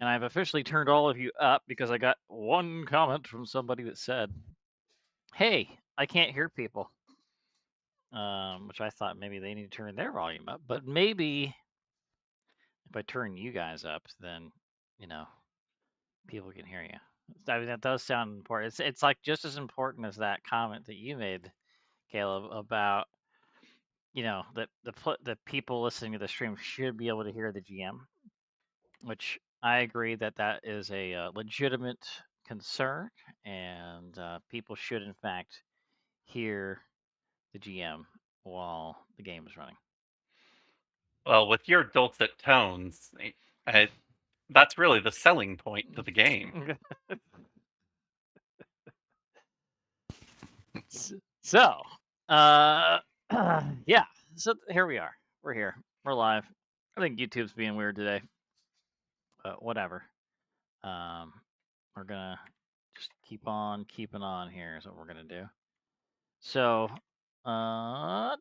And I've officially turned all of you up because I got one comment from somebody that said, "Hey, I can't hear people," which I thought maybe they need to turn their volume up. But maybe if I turn you guys up, then people can hear you. I mean, that does sound important. It's like just as important as that comment that you made, Caleb, about that the people listening to the stream should be able to hear the GM, which I agree that is a legitimate concern, and people should in fact hear the GM while the game is running. Well, with your dulcet tones, that's really the selling point to the game. So, yeah. So here we are. We're here. We're live. I think YouTube's being weird today, but whatever. We're gonna just keep on keeping on here is what we're gonna do. So, I'm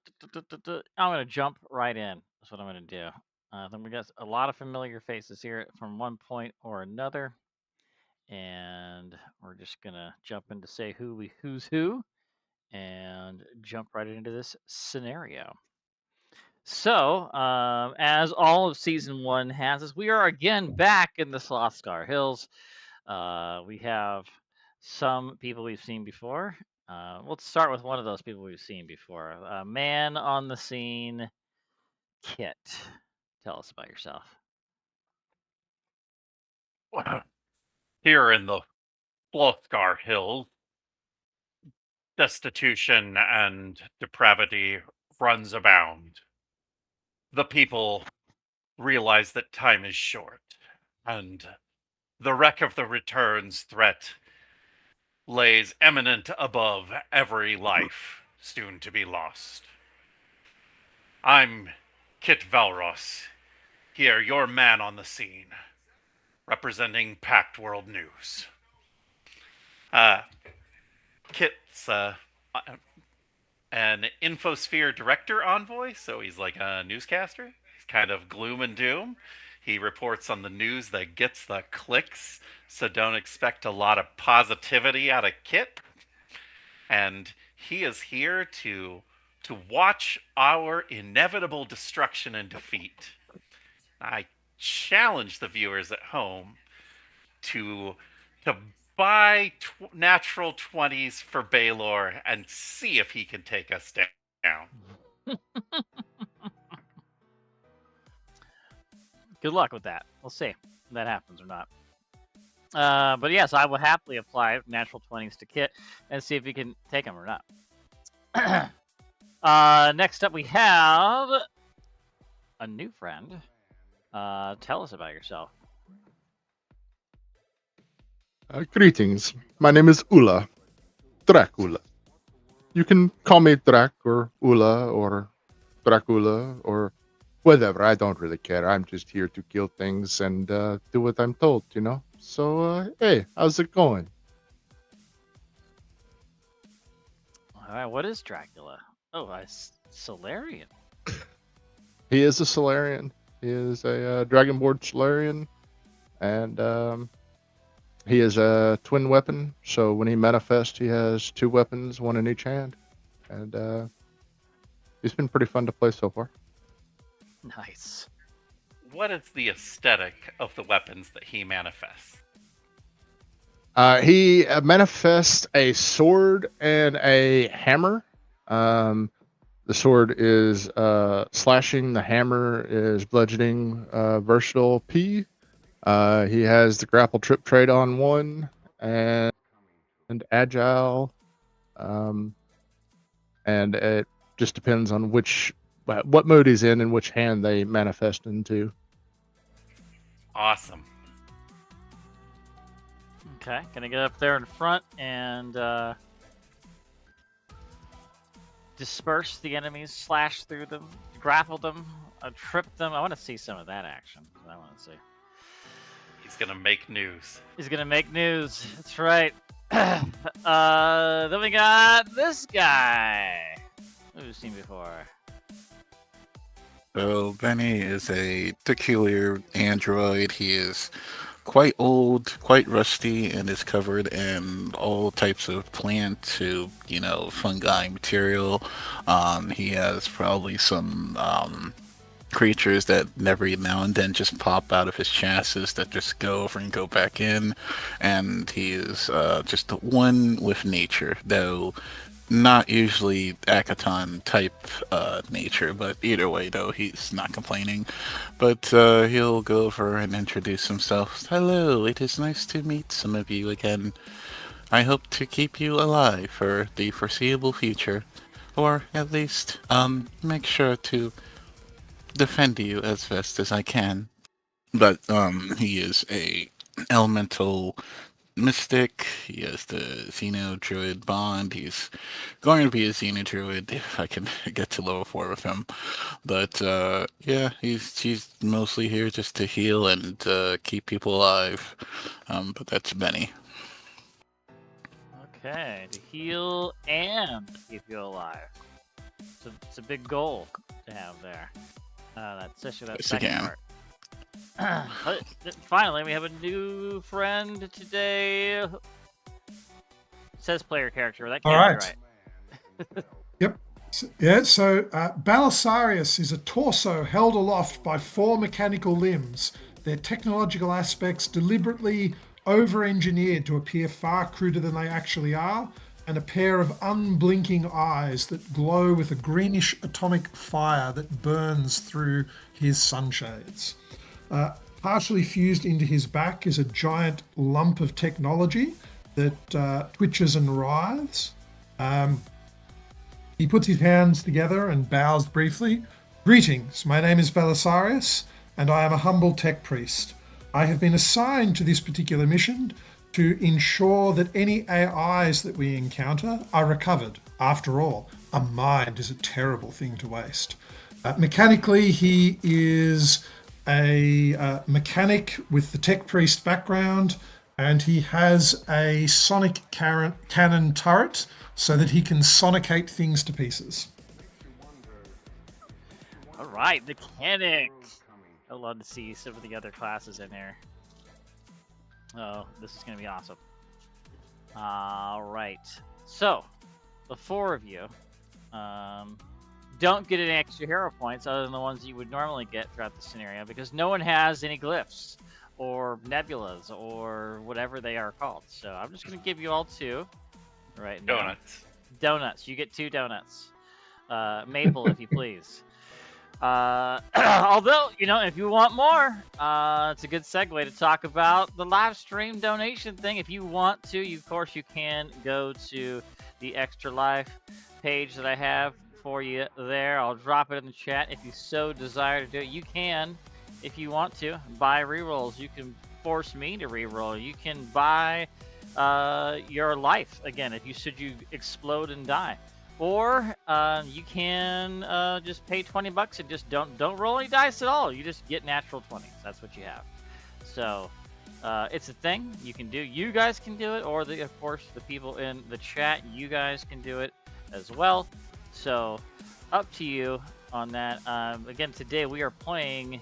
gonna jump right in. That's what I'm gonna do. Then we got a lot of familiar faces here from one point or another, and we're just gonna jump in to say who's who, and jump right into this scenario. So, as all of season 1 has us, we are again back in the Slothscar Hills. We have some people we've seen before. Let's start with one of those people we've seen before. Man on the scene, Kit. Tell us about yourself. Here in the Slothscar Hills, destitution and depravity runs abound. The people realize that time is short, and the wreck of the returns threat lays eminent above every life soon to be lost. I'm Kit Valros, here, your man on the scene, representing Packed World News. Kit's an Infosphere director envoy, so he's like a newscaster. He's kind of gloom and doom. He reports on the news that gets the clicks, so don't expect a lot of positivity out of Kit. And he is here to watch our inevitable destruction and defeat. I challenge the viewers at home to buy natural 20s for Baylor and see if he can take us down. Good luck with that. We'll see if that happens or not. But yes, I will happily apply natural 20s to Kit and see if he can take them or not. Next up, we have a new friend. Tell us about yourself. Greetings. My name is Ula. Dracula. You can call me Drac or Ula or Dracula or whatever. I don't really care. I'm just here to kill things and do what I'm told, you know? So, hey, how's it going? All right, what is Dracula? Oh, a Solarian. He is a Solarian. He is a Dragonborn Solarian. And he is a twin weapon. So when he manifests, he has two weapons, one in each hand. And he's been pretty fun to play so far. Nice. What is the aesthetic of the weapons that he manifests? He manifests a sword and a hammer. The sword is slashing. The hammer is bludgeoning. Versatile P. He has the grapple trip trait on one and agile. And it just depends on what mode he's in and which hand they manifest into. Awesome. Okay, gonna get up there in front and disperse the enemies, slash through them, grapple them, trip them. I want to see some of that action. I want to see. He's gonna make news. He's gonna make news. That's right. Then we got this guy. Who we've seen before. So Benny is a peculiar android. He is quite old, quite rusty, and is covered in all types of plant to, fungi material. He has probably some creatures that every now and then just pop out of his chassis that just go over and go back in. And he is just one with nature, though not usually Akaton type nature, but either way, though, he's not complaining. But he'll go over and introduce himself. Hello, it is nice to meet some of you again. I hope to keep you alive for the foreseeable future, or at least make sure to defend you as best as I can. But he is a elemental mystic. He has the Xeno Druid bond. He's going to be a Xeno Druid if I can get to level 4 with him. But yeah, he's mostly here just to heal and keep people alive. But that's Benny. Okay, to heal and keep you alive. It's a big goal to have there. Especially that Yes, second again. part. But finally, we have a new friend today. Says player character. That can't be right. Yep. Yeah, so Belisarius is a torso held aloft by 4 mechanical limbs, their technological aspects deliberately over-engineered to appear far cruder than they actually are, and a pair of unblinking eyes that glow with a greenish atomic fire that burns through his sunshades. Partially fused into his back is a giant lump of technology that twitches and writhes. He puts his hands together and bows briefly. Greetings, my name is Belisarius, and I am a humble tech priest. I have been assigned to this particular mission to ensure that any AIs that we encounter are recovered. After all, a mind is a terrible thing to waste. Mechanically, he is a mechanic with the tech priest background, and he has a sonic cannon turret so that he can sonicate things to pieces. All right, mechanic. I'd love to see some of the other classes in here. Oh, this is going to be awesome. All right. So, the 4 of you don't get any extra hero points other than the ones you would normally get throughout the scenario because no one has any glyphs or nebulas or whatever they are called. So I'm just going to give you all 2 right now. Donuts. Donuts. You get 2 donuts. Maple, if you please. Although, if you want more, it's a good segue to talk about the live stream donation thing. If you want to, of course, you can go to the Extra Life page that I have for you there. I'll drop it in the chat. If you so desire to do it, you can. If you want to, buy rerolls. You can force me to reroll. You can buy your life again if you explode and die. Or you can just pay $20 and just don't roll any dice at all. You just get natural 20s. That's what you have. So it's a thing you can do. You guys can do it, or of course the people in the chat, you guys can do it as well. So up to you on that. Again, today we are playing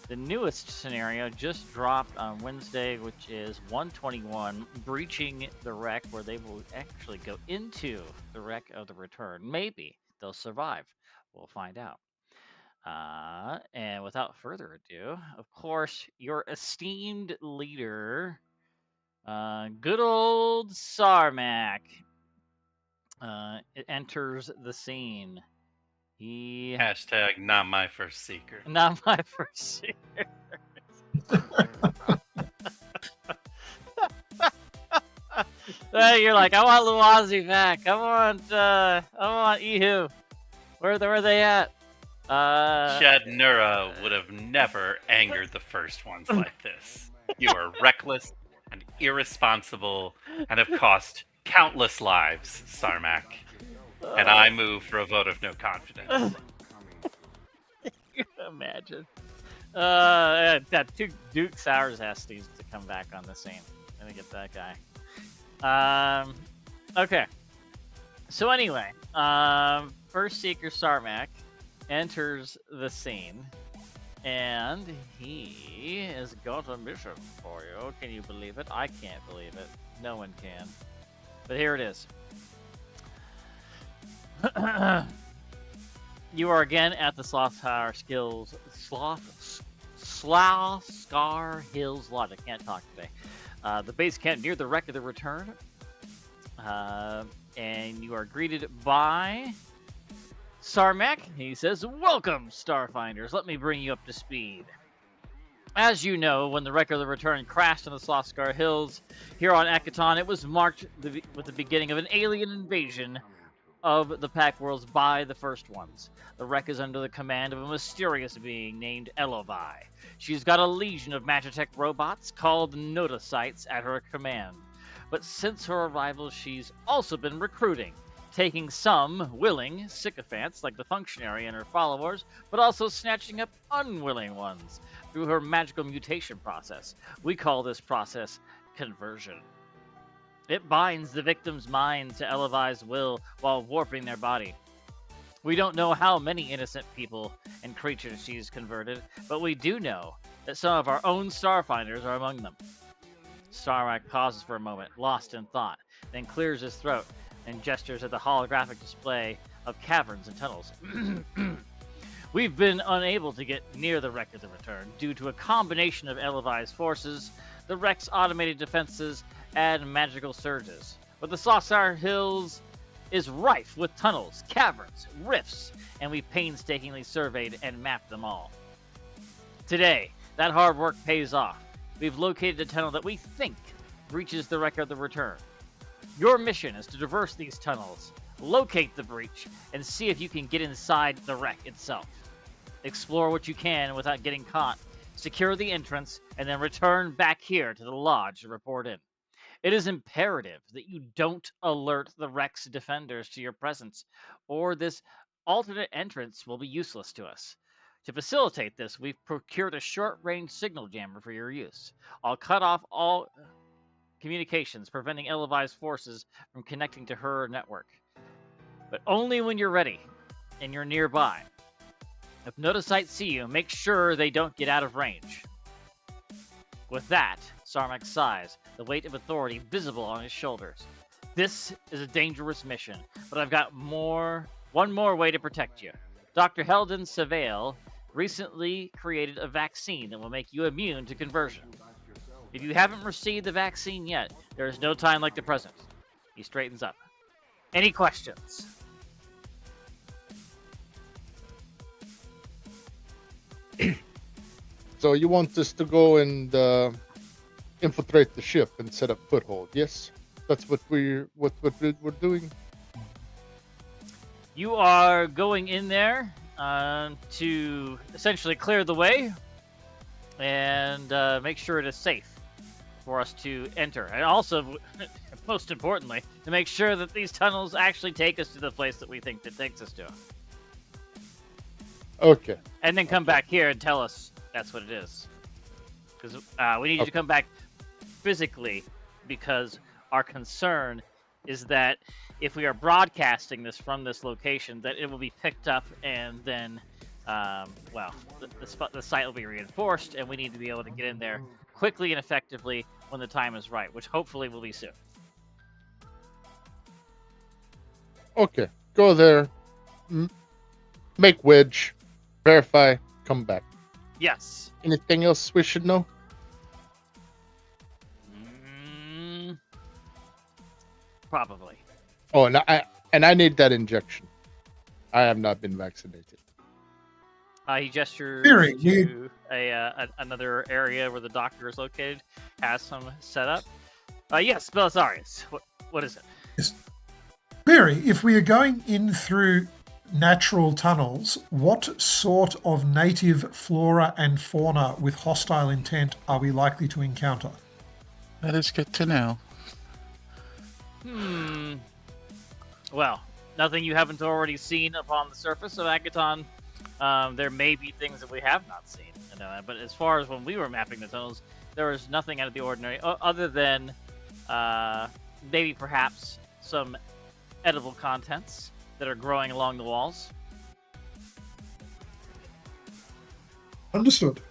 the newest scenario, just dropped on Wednesday, which is 121, Breaching the Wreck, where they will actually go into the wreck of the Return. Maybe they'll survive. We'll find out. And without further ado, of course, your esteemed leader, good old Sarmak, enters the scene. He Hashtag not my first seeker. not my first year. You're like, I want Luazi back. I want Ihu. Where are they at? Shad Nura would have never angered the first ones like this. You are reckless and irresponsible and have cost countless lives, Sarmak. And I move for a vote of no confidence. Imagine. That Duke Sours has to come back on the scene. Let me get that guy. Okay. So anyway, First Seeker Sarmak enters the scene, And he has got a mission for you. Can you believe it? I can't believe it. No one can. But here it is. You are again at the Slothscar Hills Lodge. I can't talk today. The base camp near the wreck of the Return. And you are greeted by Sarmak. He says, "Welcome, Starfinders. Let me bring you up to speed. As you know, when the wreck of the Return crashed on the Slothscar Hills here on Akaton, it was marked with the beginning of an alien invasion of the Pack Worlds by the First Ones. The wreck is under the command of a mysterious being named Elovi. She's got a legion of Magitech robots called Notocytes at her command. But since her arrival, she's also been recruiting, taking some willing sycophants like the Functionary and her followers, but also snatching up unwilling ones through her magical mutation process. We call this process conversion. It binds the victim's mind to Elovi's will while warping their body. We don't know how many innocent people and creatures she's converted, but we do know that some of our own Starfinders are among them." Starmak pauses for a moment, lost in thought, then clears his throat and gestures at the holographic display of caverns and tunnels. "We've been unable to get near the wreck of the Return due to a combination of Elovi's forces, the wreck's automated defenses, and magical surges. But the Slothscar Hills is rife with tunnels, caverns, rifts, and we painstakingly surveyed and mapped them all. Today, that hard work pays off. We've located a tunnel that we think breaches the wreck of the Return. Your mission is to traverse these tunnels, locate the breach, and see if you can get inside the wreck itself. Explore what you can without getting caught, secure the entrance, and then return back here to the lodge to report in. It is imperative that you don't alert the wreck's defenders to your presence, or this alternate entrance will be useless to us. To facilitate this, we've procured a short-range signal jammer for your use. I'll cut off all communications, preventing Elovi's forces from connecting to her network. But only when you're ready and you're nearby. If Notocytes see you, make sure they don't get out of range." With that, Sarmak sighs, the weight of authority visible on his shoulders. "This is a dangerous mission, but I've got one more way to protect you. Dr. Heldon Savale recently created a vaccine that will make you immune to conversion. If you haven't received the vaccine yet, there is no time like the present." He straightens up. "Any questions?" So you want us to go and infiltrate the ship and set up foothold? Yes, that's what we're doing. You are going in there to essentially clear the way and make sure it is safe for us to enter. And also, most importantly, to make sure that these tunnels actually take us to the place that we think it takes us to. Okay. And then come back here and tell us that's what it is. Because we need you to come back physically, because our concern is that if we are broadcasting this from this location, that it will be picked up and then, the site will be reinforced, and we need to be able to get in there quickly and effectively when the time is right, which hopefully will be soon. Okay. Go there. Make wedge. Verify. Come back. Yes. Anything else we should know? Probably. Oh, and I need that injection. I have not been vaccinated. He gestures Theory, to another area where the doctor is located. Has some set up. Yes, Belisarius. What is it? Yes. Query, if we are going in through natural tunnels, what sort of native flora and fauna with hostile intent are we likely to encounter? That is good to know. Well, nothing you haven't already seen upon the surface of Akaton. There may be things that we have not seen, but as far as when we were mapping the tunnels, there was nothing out of the ordinary, other than maybe perhaps some edible contents that are growing along the walls. Understood.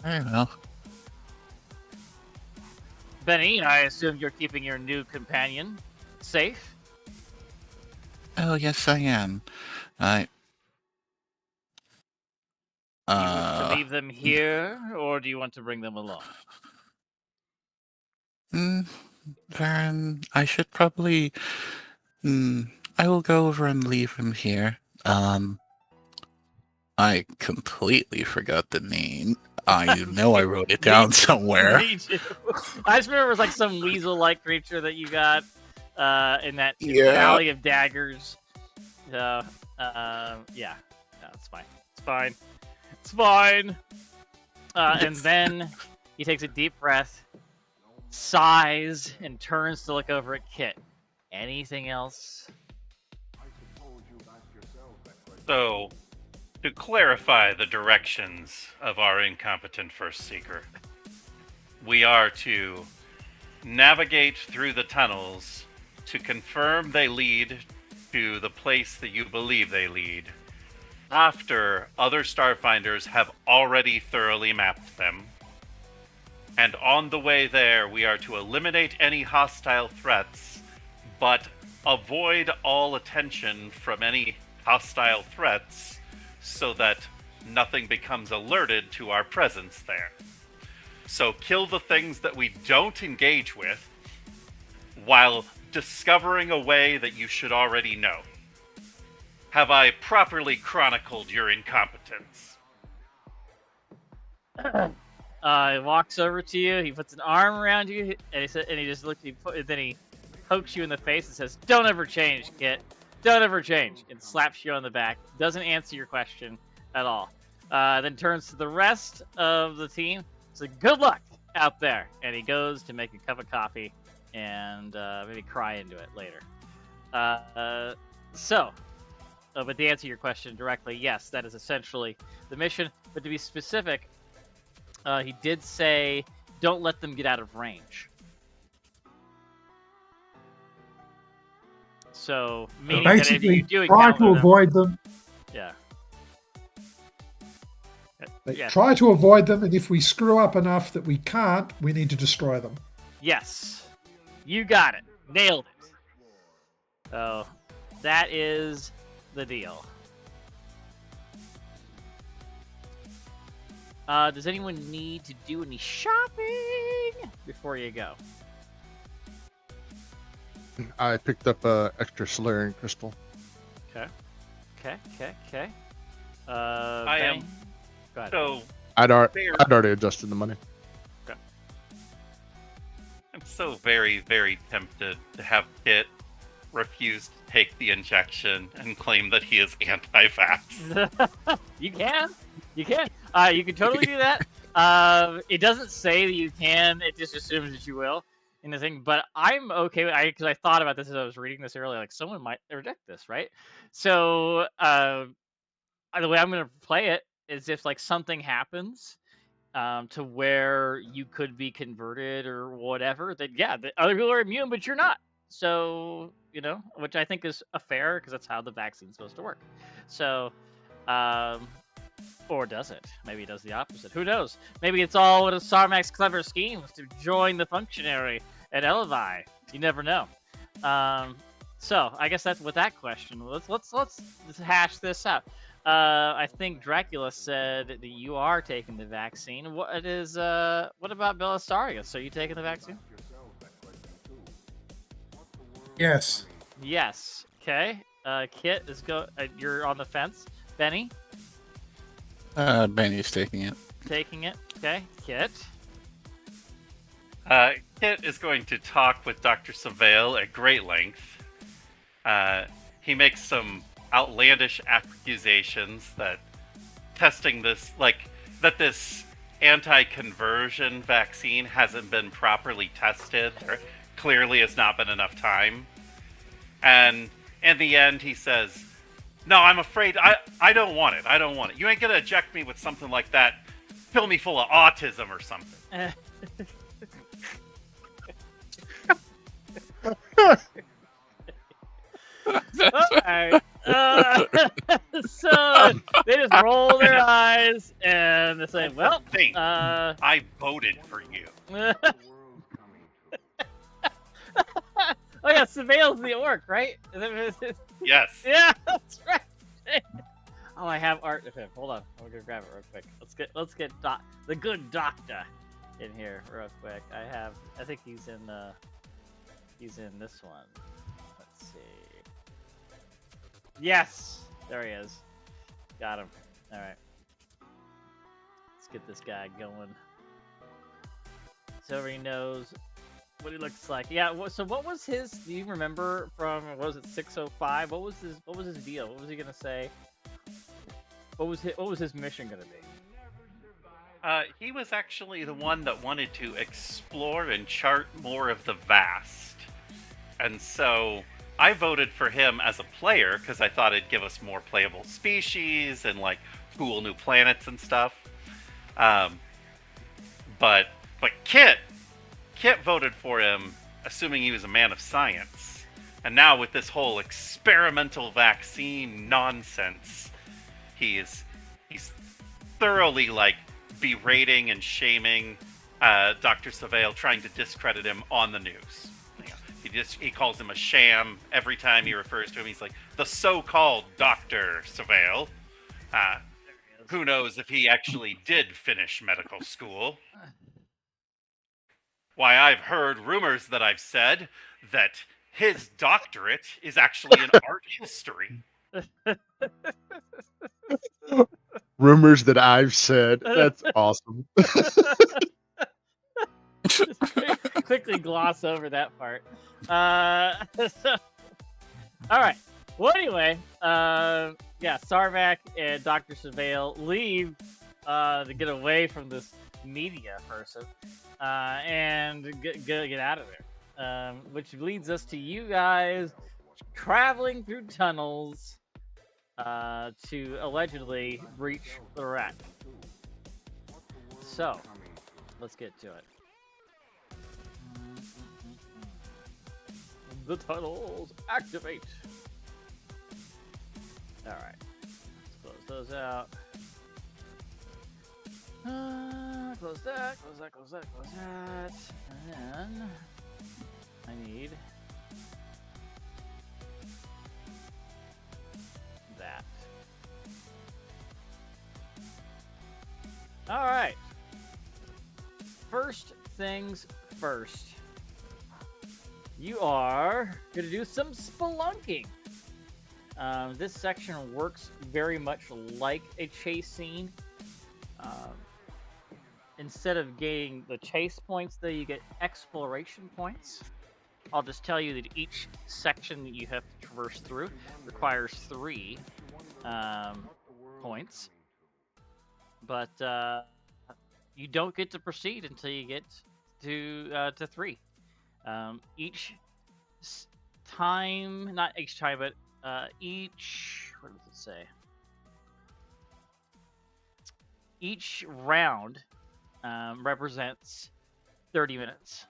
Very well. Benny, I assume you're keeping your new companion safe. Oh, yes, I am. I. Do you wish to leave them here, or do you want to bring them along? Varen, I should probably. I will go over and leave him here. I completely forgot the name. I know I wrote it down somewhere. Me too. I just remember it was like some weasel-like creature that you got in that Yeah. Valley of Daggers. So, yeah. No, it's fine. It's fine. It's fine. And then he takes a deep breath, sighs, and turns to look over at Kit. Anything else? So, to clarify the directions of our incompetent first seeker, we are to navigate through the tunnels to confirm they lead to the place that you believe they lead, after other Starfinders have already thoroughly mapped them. And on the way there, we are to eliminate any hostile threats, but avoid all attention from any hostile threats so that nothing becomes alerted to our presence there. So kill the things that we don't engage with while discovering a way that you should already know. Have I properly chronicled your incompetence? He walks over to you. He puts an arm around you, and he just looks. Then he pokes you in the face and says, "Don't ever change, Kit. Don't ever change." And slaps you on the back. Doesn't answer your question at all. Then turns to the rest of the team. Says, "Good luck out there." And he goes to make a cup of coffee and maybe cry into it later. But to answer your question directly, yes, that is essentially the mission. But to be specific, he did say, don't let them get out of range. So, meaning that if Basically, you do try encounter to them, avoid them. yeah. Like, try to avoid them, and if we screw up enough that we can't, we need to destroy them. Yes, you got it, nailed it. So, that is the deal. Does anyone need to do any shopping before you go? I picked up a extra Solarian crystal. Okay. I am. Go ahead. So, I'd already adjusted the money. I'm so very, very tempted to have Kit refuse to take the injection and claim that he is anti-vax. You can. You can totally do that. It doesn't say that you can. It just assumes that you will in the thing. But I'm okay with it because I thought about this as I was reading this earlier. Like, someone might reject this, right? So the way I'm going to play it is if like something happens to where you could be converted or whatever, then yeah, the other people are immune, but you're not. So, which I think is a fair, because that's how the vaccine's supposed to work. So, or does it? Maybe it does the opposite. Who knows? Maybe it's all one of Sarmak's clever schemes to join the functionary at Elevi. You never know. So I guess that's with that question. Let's hash this out. I think Dracula said that you are taking the vaccine. What about Belisarius? Are you taking the vaccine? Yes. Yes. Okay. Kit is you're on the fence. Benny? Benny's taking it. Taking it. Okay. Kit? Kit is going to talk with Dr. Savale at great length. He makes some outlandish accusations that this anti-conversion vaccine hasn't been properly tested. There clearly has not been enough time. And in the end, he says, "No, I'm afraid I don't want it. I don't want it. You ain't gonna inject me with something like that. Fill me full of autism or something." Alright. So they just roll their eyes and they say, "Well, Think, I voted for you." Oh yeah, Surveil's the orc, right? Yes. Yeah, that's right. Oh, I have art of him. Hold on, I'm gonna grab it real quick. Let's get the good doctor in here real quick. I think he's in this one. Let's see. Yes, there he is. Got him. All right. Let's get this guy going. So he knows what he looks like. Yeah. So what was his? Do you remember from? What was it 605? What was his deal? What was he gonna say? What was his mission gonna be? He was actually the one that wanted to explore and chart more of the vast, and so I voted for him as a player because I thought it'd give us more playable species and like cool new planets and stuff. But Kit voted for him, assuming he was a man of science, and now with this whole experimental vaccine nonsense, he's thoroughly like berating and shaming Dr. Surveil, trying to discredit him on the news. He calls him a sham every time he refers to him. He's like, the so-called Dr. Surveil. Who knows if he actually did finish medical school. Why, I've heard rumors that I've said that his doctorate is actually in art history. Rumors that I've said. That's awesome. Just quickly gloss over that part. All right. Well, anyway, yeah, Sarvak and Dr. Surveil leave to get away from this media person and get out of there. Which leads us to you guys traveling through tunnels to allegedly breach the wreck. So, let's get to it. The tunnels activate. Alright. Let's close those out. Close that. And then I need that. Alright. First things first. You are going to do some spelunking. This section works very much like a chase scene. Instead of getting the chase points, though, you get exploration points. I'll just tell you that each section that you have to traverse through requires 3 points. But you don't get to proceed until you get to 3. Each time, not each time, but each, what does it say? Each round represents 30 minutes.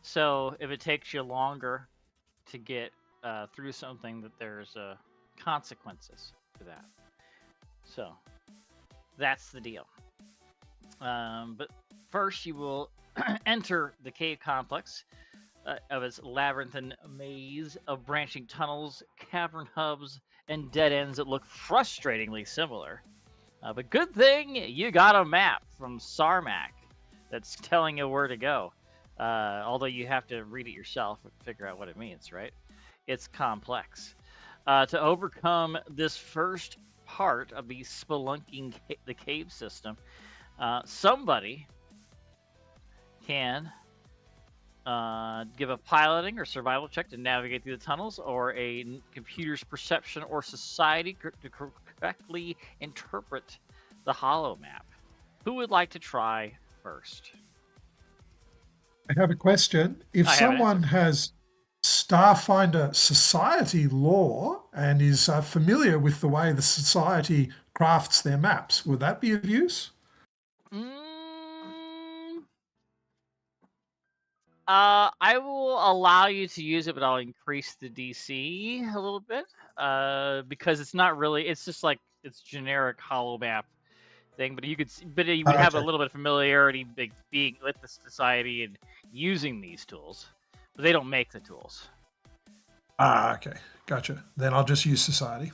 So if it takes you longer to get through something, that there's consequences to that. So that's the deal. But first you will enter the cave complex of its labyrinthine maze of branching tunnels, cavern hubs, and dead ends that look frustratingly similar. But good thing you got a map from Sarmak that's telling you where to go. Although you have to read it yourself and figure out what it means, right? It's complex. To overcome this first part of the spelunking the cave system, somebody can give a piloting or survival check to navigate through the tunnels, or a computer's perception or society to correctly interpret the hollow map. Who would like to try first? I have a question. If someone has Starfinder society lore and is familiar with the way the society crafts their maps, would that be of use? I will allow you to use it, but I'll increase the DC a little bit. Because it's not really. It's just like it's generic hollow map thing. But you would have a Okay. little bit of familiarity being with the society and using these tools. But they don't make the tools. Okay. Gotcha. Then I'll just use society.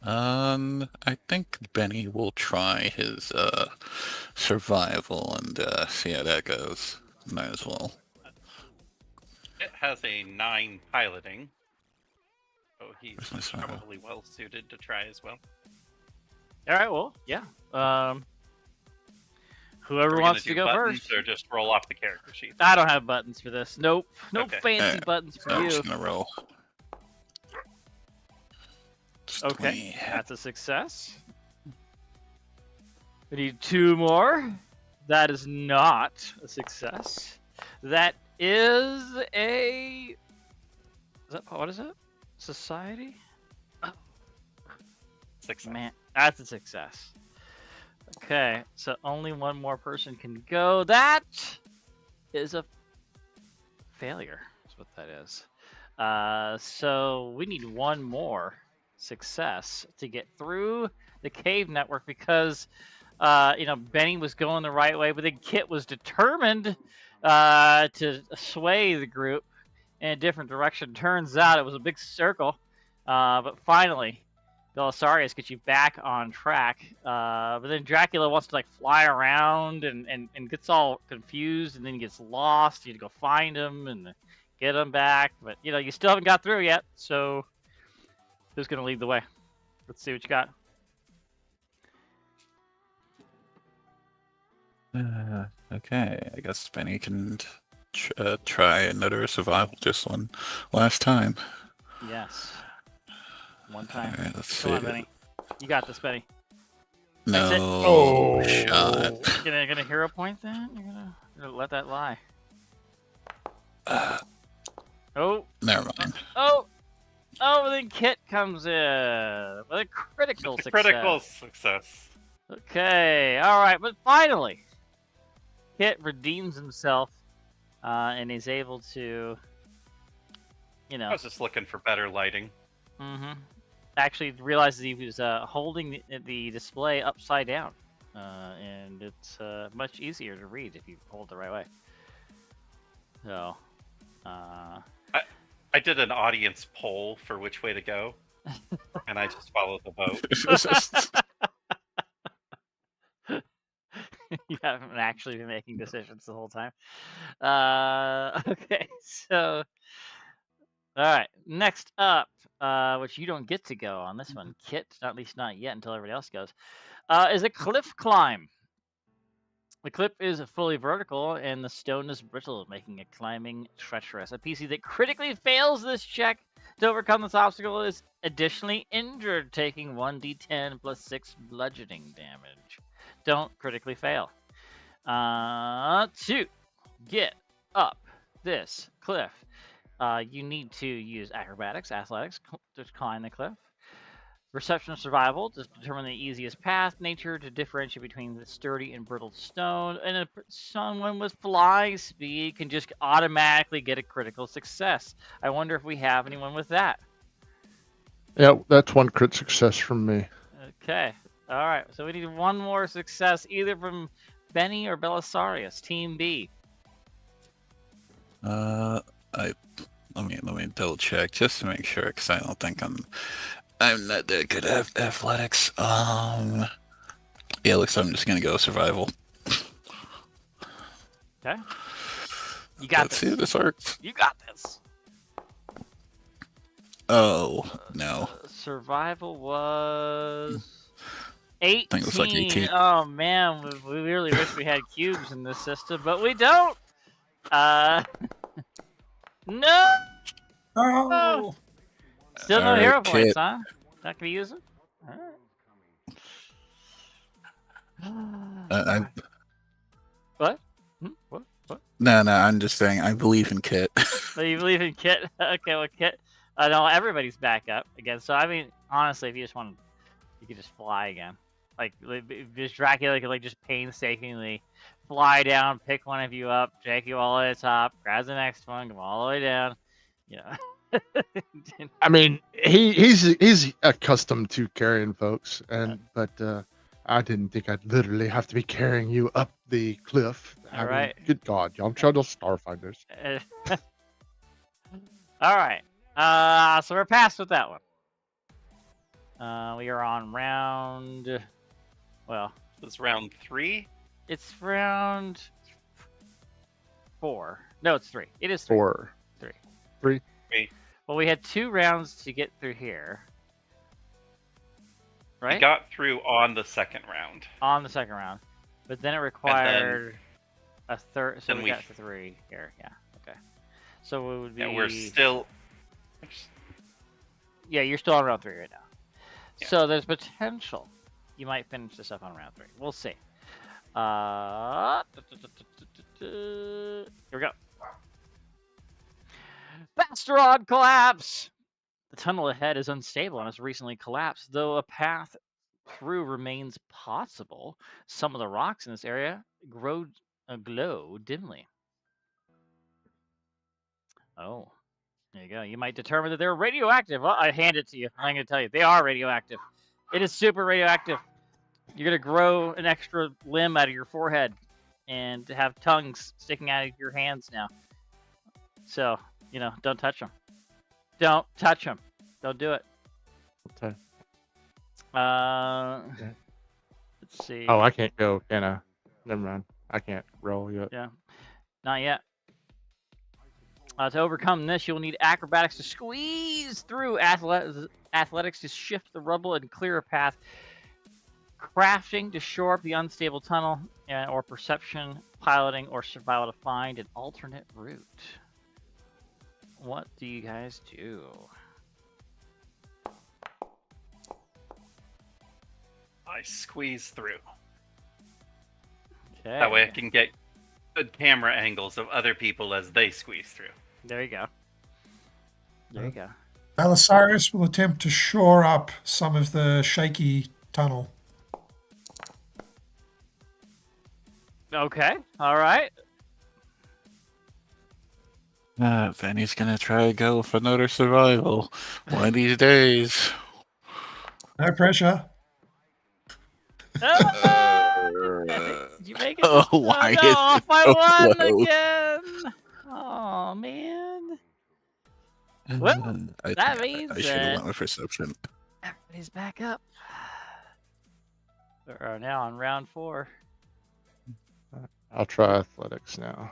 I think Benny will try his survival and see how that goes. Might as well. It has a 9 piloting, so he's Where's my survival? probably well suited to try as well. All right. Well, yeah. Whoever Are we wants gonna to do go buttons first. or just roll off the character sheet? I don't have buttons for this. Nope. No Okay. fancy buttons for I'm you. just gonna roll. Just Okay, 20. that's a success. We need 2 more. That is not a success. That is a. What is it? Society? Success. Man, that's a success. Okay, so only 1 more person can go. That is a failure. That's what that is. So we need 1 more success to get through the cave network because Benny was going the right way, but then Kit was determined to sway the group in a different direction. Turns out it was a big circle, but finally Belisarius gets you back on track. But then Dracula wants to like fly around and gets all confused, and then he gets lost. You have to go find him and get him back, but you still haven't got through yet. So who's gonna lead the way? Let's see what you got. Okay, I guess Benny can try another survival, just one last time. Yes. One time. Alright, let's Come on, see. Benny. You got this, Benny. No it. Oh. shot. You're gonna hero point then? You're gonna let that lie. Oh. Never mind. Oh. Oh, then Kit comes in with a critical It's a success. critical success. Okay, all right, but finally, Kit redeems himself, and is able to, I was just looking for better lighting. actually realizes he was holding the display upside down, and it's much easier to read if you hold it the right way. So, I did an audience poll for which way to go, and I just followed the vote. You haven't actually been making decisions the whole time. Okay, so all right, next up, which you don't get to go on this one, Kit, at least not yet until everybody else goes, is a cliff climb. The cliff is fully vertical and the stone is brittle, making it climbing treacherous. A PC that critically fails this check to overcome this obstacle is additionally injured, taking 1d10 plus 6 bludgeoning damage. Don't critically fail. To get up this cliff, you need to use acrobatics, athletics to climb the cliff. Perception of survival to determine the easiest path. Nature to differentiate between the sturdy and brittle stone. And someone with flying speed can just automatically get a critical success. I wonder if we have anyone with that. Yeah, that's 1 crit success from me. Okay. All right. So we need 1 more success, either from Benny or Belisarius. Team B. Let me double check just to make sure, because I don't think I'm not that good at athletics. Yeah, looks like I'm just gonna go survival. Okay. You got Let's see if this. this works. You got this. Oh no. Survival was 18. I think it was like 18. Oh man, we really wish we had cubes in this system, but we don't. No. Oh. Still no All right, hero Kit. points, huh? Not gonna use them. All right. What? What? No, I'm just saying I believe in Kit. So you believe in Kit? Okay, well, Kit. No, everybody's back up again. So I mean, honestly, if you just want, you could just fly again. Like, just Dracula could just painstakingly fly down, pick one of you up, take you all the way to the top, grab the next one, come all the way down. Yeah. I mean, he's accustomed to carrying folks, but I didn't think I'd literally have to be carrying you up the cliff. I mean, Alright. good God, y'all trying to Starfinders. Alright. So we're past with that one. We are on round. Well, This round 3. it's round 4. No, it's 3. It is 3. 4. 3. 3. Well, we had 2 rounds to get through here. We Right? got through on the second round. On the second round. But then it required a third. So then we we- got 3 here. Yeah. Okay. So it would be. And we're still. Yeah, you're still on round 3 right now. Yeah. So there's potential you might finish this up on round 3. We'll see. Here we go. Basterod collapse! The tunnel ahead is unstable and has recently collapsed, though a path through remains possible. Some of the rocks in this area glow dimly. Oh, there you go. You might determine that they're radioactive. Well, I hand it to you. I'm going to tell you. They are radioactive. It is super radioactive. You're going to grow an extra limb out of your forehead and have tongues sticking out of your hands now. So, don't touch them. Don't touch them. Don't do it. Okay. Let's see. Oh, I can't go, can I? Never mind. I can't roll yet. Yeah, not yet. To overcome this, you'll need acrobatics to squeeze through, athletics to shift the rubble and clear a path, crafting to shore up the unstable tunnel, or perception, piloting, or survival to find an alternate route. What do you guys do? I squeeze through. Okay. That way I can get good camera angles of other people as they squeeze through. There you go. There you go. Belisarius will attempt to shore up some of the shaky tunnel. Okay. All right. Then he's gonna try to go for another survival one of these days. No pressure. Did you make it? Oh, why no, is off it by so one close? again. Oh man. Well, that means I should have went with perception. everybody's back up. We are now on round 4. I'll try athletics now.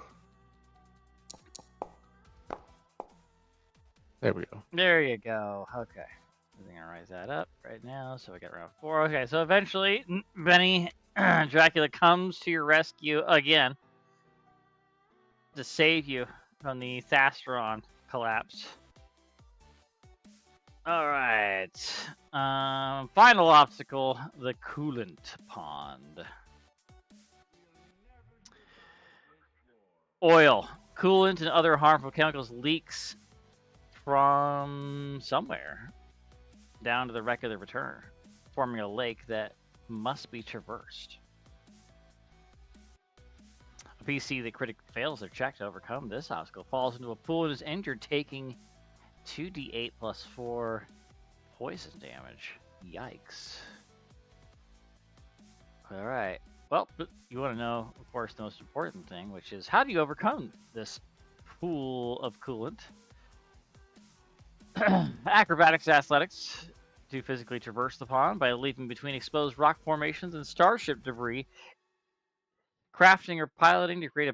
There we go. There you go. Okay. I'm gonna raise that up right now. So we got round 4. Okay, so eventually Benny Dracula comes to your rescue again to save you from the Thastron collapse. All right. Final obstacle, the coolant pond. Oil, coolant, and other harmful chemicals leaks from somewhere down to the wreck of the Returner, forming a lake that must be traversed. A PC that critic fails their check to overcome this obstacle falls into a pool and is injured, taking 2d8 plus 4 poison damage. Yikes. Alright. Well, you want to know, of course, the most important thing, which is how do you overcome this pool of coolant? Acrobatics, athletics to physically traverse the pond by leaping between exposed rock formations and starship debris. Crafting or piloting to create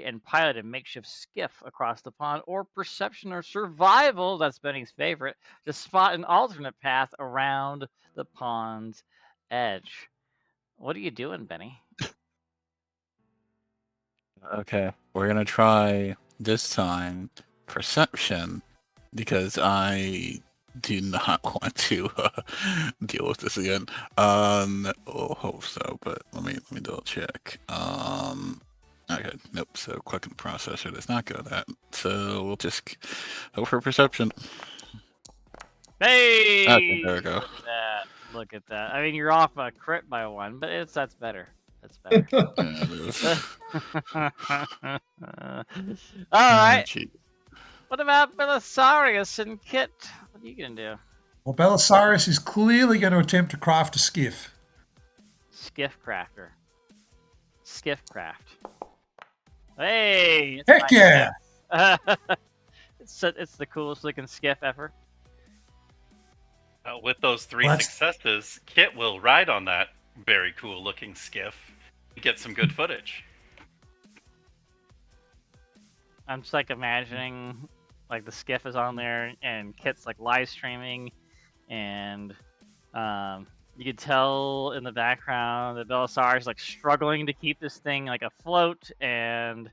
and pilot a makeshift skiff across the pond, or perception or survival, that's Benny's favorite, to spot an alternate path around the pond's edge. What are you doing, Benny? Okay, we're gonna try this time perception because I do not want to deal with this again. Hope so, but let me double check. Okay, nope. So clicking the processor does not go that. So we'll just go for perception. Hey! Okay, there we go. Look at that. I mean, you're off a crit by 1, but that's better. That's better. All right. Gee. What about Belisarius and Kit? What are you gonna do? Well, Belisarius is clearly going to attempt to craft a skiff. Skiff crafter. Skiff craft. Hey! It's Heck my yeah! skiff. It's the coolest looking skiff ever. With those 3 Well, that's- successes, Kit will ride on that very cool looking skiff and get some good footage. I'm just like imagining like the skiff is on there and Kit's like live streaming and you could tell in the background that Belisarius is like struggling to keep this thing like afloat and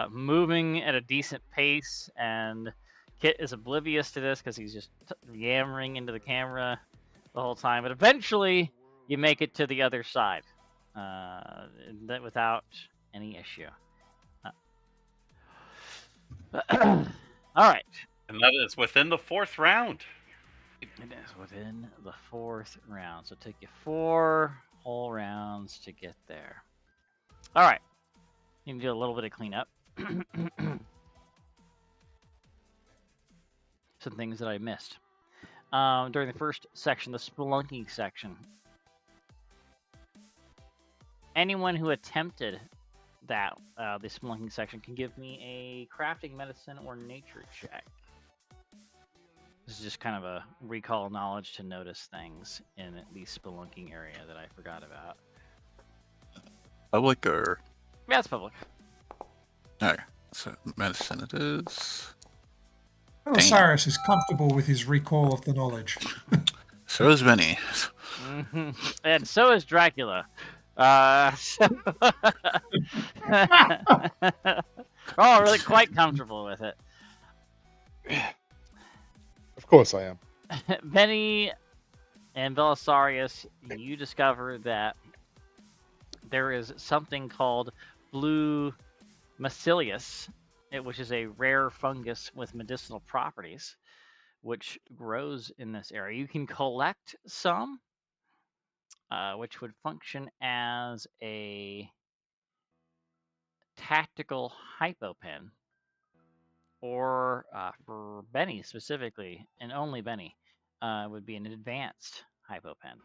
moving at a decent pace, and Kit is oblivious to this because he's just yammering into the camera the whole time. But eventually, you make it to the other side without any issue. All right. And that is within the 4th round. It is within the 4th round. So take you 4 whole rounds to get there. All right. You can do a little bit of cleanup. Some things that I missed. During the first section, the spelunking section. Anyone who attempted that, the spelunking section, can give me a crafting, medicine, or nature check. This is just kind of a recall knowledge to notice things in the spelunking area that I forgot about. Public or Yeah, it's public. no? So medicine it is. Belisarius is comfortable with his recall of the knowledge. So is Benny. And so is Dracula. We're all really quite comfortable with it. Of course I am. Benny and Belisarius, you discover that there is something called blue Macilius, which is a rare fungus with medicinal properties, which grows in this area. You can collect some, which would function as a tactical hypopen, or for Benny specifically, and only Benny, would be an advanced hypopen.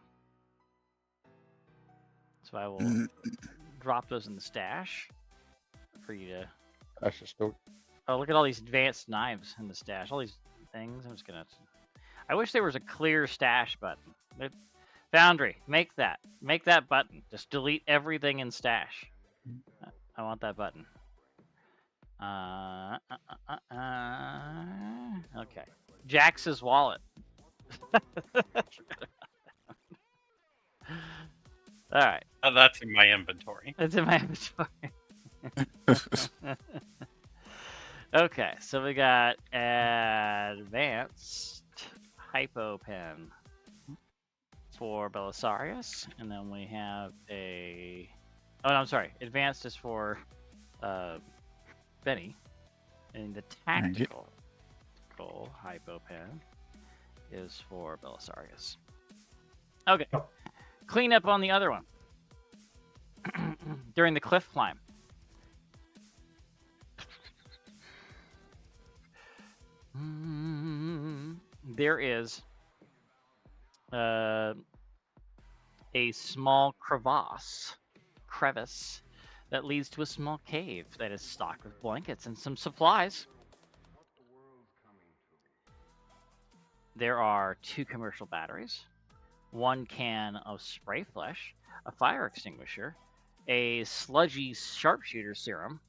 So I will drop those in the stash for you to. That's just go. Oh, look at all these advanced knives in the stash. All these things. I'm just gonna. I wish there was a clear stash button. Foundry, make that. Make that button. Just delete everything in stash. I want that button. Okay. Jax's wallet. All right. That's in my inventory. It's in my inventory. Okay, so we got advanced hypopen for Belisarius, and then we have a. Oh, no, I'm sorry. Advanced is for Benny, and the tactical hypopen is for Belisarius. Okay. Clean up on the other one. During the cliff climb. There is a small crevice that leads to a small cave that is stocked with blankets and some supplies. There are 2 commercial batteries, 1 can of spray flesh, a fire extinguisher, a sludgy sharpshooter serum,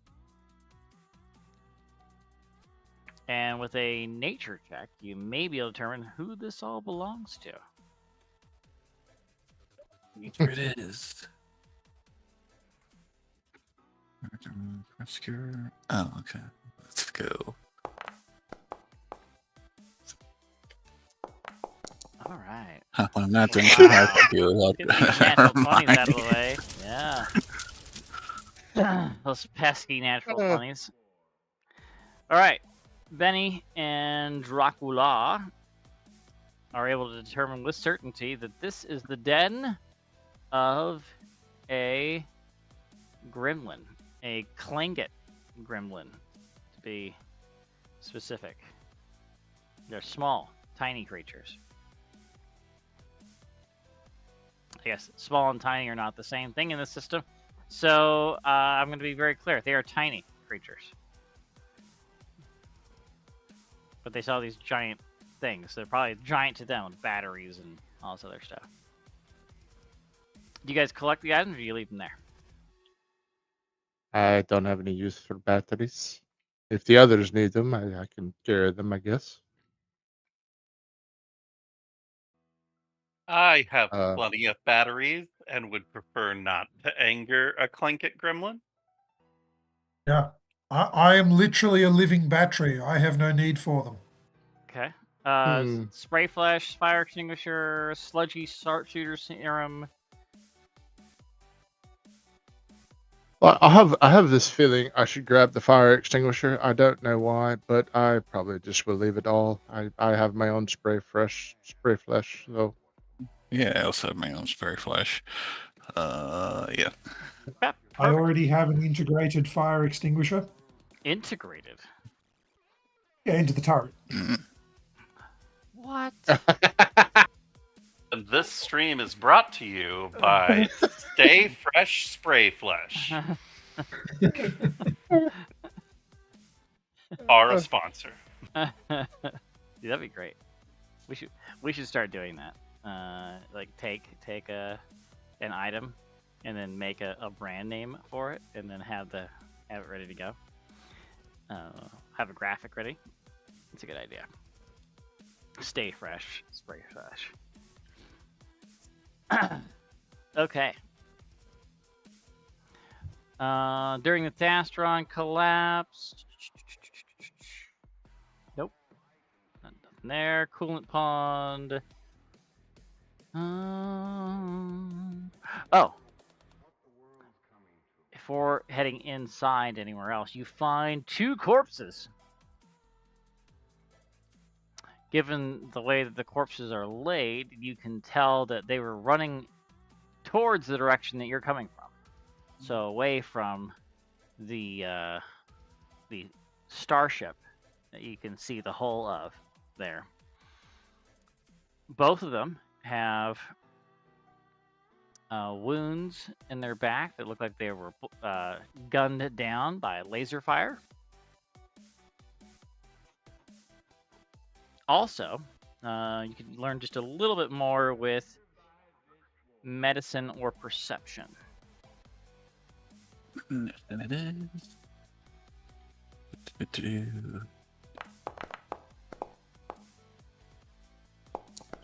and with a nature check, you may be able to determine who this all belongs to. Here it is. Rescue. Oh, okay. Let's go. All right. I'm not doing too hard to do. Get these natural 20s out of the way. Yeah. Those pesky natural 20s. All right. Benny and Dracula are able to determine with certainty that this is the den of a gremlin, a Klingit gremlin, to be specific. They're small, tiny creatures. I guess small and tiny are not the same thing in this system. So I'm going to be very clear. They are tiny creatures. But they saw these giant things. They're probably giant to them with batteries and all this other stuff. Do you guys collect the items or do you leave them there? I don't have any use for batteries. If the others need them, I can carry them, I guess. I have Uh, plenty of batteries and would prefer not to anger a Clinket gremlin. Yeah. I am literally a living battery. I have no need for them. Okay. Hmm. Spray flash, fire extinguisher, sludgy sharpshooter serum. Well, I have this feeling I should grab the fire extinguisher. I don't know why, but I probably just will leave it all. I have my own spray flash, so Yeah, I also have my own spray flash. Yeah. Yeah, I perfect. already have an integrated fire extinguisher. Integrated. Yeah, into the turret. What? And this stream is brought to you by Stay Fresh Spray Flesh, our sponsor. Dude, that'd be great. We should start doing that. Like take an item and then make a brand name for it and then have it ready to go. Have a graphic ready. It's a good idea. Stay fresh, spray fresh. Okay. During the Thastron collapse. Nope. Nothing there. Coolant pond. Oh. Before heading inside anywhere else, you find 2 corpses. Given the way that the corpses are laid, you can tell that they were running towards the direction that you're coming from. So away from the starship that you can see the hull of there. Both of them have wounds in their back that look like they were gunned down by laser fire. Also, you can learn just a little bit more with medicine or perception. And it is.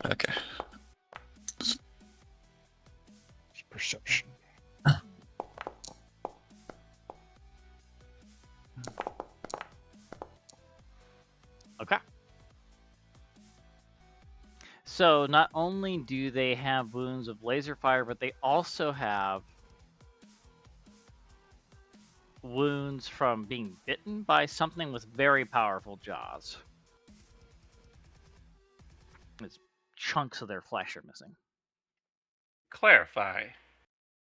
Okay. it's perception. Okay. So not only do they have wounds of laser fire, but they also have wounds from being bitten by something with very powerful jaws. It's chunks of their flesh are missing. Clarify.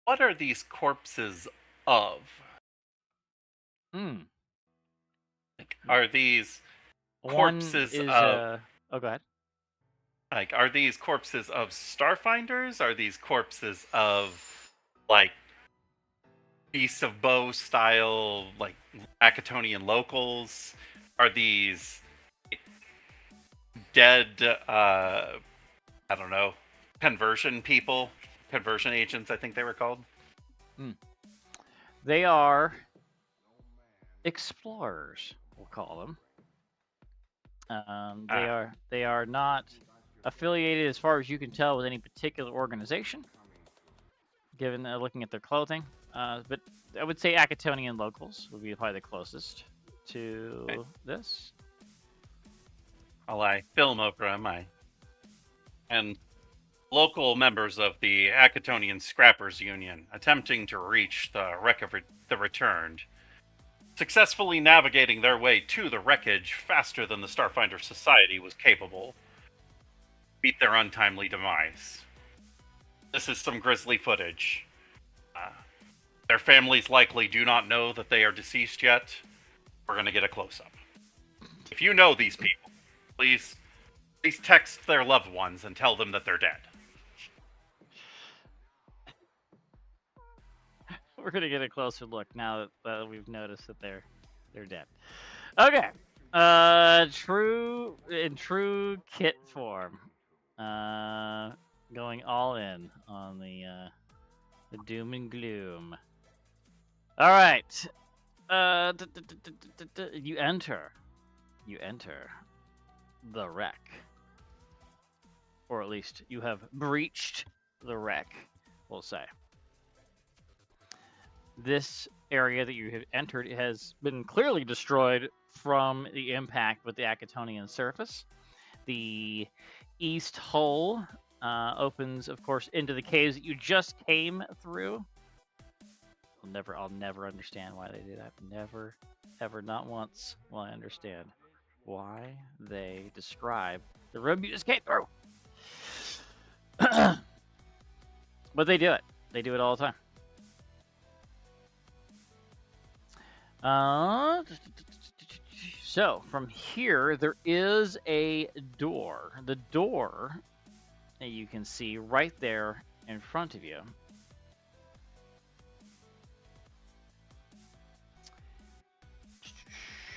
What are these corpses of? Like, are these corpses One is of oh, go ahead. like are these corpses of Starfinders? Are these corpses of like Beasts of Bow style like Acatonian locals? Are these dead I don't know, conversion people? Conversion agents, I think they were called. They are explorers, we'll call them. They are not affiliated, as far as you can tell, with any particular organization, given looking at their clothing. But I would say Acatonian locals would be probably the closest to this. While I film over them, and local members of the Acatonian Scrappers Union attempting to reach the wreck of the Returned, successfully navigating their way to the wreckage faster than the Starfinder Society was capable, meet their untimely demise. This is some grisly footage. Their families likely do not know that they are deceased yet. We're going to get a close-up. If you know these people, please text their loved ones and tell them that they're dead. We're gonna get a closer look now that we've noticed that they're dead. Okay. True kit form. Going all in on the doom and gloom. All right. You enter the wreck, or at least you have breached the wreck, we'll say. This area that you have entered has been clearly destroyed from the impact with the Acatonian surface. The east hull opens, of course, into the caves that you just came through. I'll never understand why they do that. Never, ever, not once will I understand why they describe the room you just came through. But they do it. They do it all the time. So from here, there is a door. The door that you can see right there in front of you.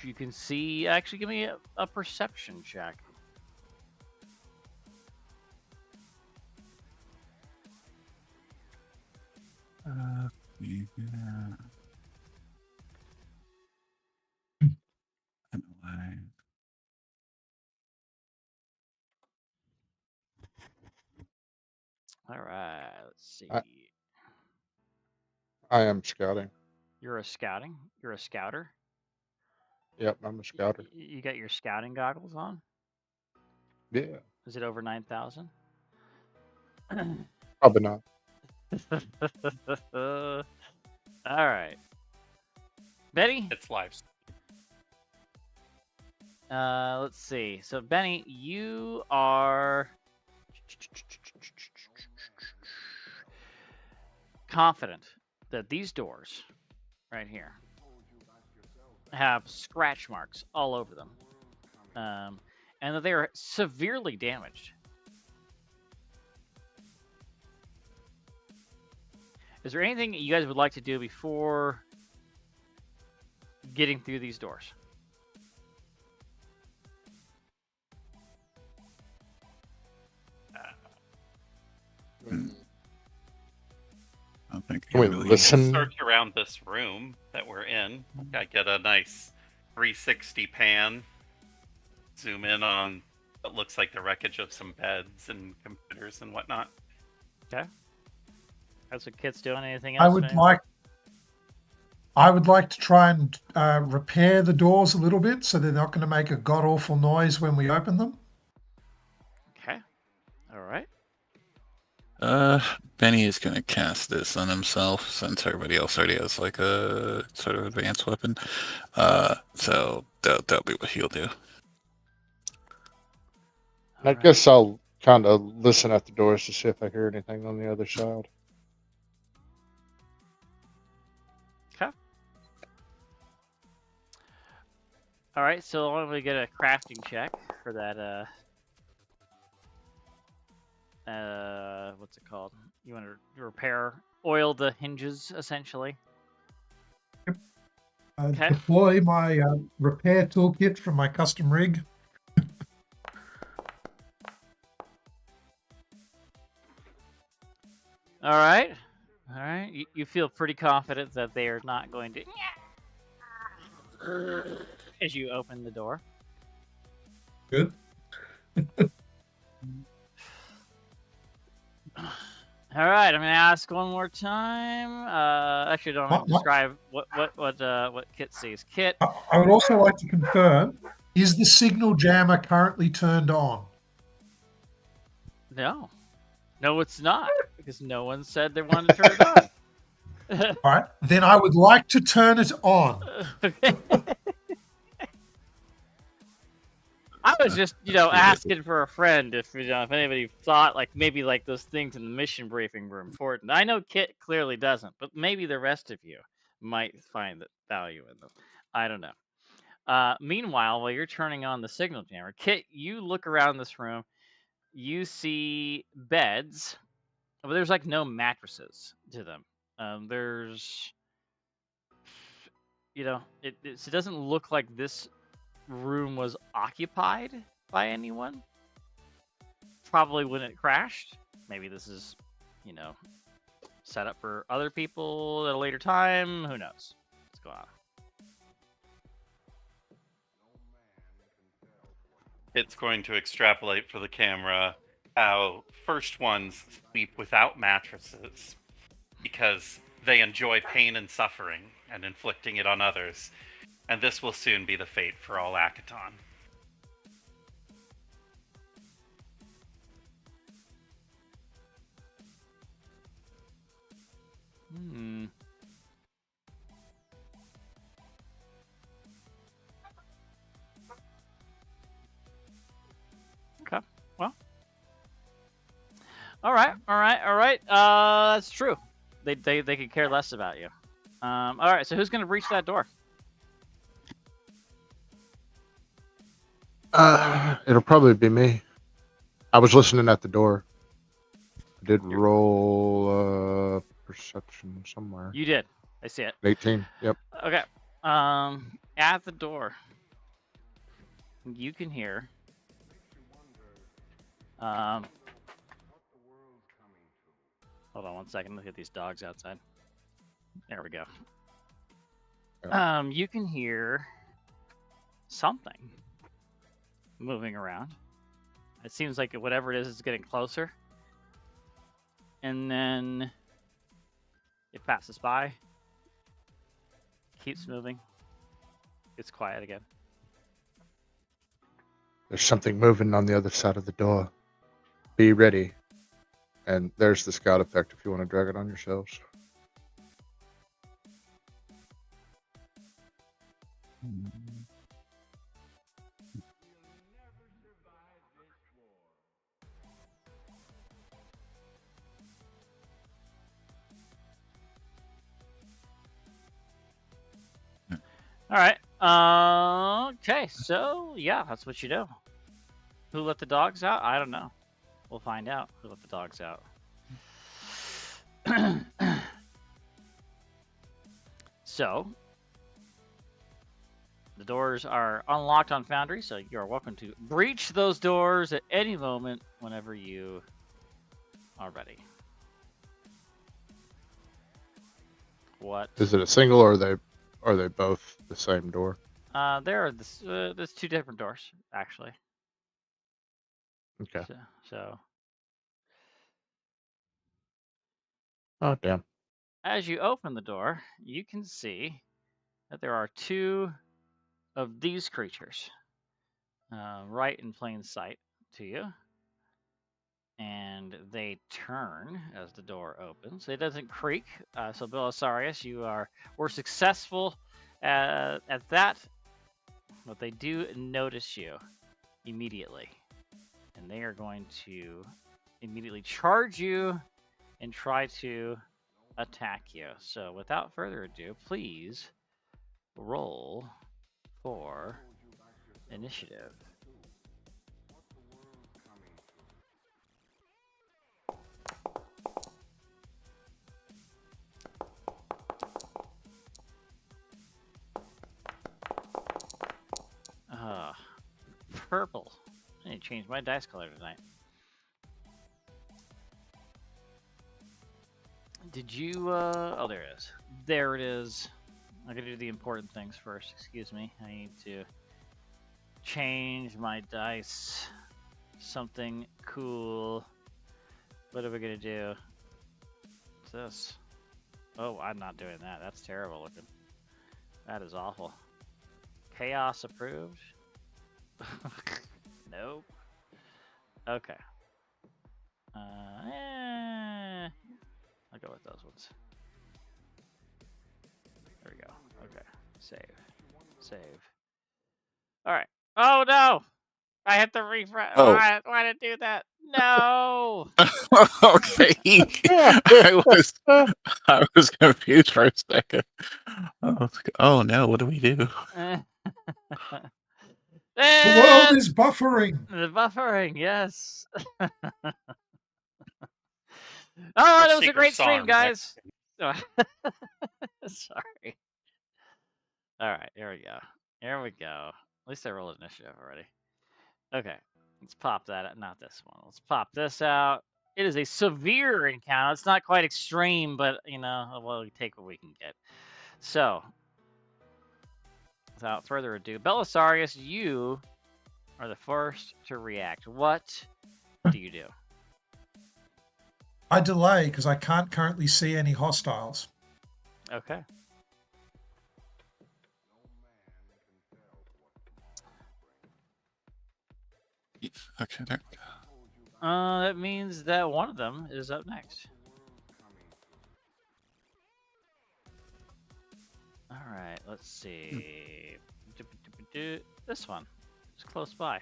You can see, actually give me a perception check. Yeah. All right, let's see. I am scouting. You're a scouting? You're a scouter? Yep, I'm a scouter. You got your scouting goggles on? Yeah. Is it over 9,000? Probably not. All right. Benny? It's live. Let's see. So, Benny, you are confident that these doors right here have scratch marks all over them, and that they are severely damaged. Is there anything you guys would like to do before getting through these doors? I don't think Can we really- listen? Search around this room that we're in. I get a nice 360 pan. Zoom in on what looks like the wreckage of some beds and computers and whatnot. Okay. That's what Kit's doing. Anything else? I would like to try and repair the doors a little bit so they're not going to make a god awful noise when we open them. Okay. All right. Benny is gonna cast this on himself since everybody else already has like a sort of advanced weapon. So that'll be what he'll do. I guess I'll kind of listen at the doors to see if I hear anything on the other side. Okay. All right. So I'm gonna get a crafting check for that. What's it called? You want to oil the hinges, essentially. Okay. Deploy my repair toolkit from my custom rig. All right. You feel pretty confident that they are not going to. As you open the door. Good. All right, I'm gonna ask one more time. Actually, I don't have to describe what Kit sees. Kit, I would also like to confirm: is the signal jammer currently turned on? no, it's not, because no one said they wanted to turn it on. All right, then I would like to turn it on. Okay. I was just, asking for a friend if if anybody thought like maybe like those things in the mission briefing were important. I know Kit clearly doesn't, but maybe the rest of you might find value in them. I don't know. Meanwhile, while you're turning on the signal jammer, Kit, you look around this room. You see beds, but there's like no mattresses to them. There's, it doesn't look like this room was occupied by anyone. Probably when it crashed. Maybe this is, set up for other people at a later time. Who knows what's going on? It's going to extrapolate for the camera how first ones sleep without mattresses because they enjoy pain and suffering and inflicting it on others, and this will soon be the fate for all Akaton. Okay. Well. All right. That's true. They could care less about you. All right. So who's gonna breach that door? It'll probably be me. I was listening at the door. I did roll perception somewhere. You did. I see it. 18. Yep. Okay. At the door, you can hear. Hold on one second. Look at these dogs outside. There we go. Yeah. You can hear something moving around. It seems like whatever it is getting closer. And then it passes by. Keeps moving. It's quiet again. There's something moving on the other side of the door. Be ready. And there's the scout effect if you want to drag it on yourselves. All right. Okay. So yeah, that's what you do. Who let the dogs out? I don't know. We'll find out who let the dogs out. So the doors are unlocked on Foundry, so you are welcome to breach those doors at any moment whenever you are ready. What? Is it a single or are they both the same door? There's two different doors actually. Okay. So Oh, damn. as you open the door, you can see that there are two of these creatures right in plain sight to you. And they turn as the door opens. It doesn't creak. So Belisarius, were successful at that, but they do notice you immediately. And they are going to immediately charge you and try to attack you. So without further ado, please roll for initiative. Purple. I need to change my dice color tonight. Did you, oh, there it is. There it is. I'm gonna do the important things first. Excuse me. I need to change my dice. Something cool. What are we gonna do? What's this? Oh, I'm not doing that. That's terrible looking. That is awful. Chaos approved? Nope. Okay. I'll go with those ones. There we go. Okay. Save. Alright. Oh no! I had to refresh. Oh. Why did it do that? No. Okay. I was confused for a second. Oh no, what do we do? The world is buffering. The buffering, yes. Oh, Our that was a secret great stream, SARM, guys. Sorry. All right, here we go. Here we go. At least I rolled initiative already. Okay, let's pop that out. Not this one. Let's pop this out. It is a severe encounter. It's not quite extreme, but, you know, well, we take what we can get. So, without further ado, Belisarius, you are the first to react. What do you do? I delay because I can't currently see any hostiles. Okay. Okay, there. That means that one of them is up next. All right, let's see. This one. It's close by.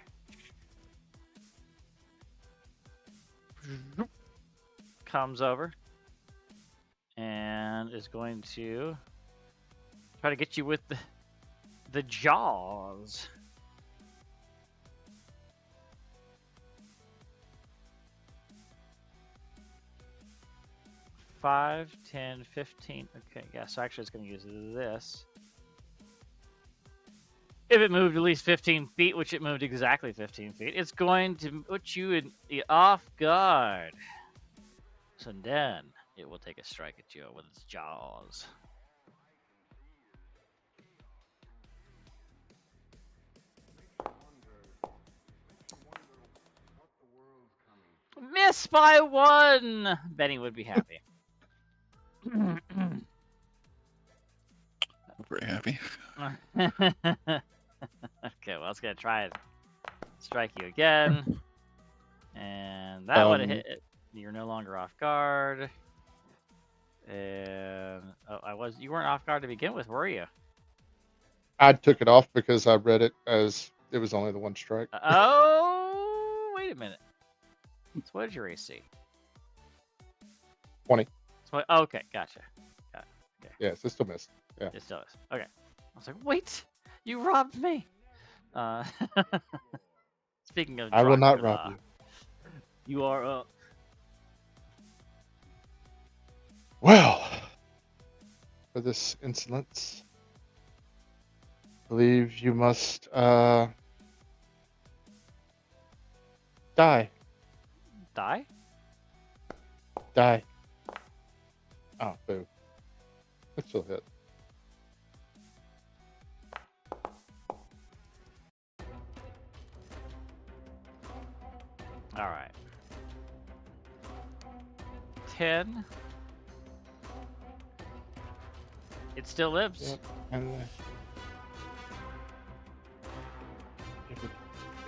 Comes over and is going to try to get you with the jaws. Five, 10, 15. Okay, yeah, so actually it's going to use this. If it moved at least 15 feet, which it moved exactly 15 feet, it's going to put you in the off guard. So then it will take a strike at you with its jaws. Miss by 1! Benny would be happy. Very happy. Okay, well, it's going to try and strike you again. And that would have hit it. You're no longer off guard. And you weren't off guard to begin with, were you? I took it off because I read it as it was only the one strike. Oh, wait a minute. So what is your AC? 20. So, okay, gotcha. Okay. Yes, it still missed. Yeah. It still is. Okay. I was like, wait, you robbed me. Speaking of I will not Dracula, rob you. You are up. Well, for this insolence, I believe you must die. Die? Die. Oh, boo. It still hit. All right. 10. It still lives. Yep. And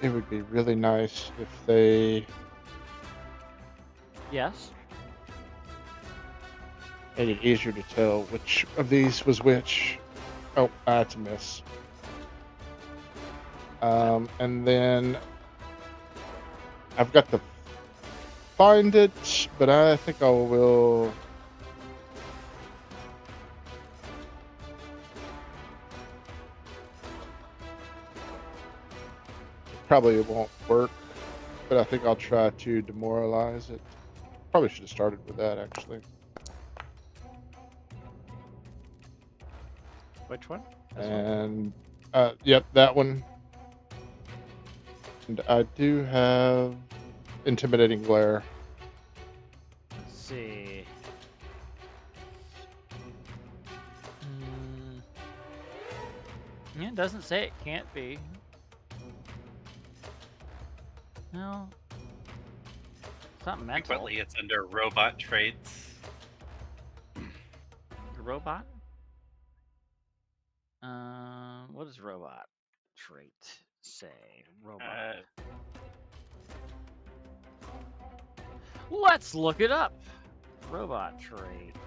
it would be really nice if they Yes. made it easier to tell which of these was which. Oh, that's a miss. And then I've got to find it, but I think I will. Probably won't work, but I think I'll try to demoralize it. Probably should have started with that, actually. Which one? This one? And yep, that one. And I do have intimidating glare. Let's see. Yeah, it doesn't say it can't be. No. It's not mental. Frequently, it's under robot traits. Robot? What does robot trait say? Robot. Let's look it up. Robot trait.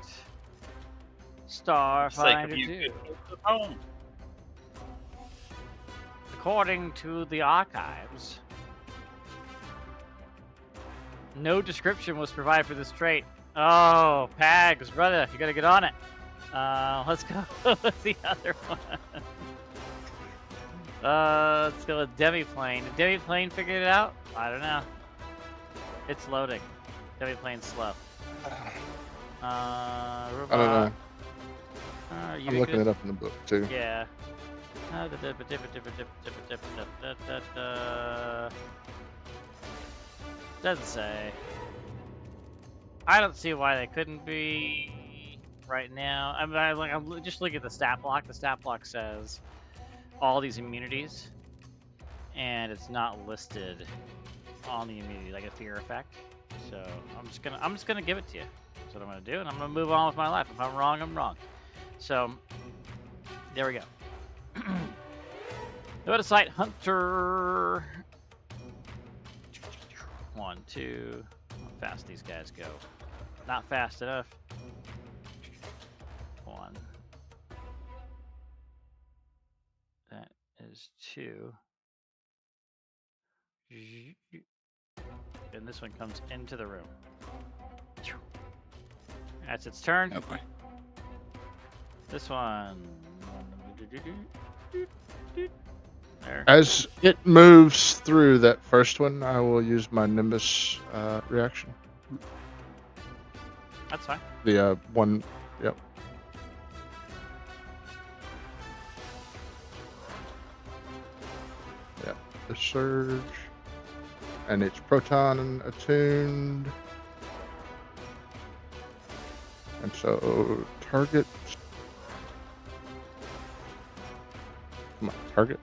Starfinder 2. Home. According to the archives, No description was provided for this trait. Oh, Pags, brother, you gotta get on it. Let's go with the other one. Let's go with Demiplane. Did Demiplane figure it out? I don't know. It's loading. Demiplane's slow. I Robot. don't know. You I'm looking good? it up in the book too. Yeah. Doesn't say. I don't see why they couldn't be right now. I'm just looking at the stat block. The stat block says all these immunities, and it's not listed on the immunity like a fear effect. So I'm just gonna give it to you. That's what I'm gonna do, and I'm gonna move on with my life. If I'm wrong, I'm wrong. So there we go. Noticite Hunter. 1, 2. How fast these guys go? Not fast enough. 1. That is 2. And this one comes into the room. That's its turn. Okay. This one. There. As it moves through that first one, I will use my Nimbus reaction. That's fine. The one, yep. Yep, the surge. And it's proton attuned. And so target. Come on, target.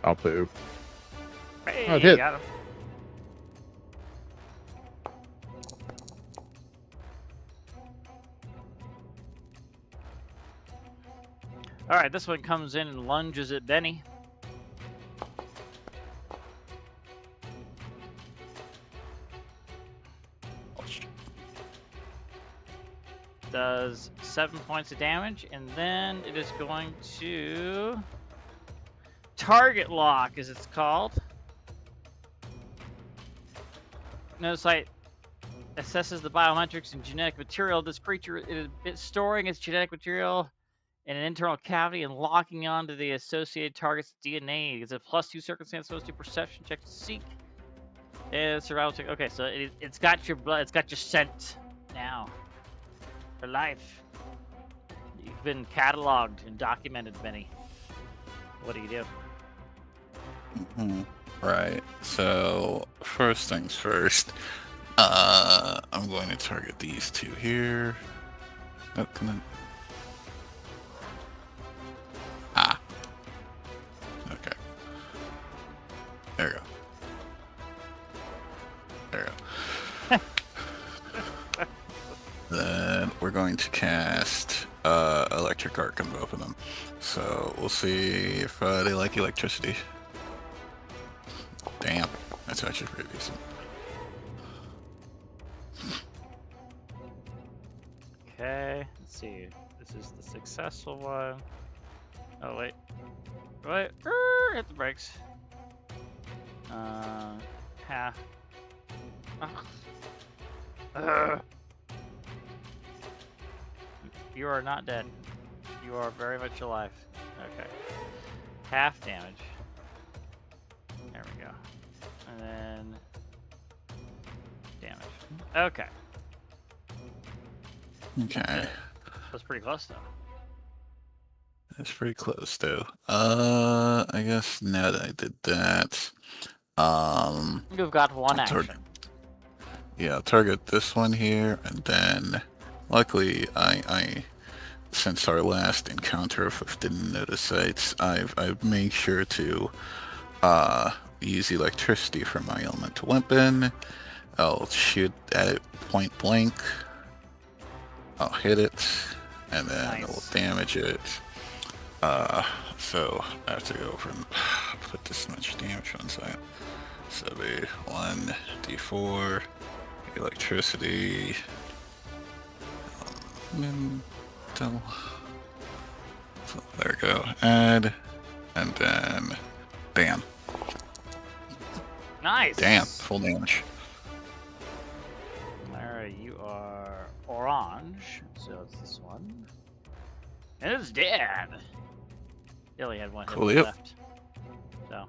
I'll boo. Hey, Oh, it hit. got him. All right, this one comes in and lunges at Benny. Does 7 points of damage, and then it is going to target lock, as it's called. Noticite assesses the biometrics and genetic material of this creature. It is storing its genetic material in an internal cavity and locking onto the associated target's DNA. It's a +2 circumstance, +2 perception check to seek. And survival check. Okay, so it's got your blood. It's got your scent now. For life. You've been cataloged and documented, Benny. What do you do? Right. So first things first. I'm going to target these two here. Oh, come on. Ah. Okay. There we go. There we go. Then we're going to cast Electric Arc on both of them. So we'll see if they like electricity. Damn, that's actually pretty decent. Okay, let's see. This is the successful one. Oh, wait. Wait. Hit the brakes. Half. You are not dead. You are very much alive. Okay. Half damage. There we go. And then damage. Okay. Okay. That's pretty close though. That's pretty close though. I guess now that I did that, You've got one action. Yeah, I'll target this one here, and then luckily I since our last encounter with the Noticite, I've made sure to use electricity for my elemental weapon. I'll shoot at it point blank. I'll hit it, and then it'll damage it. So I have to go from put this much damage on site. So it'll be 1d4 electricity. Mental. So there we go. Add, and then bam. Nice. Damn, full damage. Alright, you are orange, so it's this one. And it's dead. He only had one hit Cool, point yep. left. So,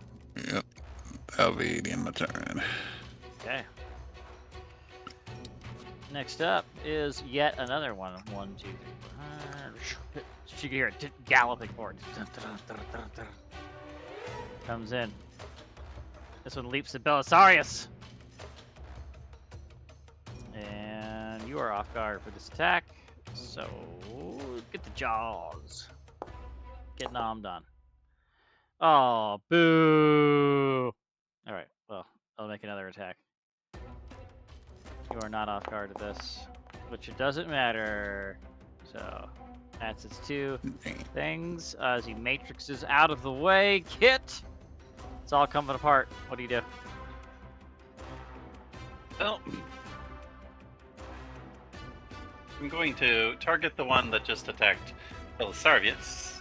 Yep. That'll be the end of my turn. okay. Next up is yet another one. 1, 2, 3, 4. You can hear it galloping forward. Comes in. This one leaps at Belisarius. And you are off guard for this attack. So get the jaws. Get nommed on. Oh, boo! Alright, well, I'll make another attack. You are not off guard at this, which it doesn't matter. So that's its two things. As he matrixes out of the way, Kit! It's all coming apart. What do you do? Well, I'm going to target the one that just attacked Belisarius.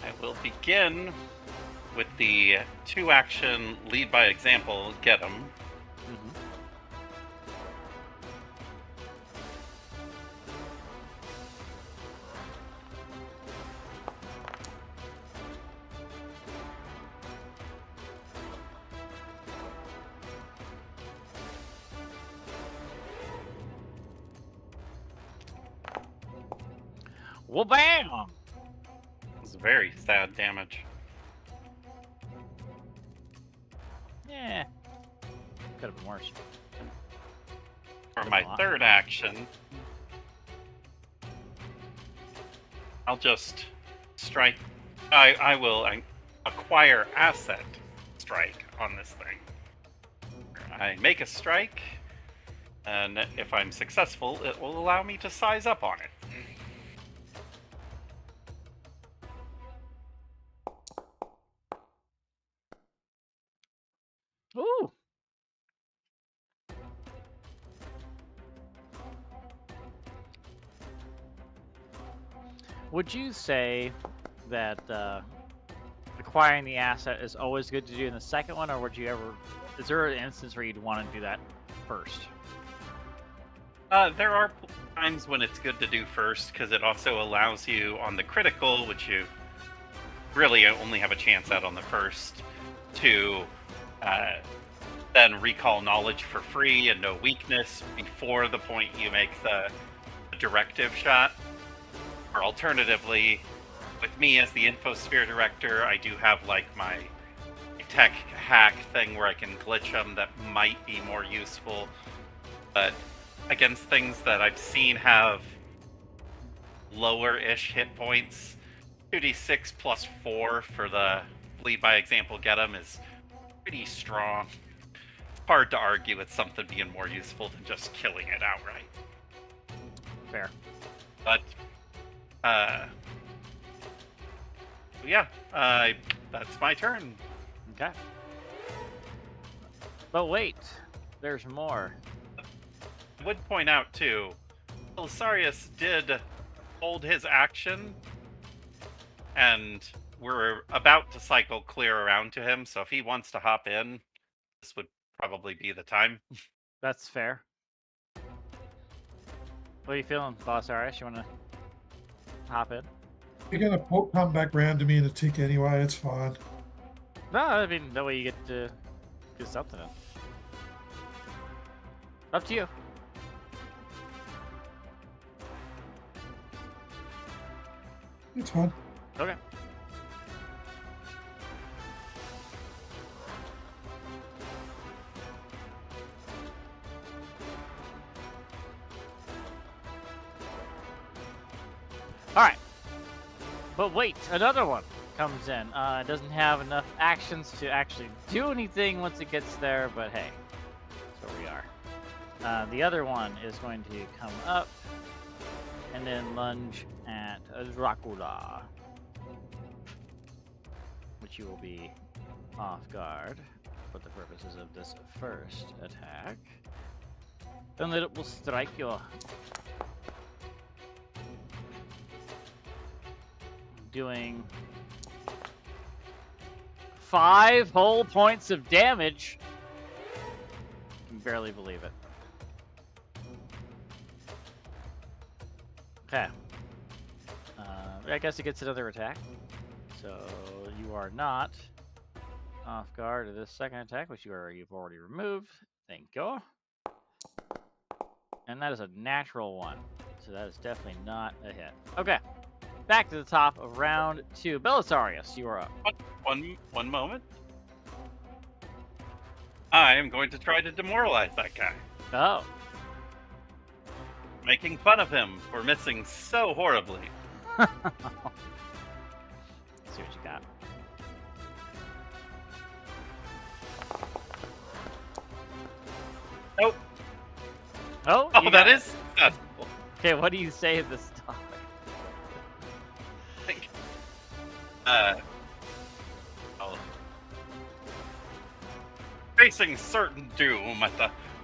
I will begin with the 2-action lead by example, get him. Well, bam! It's very sad damage. Yeah. Could have been worse. For my 3rd action, I'll just strike. I will acquire asset strike on this thing. I make a strike, and if I'm successful, it will allow me to size up on it. Ooh! Would you say that acquiring the asset is always good to do in the second one, or would you ever? Is there an instance where you'd want to do that first? There are times when it's good to do first, because it also allows you on the critical, which you really only have a chance at on the first, to then recall knowledge for free and no weakness before the point you make the directive shot. Or alternatively, with me as the Infosphere Director, I do have like my tech hack thing where I can glitch them that might be more useful. But against things that I've seen have lower-ish hit points, 2d6 plus 4 for the lead by example get 'em is pretty strong. Hard to argue with something being more useful than just killing it outright. Fair. But yeah, that's my turn. Okay. But wait, there's more. I would point out too, Belisarius did hold his action, and we're about to cycle clear around to him, so if he wants to hop in, this would probably be the time. That's fair. What are you feeling, Boss Arish? You want to hop in? You're going to come back round to me in a tick anyway. It's fine. No, I mean, that way you get to get something in. Up to you. It's fine. Okay. Alright. But wait, another one comes in. It doesn't have enough actions to actually do anything once it gets there, but hey, that's where we are. The other one is going to come up and then lunge at Dracula, which you will be off guard for the purposes of this first attack. And then it will strike you. Doing 5 whole points of damage. I can barely believe it. Okay. I guess it gets another attack. So you are not off guard to this second attack, which you've already removed. Thank you. And that is a natural 1. So that is definitely not a hit. Okay. Back to the top of round 2. Belisarius, you are up. One moment. I am going to try to demoralize that guy. Oh. Making fun of him for missing so horribly. Let's see what you got. Nope. Oh, Oh, that is successful. Okay, what do you say at this topic? Oh. Facing certain doom at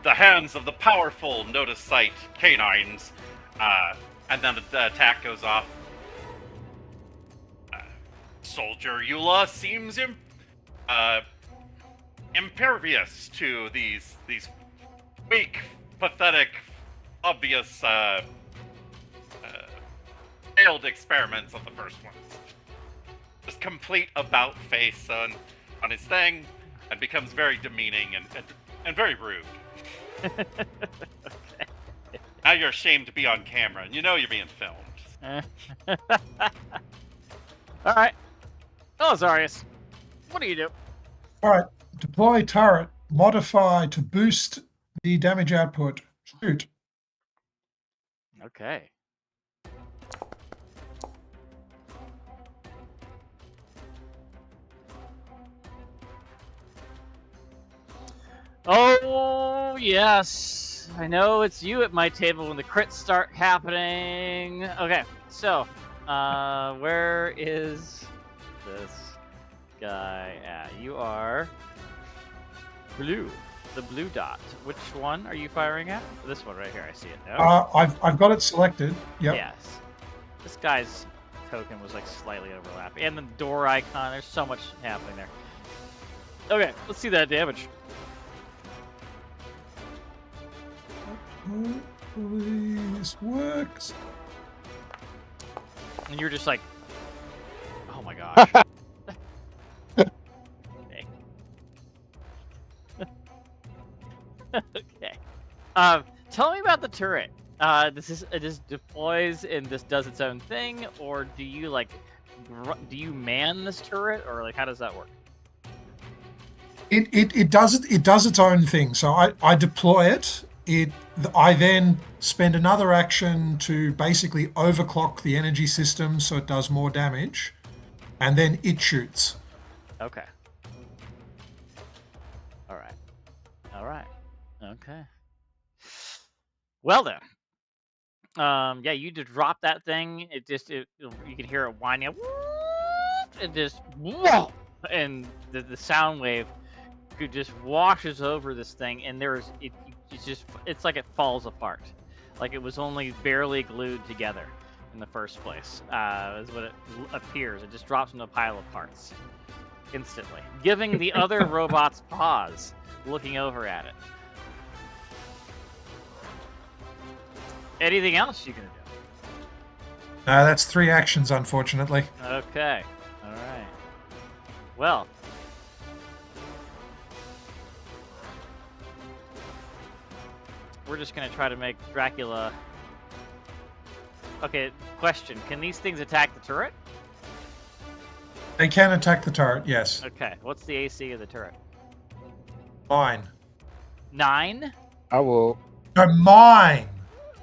the hands of the powerful notice-sight canines, and then the attack goes off. Soldier Eula seems impervious to these weak, pathetic, obvious failed experiments of the first ones. Just complete about face on his thing, and becomes very demeaning and very rude. Okay. Now you're ashamed to be on camera, and you know you're being filmed. All right. Belisarius, what do you do? All right. Deploy turret. Modify to boost the damage output. Shoot. Okay. Oh, yes. I know it's you at my table when the crits start happening. Okay, so, where is this guy at? You are blue. The blue dot. Which one are you firing at? This one right here. I see it now. I've got it selected. Yep. Yes. This guy's token was like slightly overlapping. And the door icon, there's so much happening there. Okay, let's see that damage. Hopefully this works. And you're just like, oh my gosh. Okay. Okay. Tell me about the turret. It just deploys and this does its own thing, or do you like, do you man this turret, or like how does that work? It does its own thing. So I deploy it. I then spend another action to basically overclock the energy system so it does more damage, and then it shoots. Okay. All right. All right. Okay. Well then. Yeah, you just drop that thing. You can hear it whining. And just whoa, and the sound wave just washes over this thing, and it's like it falls apart, like it was only barely glued together in the first place. Is what it appears. It just drops into a pile of parts instantly, giving the other robots pause, looking over at it. Anything else you can do? That's 3 actions, unfortunately. Okay. All right. Well. We're just going to try to make Dracula... Okay, question. Can these things attack the turret? They can attack the turret, yes. Okay, what's the AC of the turret? 9. 9? I will. No, mine.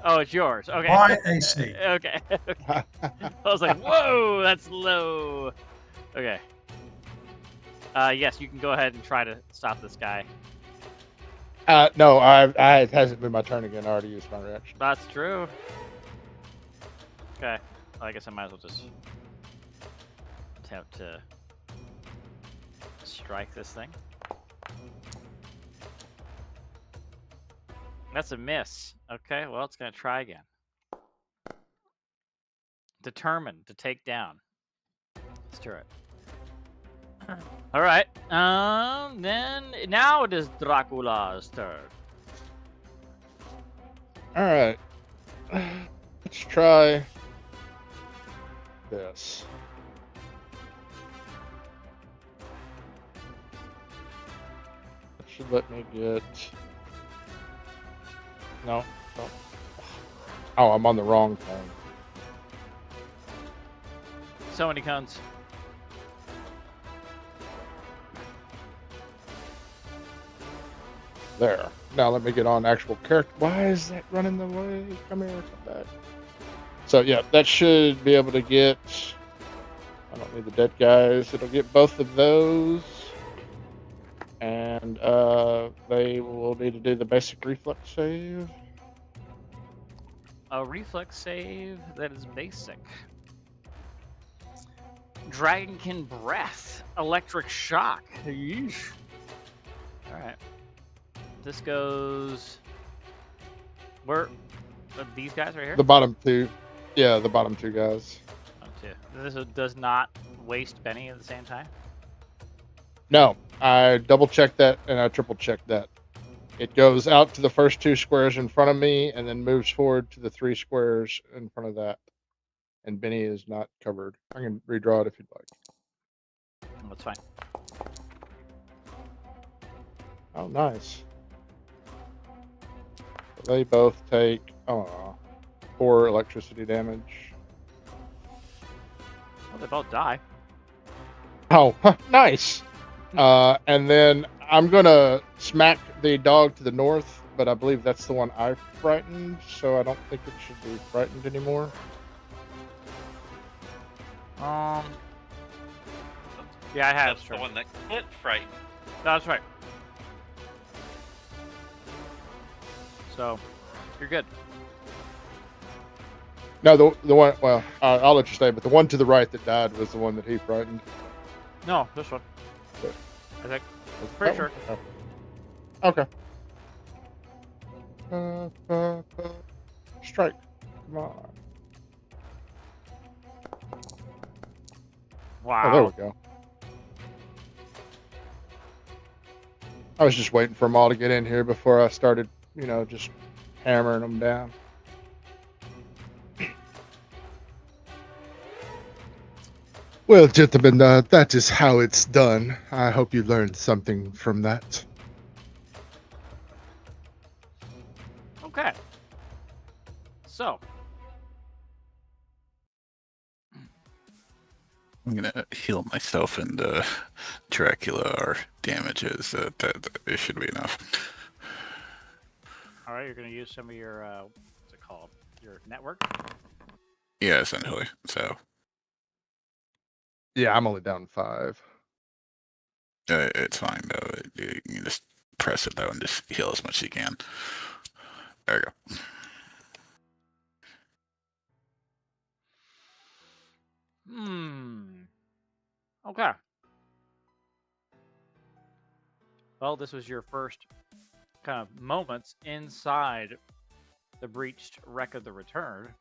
Oh, it's yours. Okay. My AC. Okay. I was like, whoa, that's low. Okay. Yes, you can go ahead and try to stop this guy. No, it hasn't been my turn again. I already used my reaction. That's true. Okay. Well, I guess I might as well just attempt to strike this thing. That's a miss. Okay, well, it's going to try again. Determined to take down this turret. All right. Then now it is Dracula's turn. All right. Let's try this. That should let me get. No. No. Oh, I'm on the wrong thing. So many cones. There. Now let me get on actual character. Why is that running the way? Come here, come back. So yeah, that should be able to get. I don't need the dead guys. It'll get both of those, and they will need to do the basic reflex save. A reflex save that is basic. Dragonkin breath. Electric shock. Yeesh. All right. This goes. Where? These guys right here. The bottom two. Yeah, the bottom two guys. Oh, two. This does not waste Benny at the same time. No, I double checked that and I triple checked that. It goes out to the first two squares in front of me and then moves forward to the 3 squares in front of that. And Benny is not covered. I can redraw it if you'd like. That's fine. Oh, nice. They both take 4 electricity damage. Well, they both die. Oh, nice. And then I'm gonna smack the dog to the north, but I believe that's the one I frightened, so I don't think it should be frightened anymore. Yeah, I have. That's the one that can't frighten. That's right. So, you're good. No, the one. Well, I'll let you stay, but the one to the right that died was the one that he frightened. No, this one. Good. I think. Was it Pretty that sure. one? Oh. Okay. Strike. Come on. Wow. Oh, there we go. I was just waiting for them all to get in here before I started, just hammering them down. Well, gentlemen, that is how it's done. I hope you learned something from that. Okay. So, I'm gonna heal myself and Dracula our damages. That it should be enough. all right, you're gonna use some of your what's it called? Your network. Yeah, essentially. So Yeah, I'm only down 5. it's fine though. You can just press it though and just heal as much as you can. There you go. Okay. Well, this was your first kind of moments inside the breached wreck of the Return,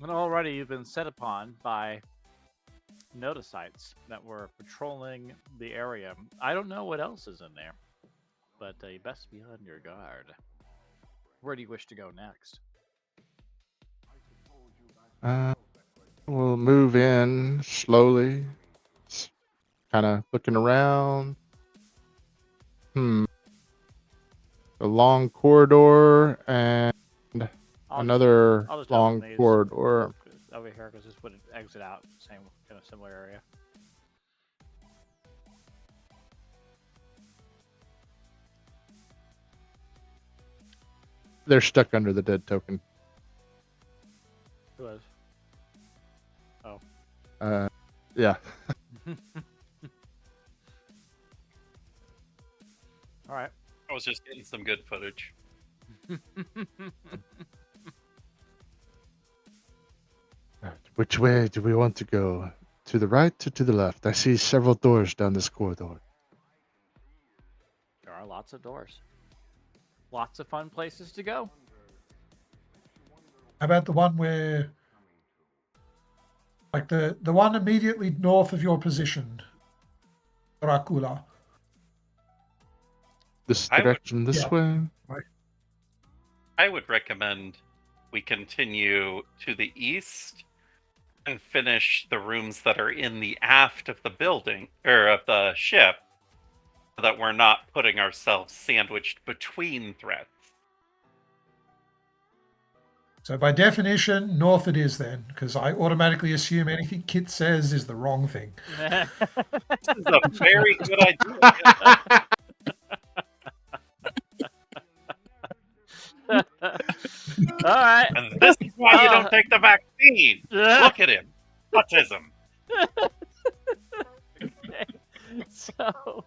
and already you've been set upon by notiциtes that were patrolling the area. I don't know what else is in there, but you best be on your guard. Where do you wish to go next? We'll move in slowly, kind of looking around. A long corridor and another I'll just long open these corridor. over here because this would exit out same kind of similar area. They're stuck under the dead token. Who is? Oh. Yeah. All right. I was just getting some good footage. Which way do we want to go? To the right or to the left? I see several doors down this corridor. There are lots of doors. Lots of fun places to go. How about the one where, like the one immediately north of your position? Dracula. This I would- direction, this Yeah. way. I would recommend we continue to the east and finish the rooms that are in the aft of the building or of the ship, so that we're not putting ourselves sandwiched between threats. So by definition, north it is then, because I automatically assume anything Kit says is the wrong thing. This is a very good idea. All right. And this is why you don't take the vaccine. Look at him. Autism. Okay. So,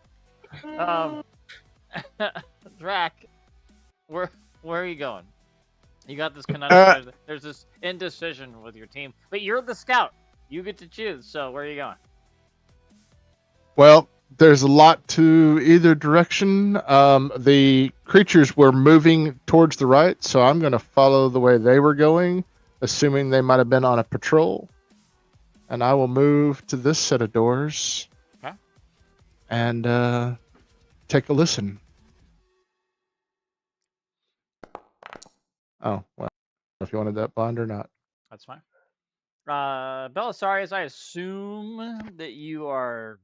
Drac, where are you going? You got this conundrum. There's this indecision with your team, but you're the scout. You get to choose. So where are you going? Well, there's a lot to either direction. The creatures were moving towards the right, so I'm going to follow the way they were going, assuming they might have been on a patrol. And I will move to this set of doors. Okay. And take a listen. Oh, well, if you wanted that bond or not. That's fine. Belisarius, I assume that you are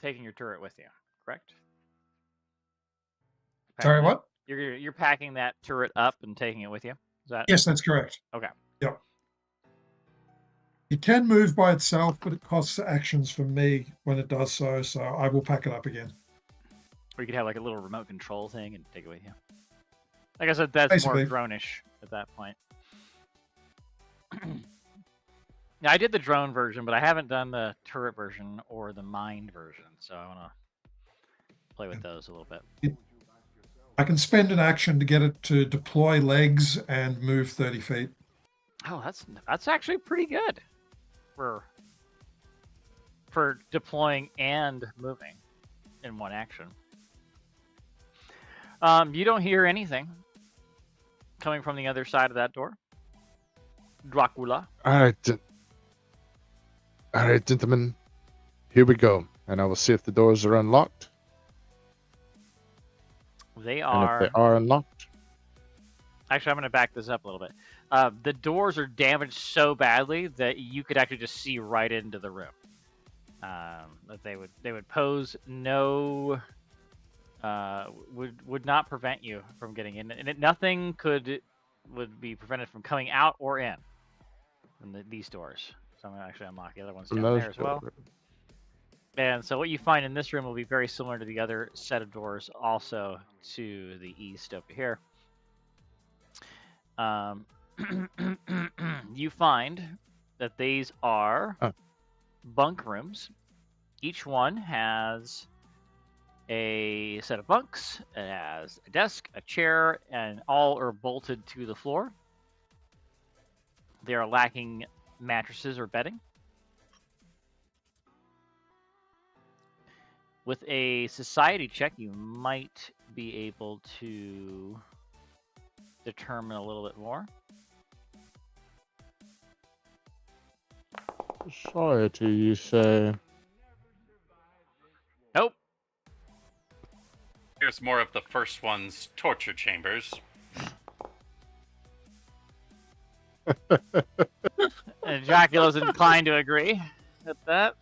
taking your turret with you, correct? Sorry, what? You're packing that turret up and taking it with you. Is that? Yes, that's correct. Okay. Yep. It can move by itself, but it costs actions for me when it does so, so I will pack it up again. Or you could have like a little remote control thing and take it with you. Like I said, that's Basically. more drone-ish at that point. Now, I did the drone version, but I haven't done the turret version or the mind version, so I want to play with those a little bit. I can spend an action to get it to deploy legs and move 30 feet. Oh, that's actually pretty good for deploying and moving in one action. You don't hear anything coming from the other side of that door. Dracula. All right, gentlemen. Here we go. And I will see if the doors are unlocked. They And are. if they are unlocked. Actually, I'm going to back this up a little bit. The doors are damaged so badly that you could actually just see right into the room. That they would pose no. Would not prevent you from getting in, and nothing would be prevented from coming out or in from these doors. So I'm going to actually unlock the other ones down there as well. And so what you find in this room will be very similar to the other set of doors, also to the east over here. You find that these are bunk rooms. Each one has a set of bunks. It has a desk, a chair, and all are bolted to the floor. They are lacking mattresses or bedding. With a society check, you might be able to determine a little bit more. Society, you say? Nope. Here's more of the first one's torture chambers. And Dracula's inclined to agree with that.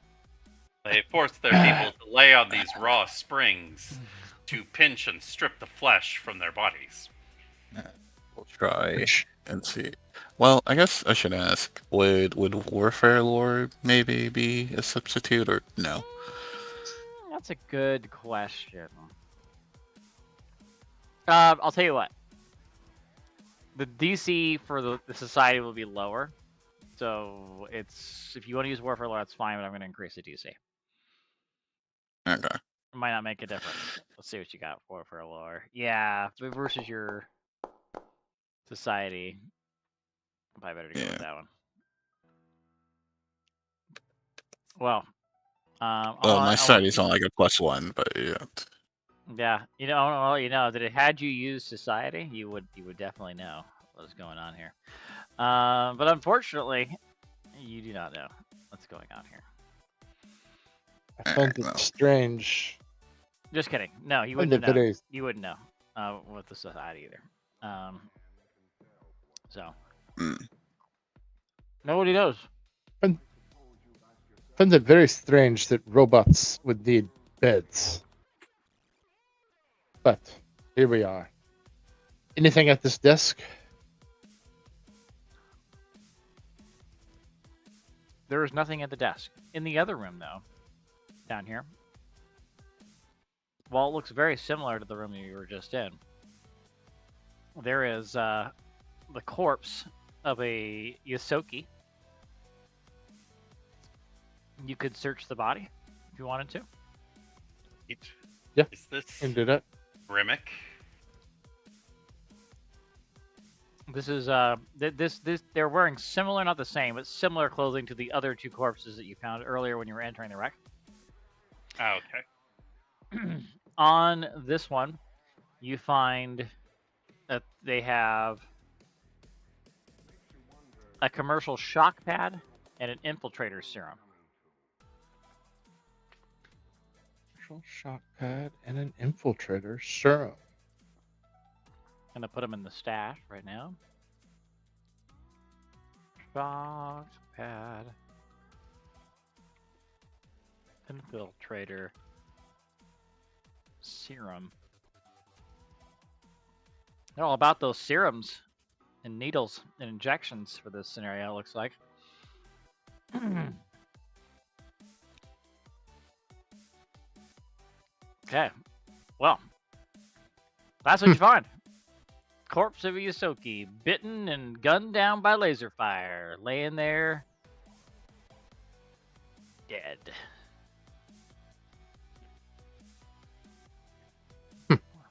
They force their people to lay on these raw springs to pinch and strip the flesh from their bodies. We'll try and see. Well, I guess I should ask, would Warfare Lore maybe be a substitute or no? That's a good question. I'll tell you what. The DC for the society will be lower. So if you want to use Warfare Lore, that's fine, but I'm going to increase the DC. Okay. It might not make a difference. Let's see what you got for Warfare Lore. Yeah, versus your society. Probably better to go with that one. Well, my society's on like a +1, but yeah. Yeah, that it had you use society, you would definitely know what's going on here. But unfortunately, you do not know what's going on here. I found it strange. Just kidding. No, you Find wouldn't it know. very You wouldn't know with the society either. So Mm. nobody knows. find it very strange that robots would need beds. But here we are. Anything at this desk? There is nothing at the desk. In the other room, though, down here, while it looks very similar to the room you were just in, there is the corpse of a Yosoki. You could search the body if you wanted to. Yeah. Is this Into that. Rimic? This is this they're wearing similar, not the same, but similar clothing to the other two corpses that you found earlier when you were entering the wreck. Oh, okay. On this one, you find that they have a commercial shock pad and an infiltrator serum. Shock pad and an infiltrator serum. Gonna put them in the stash right now. Shock pad, infiltrator serum. They're all about those serums and needles and injections for this scenario, it looks like. Okay. Well, that's what you find. Corpse of Yosoki, bitten and gunned down by laser fire, laying there dead.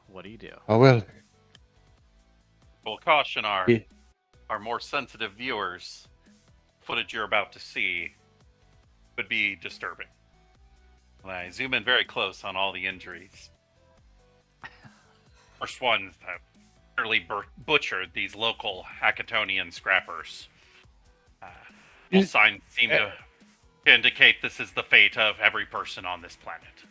What do you do? Oh well. We'll caution Yeah. our more sensitive viewers. Footage you're about to see would be disturbing. When I zoom in very close on all the injuries. First one that nearly butchered these local Hackatonian scrappers. All You- signs seem to indicate this is the fate of every person on this planet.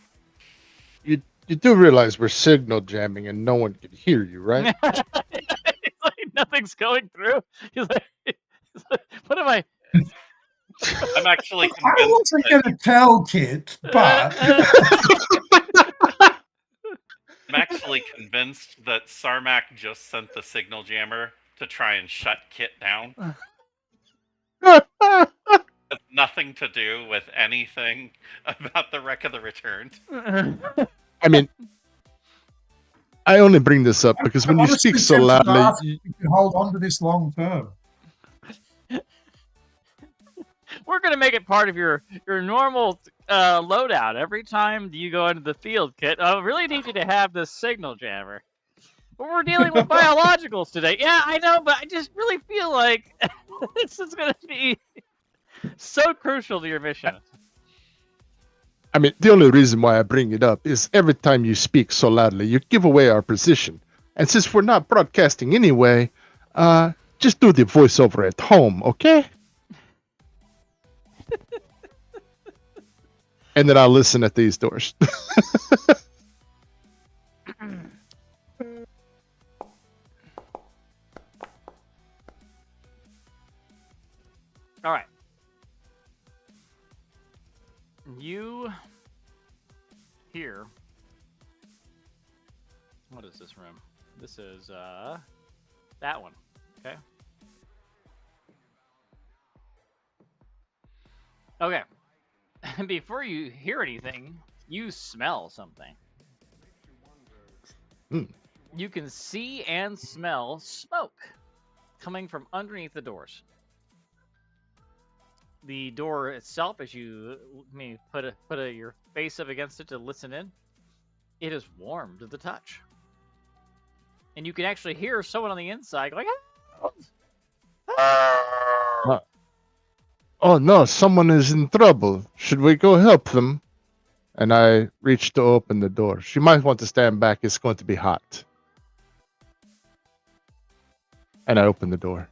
You do realize we're signal jamming and no one can hear you, right? It's like nothing's going through. He's like, what am I? I'm actually I convinced wasn't that, going to tell Kit, but I'm actually convinced that Sarmak just sent the signal jammer to try and shut Kit down. Has nothing to do with anything about the wreck of the Returned. I mean, I only bring this up because when you honestly speak so tempted to loudly, ask if you can hold on to this long term. We're gonna make it part of your normal loadout every time you go into the field, Kit. I really need you to have this signal jammer. But we're dealing with biologicals today. Yeah, I know, but I just really feel like this is gonna be so crucial to your mission. I mean, the only reason why I bring it up is every time you speak so loudly, you give away our position. And since we're not broadcasting anyway, just do the voiceover at home, okay? And then I'll listen at these doors. All right. You hear. What is this room? This is that one. Okay. Okay. Before you hear anything, you smell something. You can see and smell smoke coming from underneath the doors. The door itself, as you put your face up against it to listen in, it is warm to the touch, and you can actually hear someone on the inside going, "Ah!" Oh no, someone is in trouble. Should we go help them? And I reach to open the door. She might want to stand back. It's going to be hot. And I open the door.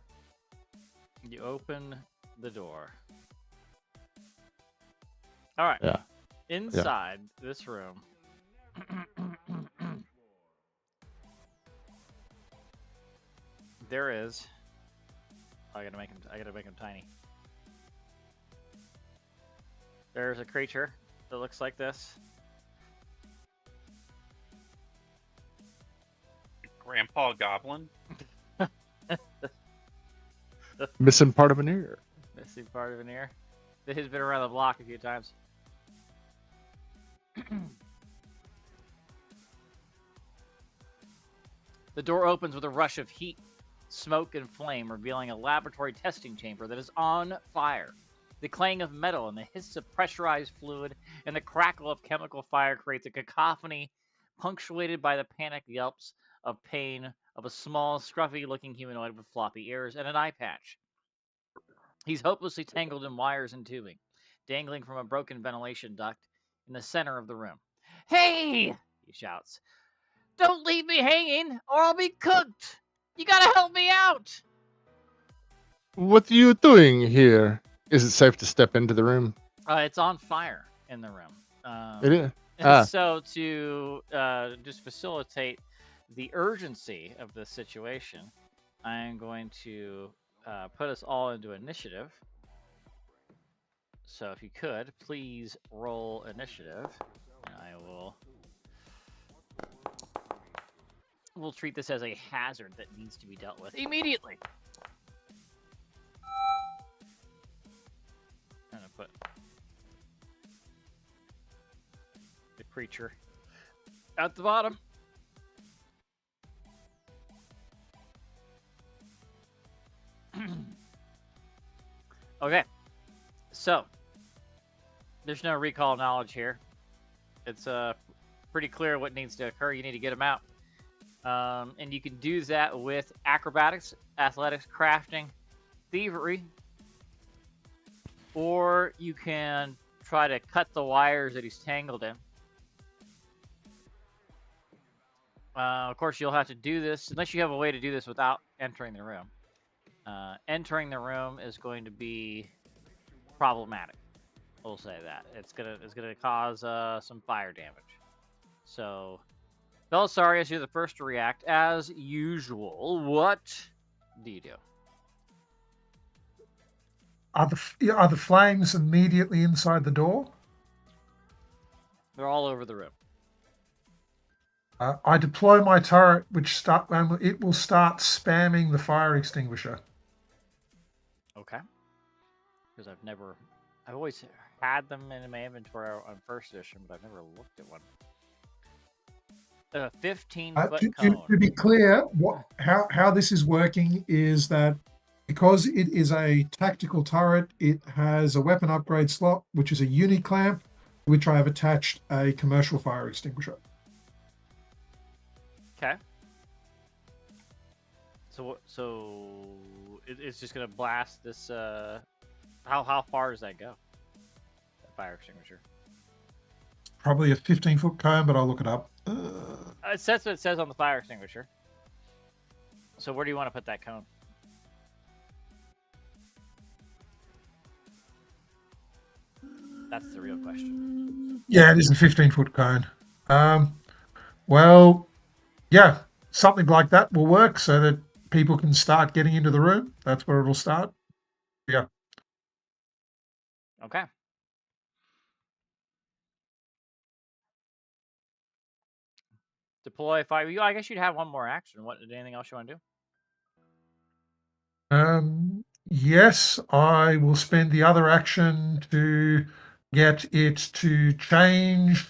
You open the door. All right. Yeah. inside this room. There is. I gotta make him tiny. There's a creature that looks like this. Grandpa Goblin. Missing part of an ear. Missing part of an ear. He's been around the block a few times. The door opens with a rush of heat, smoke, and flame, revealing a laboratory testing chamber that is on fire. The clang of metal and the hiss of pressurized fluid and the crackle of chemical fire creates a cacophony punctuated by the panicked yelps of pain of a small, scruffy-looking humanoid with floppy ears and an eye patch. He's hopelessly tangled in wires and tubing, dangling from a broken ventilation duct in the center of the room. "Hey!" he shouts. "Don't leave me hanging, or I'll be cooked! You gotta help me out!" What are you doing here? Is it safe to step into the room? It's on fire in the room. It is. So to just facilitate the urgency of the situation, I'm going to put us all into initiative. So if you could, please roll initiative. And we'll treat this as a hazard that needs to be dealt with immediately. I'm going to put the creature at the bottom. Okay, so there's no recall knowledge here. It's pretty clear what needs to occur. You need to get them out. And you can do that with acrobatics, athletics, crafting, thievery, or you can try to cut the wires that he's tangled in. Of course, you'll have to do this unless you have a way to do this without entering the room. Entering the room is going to be problematic. We'll say that it's gonna cause some fire damage. So, Belisarius, you're the first to react as usual. What do you do? Are the flames immediately inside the door? They're all over the room. I deploy my turret, it will start spamming the fire extinguisher. Okay. Because I've always had them in my inventory on first edition, but I've never looked at one. A 15-foot cone. To be clear, how this is working is that because it is a tactical turret, it has a weapon upgrade slot, which is a uni-clamp, which I have attached a commercial fire extinguisher. Okay. So it's just gonna blast this. How far does that go? That fire extinguisher. Probably a 15-foot cone, but I'll look it up. It says what it says on the fire extinguisher. So where do you want to put that cone? That's the real question. Yeah, it is a 15-foot cone. Well, yeah, something like that will work so that people can start getting into the room. That's where it'll start. Yeah. Okay. Deploy fire. I guess you'd have one more action. Anything else you want to do? Yes, I will spend the other action to get it to change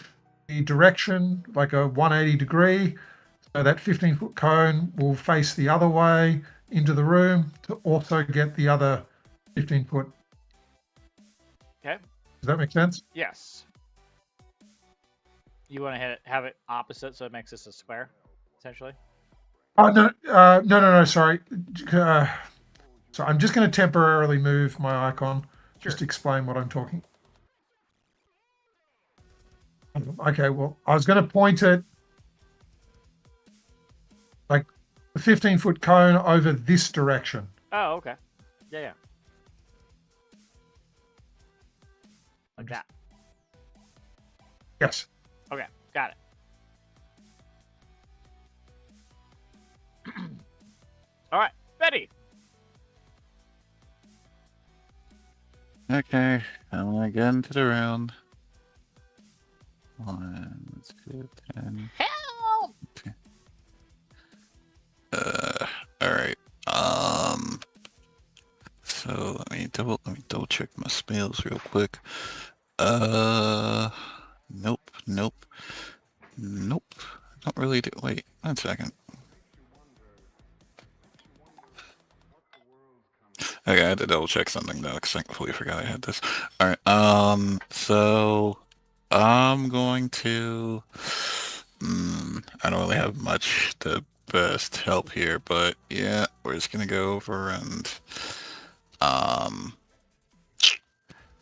the direction, like a 180 degree. So that 15-foot cone will face the other way into the room to also get the other 15-foot. Okay. Does that make sense? Yes. You want to have it opposite, so it makes this a square, essentially. Oh no! Sorry. So I'm just going to temporarily move my icon. Sure. Just to explain what I'm talking. Okay. Well, I was going to point it like the 15-foot cone over this direction. Oh, okay. Yeah. Like that. Yes. Okay, got it. All right, Betty. Okay, I'm gonna get into the round. 1, 2, 10. Help! Alright. So let me double check my spells real quick. Nope. Don't really do. Wait, 1 second. Okay, I had to double check something though, because I completely forgot I had this. Alright, so I'm going to. I don't really have much to best help here, but yeah, we're just gonna go over and um.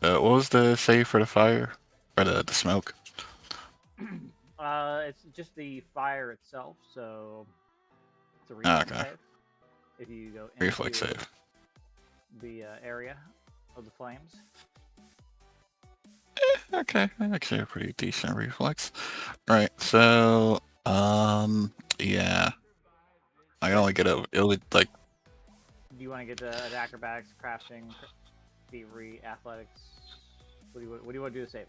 What was the save for the fire or the smoke? It's just the fire itself, so it's a Oh, reflex okay, save. If you go reflex into save. the area of the flames. Okay, actually a pretty decent reflex. Right, so yeah, I only get a it would like Do you want to get the acrobatics, crafting, thievery, athletics? What do you want to do to save?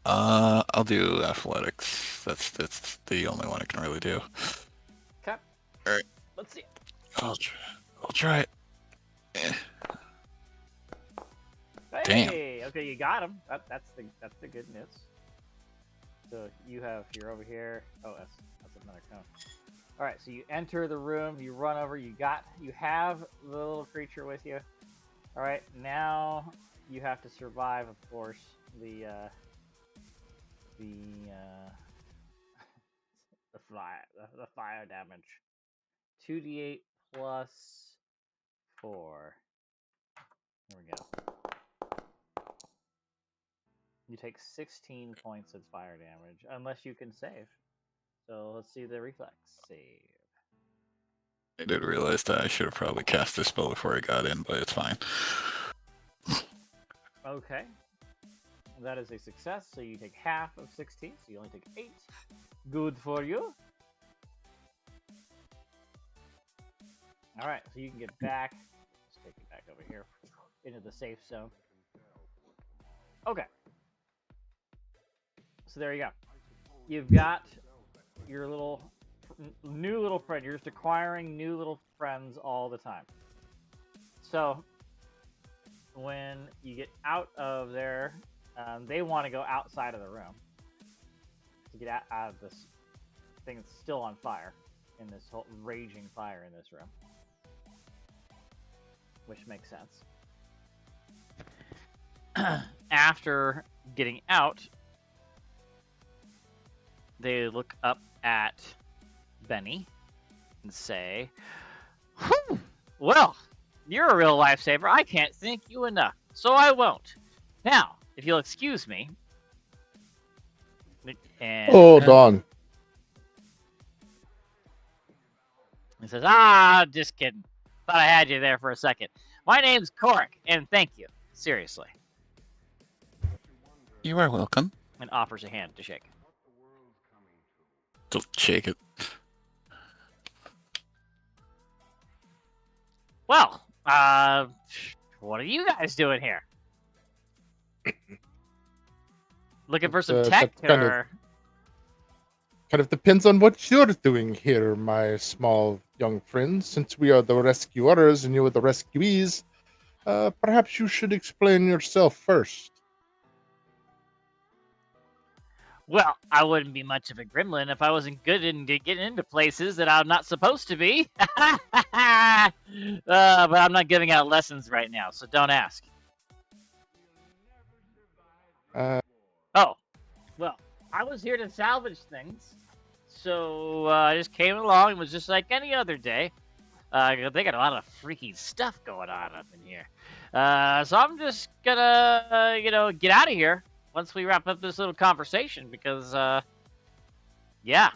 I'll do athletics. That's the only one I can really do. Okay. All right, Let's see. I'll try it. Eh, Damn. Hey, okay, you got him. That's the good news. So you're over here. Oh, that's another cone. All right, so you enter the room, you run over, you have the little creature with you. All right, now you have to survive, of course, the the fire damage. 2d8 plus 4. There we go. You take 16 points of fire damage, unless you can save. So let's see the reflex save. I did realize that I should have probably cast this spell before I got in, but it's fine. Okay. That is a success, so you take half of 16, so you only take 8. Good for you. Alright, so you can get back. Let's take you back over here into the safe zone. Okay. So there you go. You've got your new little friend. You're just acquiring new little friends all the time. So when you get out of there, they want to go outside of the room to get out of this thing that's still on fire, in this whole raging fire in this room, which makes sense. After getting out, they look up at Benny and say, "Whew, well, you're a real lifesaver. I can't thank you enough, so I won't. Now, if you'll excuse me." And Hold on. he says, just kidding. Thought I had you there for a second. My name's Korik, and thank you. Seriously. You are welcome. And offers a hand to shake. Don't shake it. Well, what are you guys doing here? Looking for some tech, that or? kind of depends on what you're doing here, my small young friend. Since we are the rescuers and you are the rescuees, perhaps you should explain yourself first. Well, I wouldn't be much of a gremlin if I wasn't good into getting into places that I'm not supposed to be. But I'm not giving out lessons right now, so don't ask. Oh, well, I was here to salvage things, so I just came along and was just like any other day. They got a lot of freaky stuff going on up in here. So I'm just gonna, get out of here once we wrap up this little conversation, because, yeah,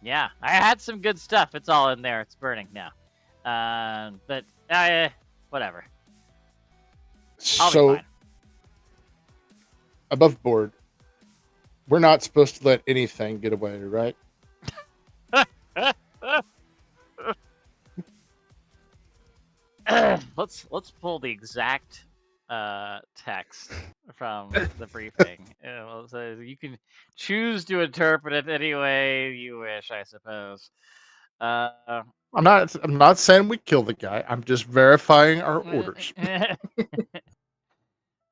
I had some good stuff. It's all in there. It's burning now. But whatever. I'll be So, fine. above board, We're not supposed to let anything get away, right? Let's pull the exact text from the briefing. So you can choose to interpret it any way you wish, I suppose. I'm not saying we kill the guy. I'm just verifying our orders.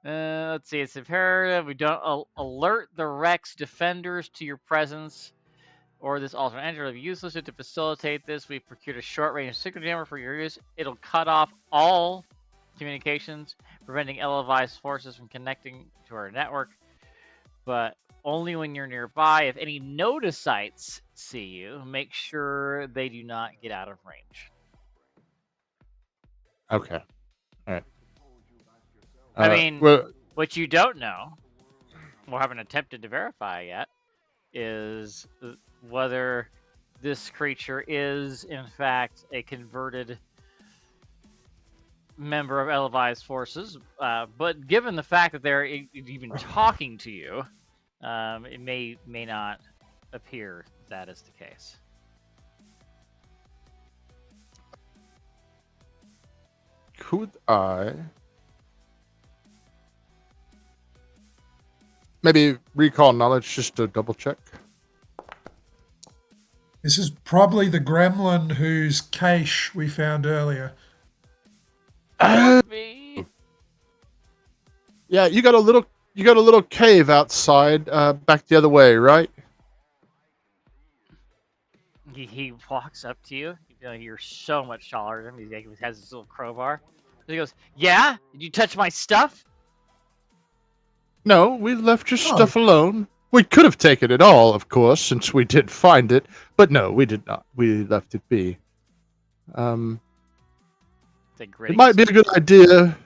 Let's see. It's imperative we don't alert the Rex defenders to your presence or this alternate entry. It'll be useless to facilitate this. We've procured a short-range signal jammer for your use. It'll cut off all communications, preventing televised forces from connecting to our network, but only when you're nearby. If any noticytes see you, make sure they do not get out of range. Okay. All right. I mean, well, what you don't know, or haven't attempted to verify yet, is whether this creature is, in fact, a converted member of Elevized forces. But given the fact that they're even talking to you, it may not appear that is the case. could I maybe recall knowledge just to double check? This is probably the gremlin whose cache we found earlier. Could be. Yeah, you got a little cave outside, back the other way, right? He walks up to you. You know, you're so much taller than him. He has this little crowbar. He goes, "Yeah, did you touch my stuff?" No, we left your Oh. stuff alone. We could have taken it all, of course, since we did find it, but no, we did not. We left it be. It might be a good idea.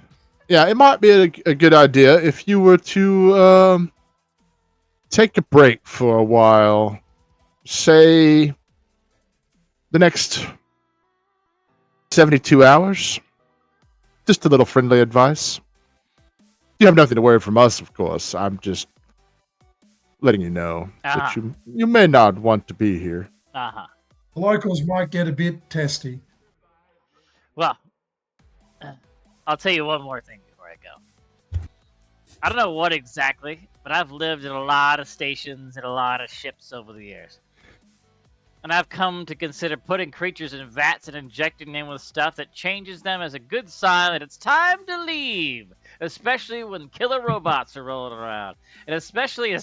Yeah, it might be a good idea if you were to take a break for a while. Say the next 72 hours. Just a little friendly advice. You have nothing to worry from us, of course. I'm just letting you know that you may not want to be here. Uh-huh. The locals might get a bit testy. Well, I'll tell you one more thing before I go. I don't know what exactly, but I've lived in a lot of stations and a lot of ships over the years. And I've come to consider putting creatures in vats and injecting them with stuff that changes them as a good sign that it's time to leave. Especially when killer robots are rolling around. And especially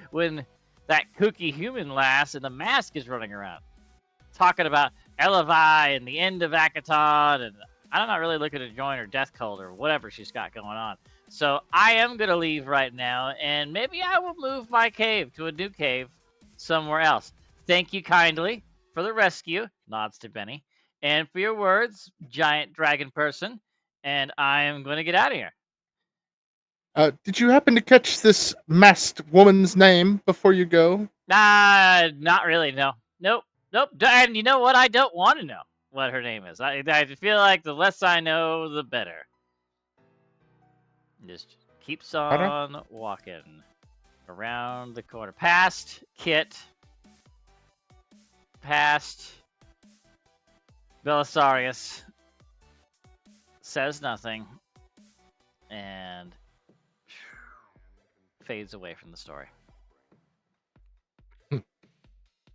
when that kooky human lass in the mask is running around. Talking about Elevi and the end of Akaton, and I'm not really looking to join her death cult or whatever she's got going on. So I am going to leave right now, and maybe I will move my cave to a new cave somewhere else. Thank you kindly for the rescue, nods to Benny, and for your words, giant dragon person, and I am going to get out of here. Did you happen to catch this masked woman's name before you go? Not really, no. Nope. And you know what? I don't want to know what her name is. I feel like the less I know, the better. Just keeps on walking around the corner. Past Kit. Past Belisarius. Says nothing. And fades away from the story.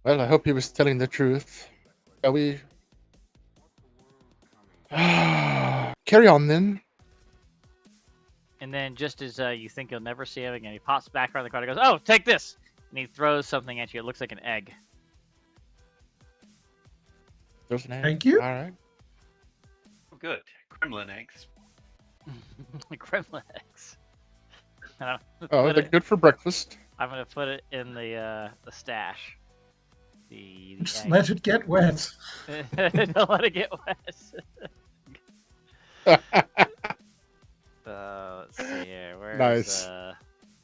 Well, I hope he was telling the truth. Shall we carry on then? And then just as you think you'll never see him again, he pops back around the corner and goes, "Oh, take this!" And he throws something at you. It looks like an egg. There's an egg. Thank you. All right. Oh, good. Gremlin eggs. Gremlin eggs. Oh, they're good for breakfast. I'm gonna put it in the stash. The Just egg. let it get wet. Don't let it get wet. Let's see here. Where's Nice. there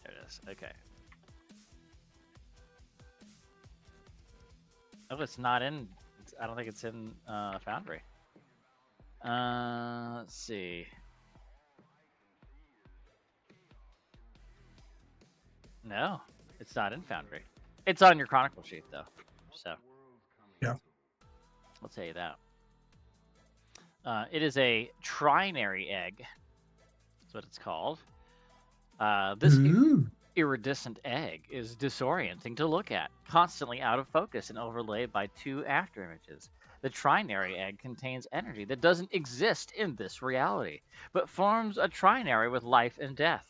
it is. Okay. Oh, it's not in. I don't think it's in Foundry. Let's see. No, It's not in Foundry. It's on your Chronicle sheet, though. So. Yeah. I'll tell you that. It is a trinary egg. That's what it's called. This Ooh. iridescent egg is disorienting to look at, constantly out of focus and overlaid by 2 after images. The trinary egg contains energy that doesn't exist in this reality, but forms a trinary with life and death,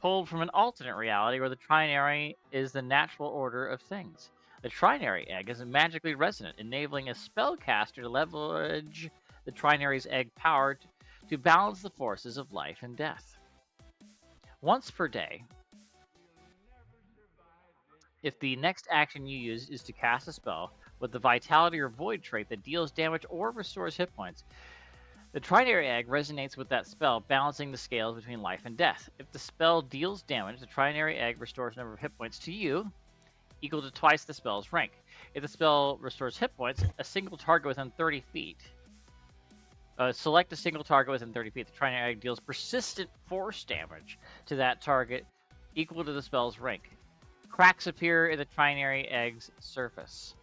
pulled from an alternate reality where the trinary is the natural order of things. The trinary egg is magically resonant, enabling a spellcaster to leverage the trinary's egg power to balance the forces of life and death. Once per day, if the next action you use is to cast a spell with the Vitality or Void trait that deals damage or restores hit points, the Trinary Egg resonates with that spell, balancing the scales between life and death. If the spell deals damage, the Trinary Egg restores a number of hit points to you, equal to twice the spell's rank. If the spell restores hit points, a single target within 30 feet. Select a single target within 30 feet. The Trinary Egg deals persistent force damage to that target, equal to the spell's rank. Cracks appear in the Trinary Egg's surface.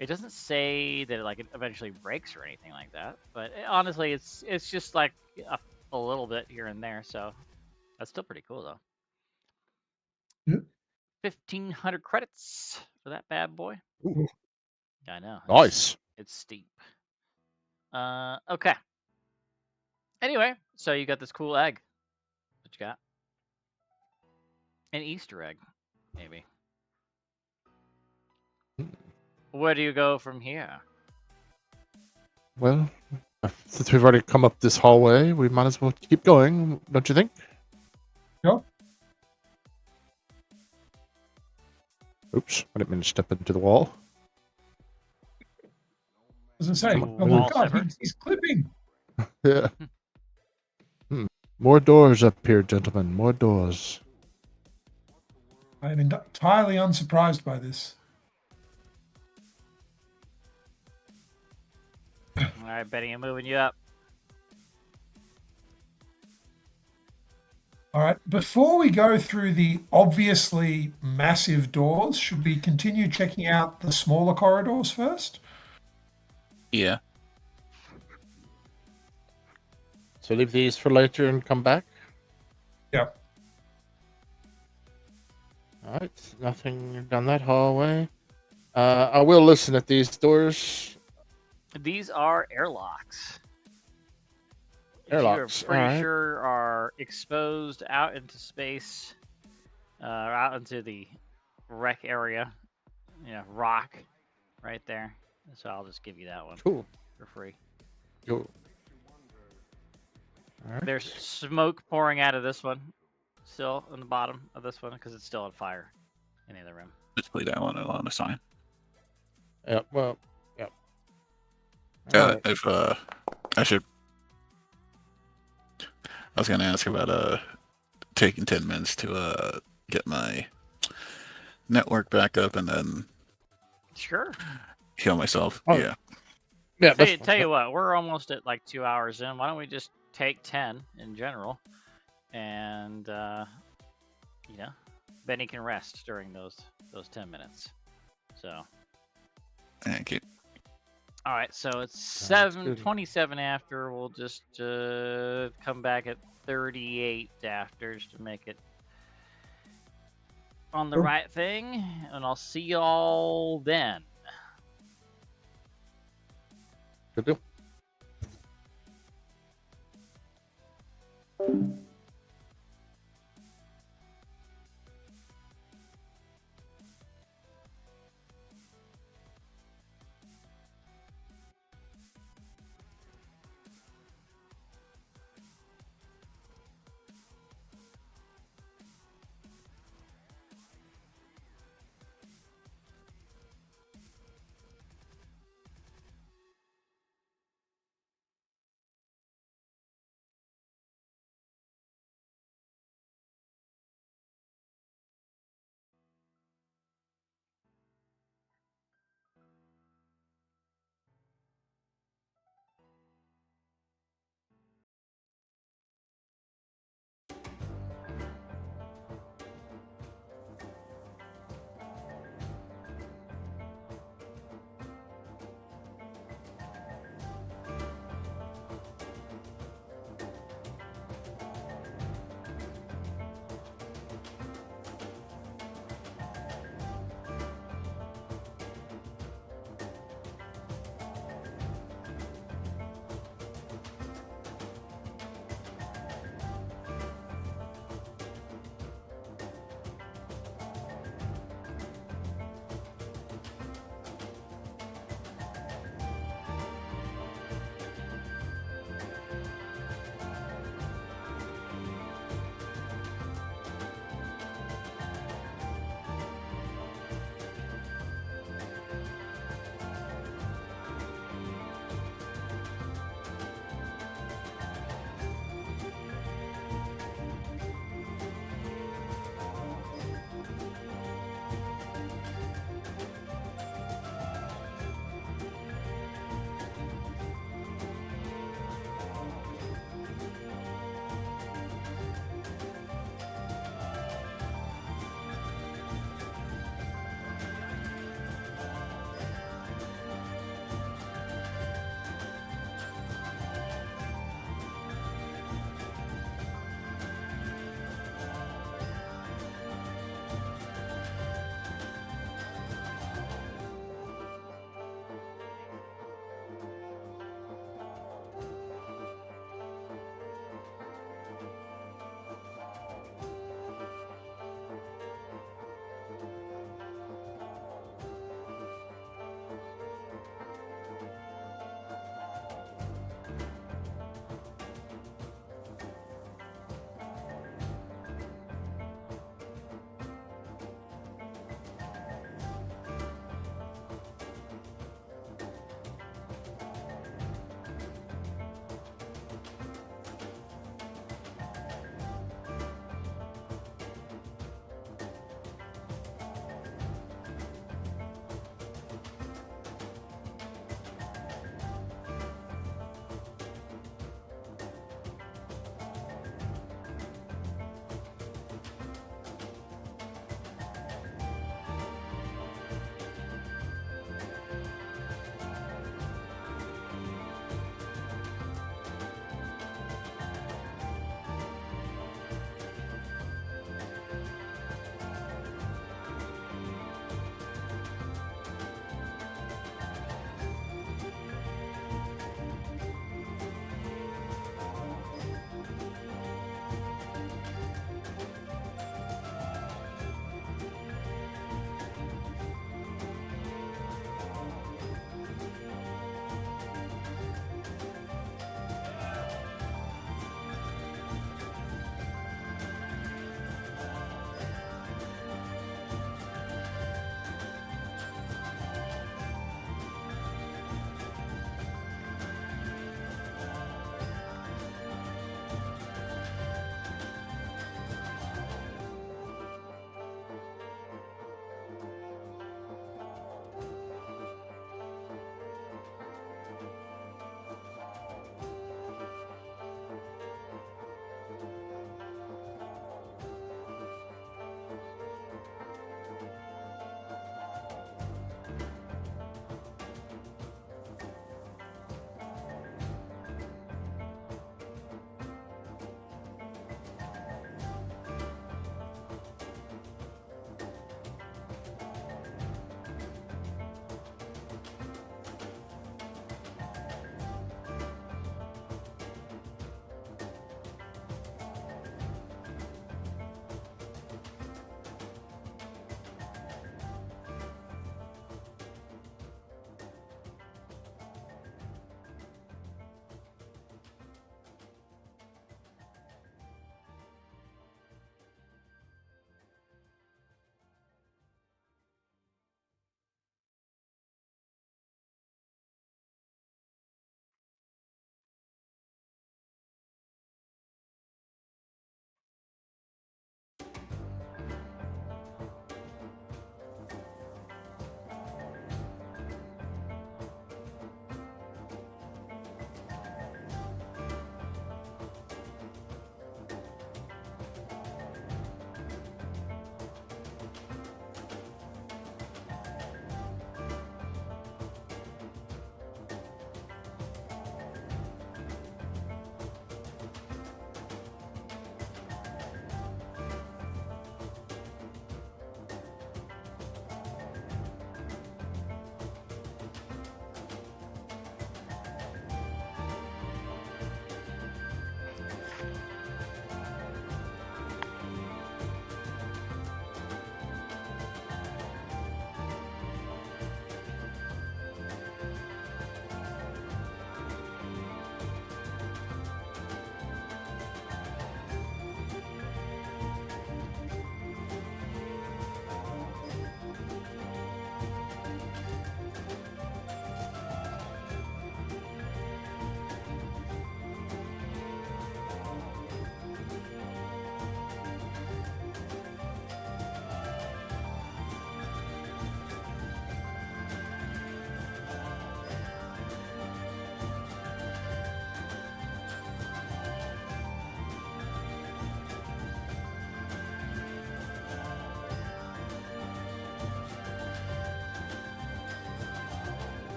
It doesn't say that it eventually breaks or anything like that, but honestly, it's just like a little bit here and there. So that's still pretty cool, though. Yep. 1,500 credits for that bad boy. Ooh. I know. Nice. It's steep. Okay. Anyway, so you got this cool egg. What you got? An Easter egg, maybe. Where do you go from here? Well, since we've already come up this hallway, we might as well keep going, don't you think? Yep. Oops, I didn't mean to step into the wall. As I say, Ooh, oh my wall god, sever. he's clipping. Yeah. More doors up here, gentlemen. More doors. I am entirely unsurprised by this. All right, Betty, I'm moving you up. All right, before we go through the obviously massive doors, should we continue checking out the smaller corridors first? Yeah. So leave these for later and come back? Yep. Alright, nothing down that hallway. I will listen at these doors. These are airlocks. Airlocks, You are pretty alright. sure are exposed out into space, out into the wreck area. Rock right there. So I'll just give you that one Cool. for free. Cool. Alright. There's smoke pouring out of this one, still in the bottom of this one, because it's still on fire in the other room. Just leave that one alone. It's fine. Yep, well, yep. Yeah, Alright. if I should. I was gonna ask about taking 10 minutes to get my network back up and then Sure. heal myself. Oh, Yeah. Yeah, that's Tell you what, we're almost at like 2 hours in. Why don't we just take 10 in general, and Benny can rest during those 10 minutes. So. Thank you. All right, so it's Sounds good. 7:27 after. We'll just come back at 38 afters to make it on the Cool. right thing, and I'll see y'all then. Good deal.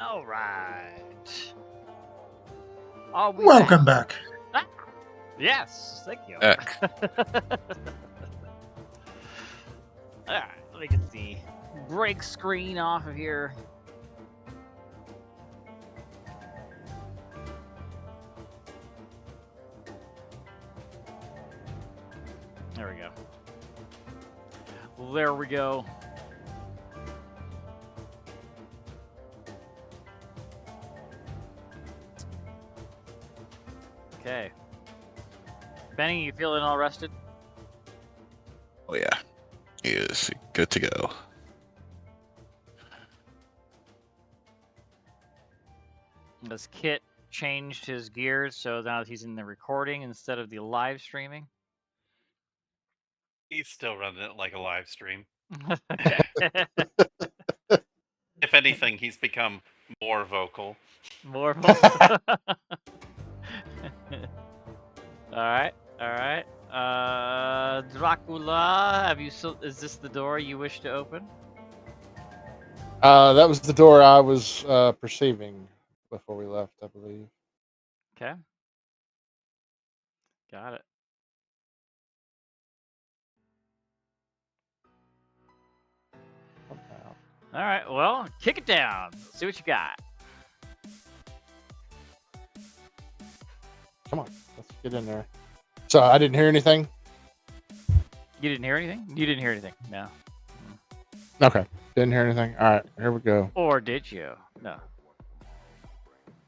All right. Are we Welcome back. Ah, yes, thank you. Heck. All right, let me get the break screen off of here. There we go. There we go. Okay. Benny, you feeling all rested? Oh yeah, he is good to go. Has Kit changed his gears so now he's in the recording instead of the live streaming? He's still running it like a live stream. Okay. If anything, he's become more vocal. More. All right. Dracula, have you? Is this the door you wish to open? That was the door I was perceiving before we left, I believe. Okay. Got it. All right. Well, kick it down. See what you got. Come on, let's get in there. So I didn't hear anything. You didn't hear anything? You didn't hear anything? No. Okay, didn't hear anything. All right, here we go. Or did you? No.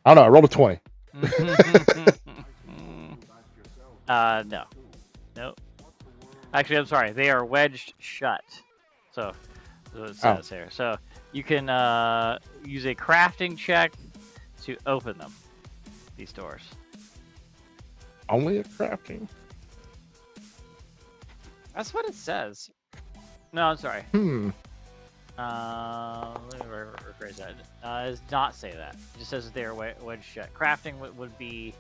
I don't know. I rolled a 20. No. Nope. Actually, I'm sorry. They are wedged shut. So, that's what it says here. So, you can use a crafting check to open them, these doors. Only a crafting. That's what it says. No, I'm sorry. Let me rephrase that. It does not say that. It just says they are wedged shut. Crafting would be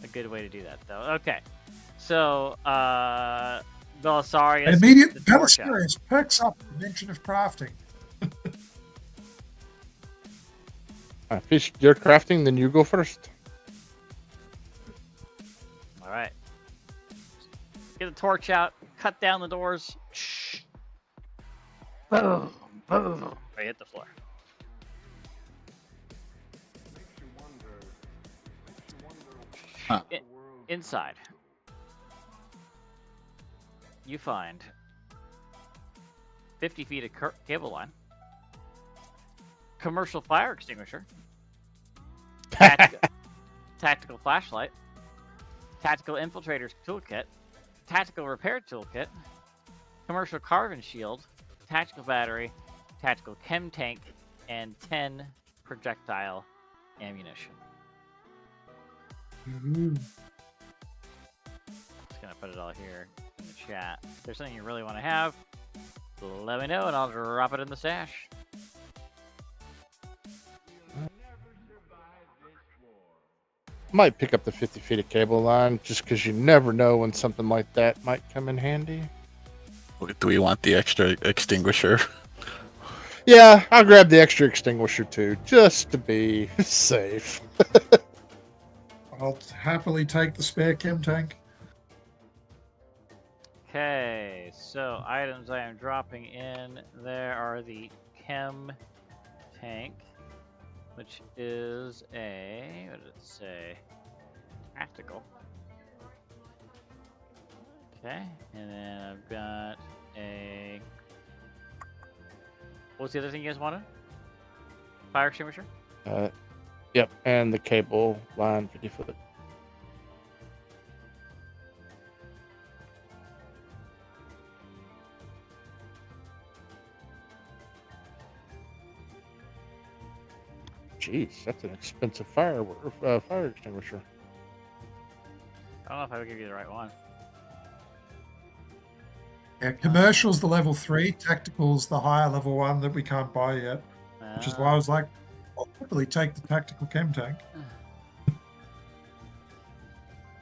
a good way to do that, though. Okay. So, Belisarius. Belisarius perks up the mention of crafting. Fish, you're crafting, then you go first. All right. Get the torch out. Cut down the doors. Shh. Boom. Boom. Right, hit the floor. Huh. Inside, you find 50 feet of cable line, commercial fire extinguisher, tactical flashlight, tactical infiltrator's toolkit, tactical repair toolkit, commercial carbon shield, tactical battery, tactical chem tank, and 10 projectile ammunition. Just gonna put it all here in the chat. If there's something you really want to have, let me know and I'll drop it in the stash. Might pick up the 50 feet of cable line just because you never know when something like that might come in handy. Do we want the extra extinguisher? Yeah, I'll grab the extra extinguisher too, just to be safe. I'll happily take the spare chem tank. Okay, so items I am dropping in there are the chem tank, which is a, what did it say? Tactical. Okay, and then I've got a, what's the other thing you guys wanted? Fire extinguisher? Yep, and the cable line 50 foot. Jeez, that's an expensive fire extinguisher. I don't know if I would give you the right one. Yeah, commercial's the level 3, tactical's the higher level 1 that we can't buy yet. Which is why I was like, I'll happily take the tactical chem tank.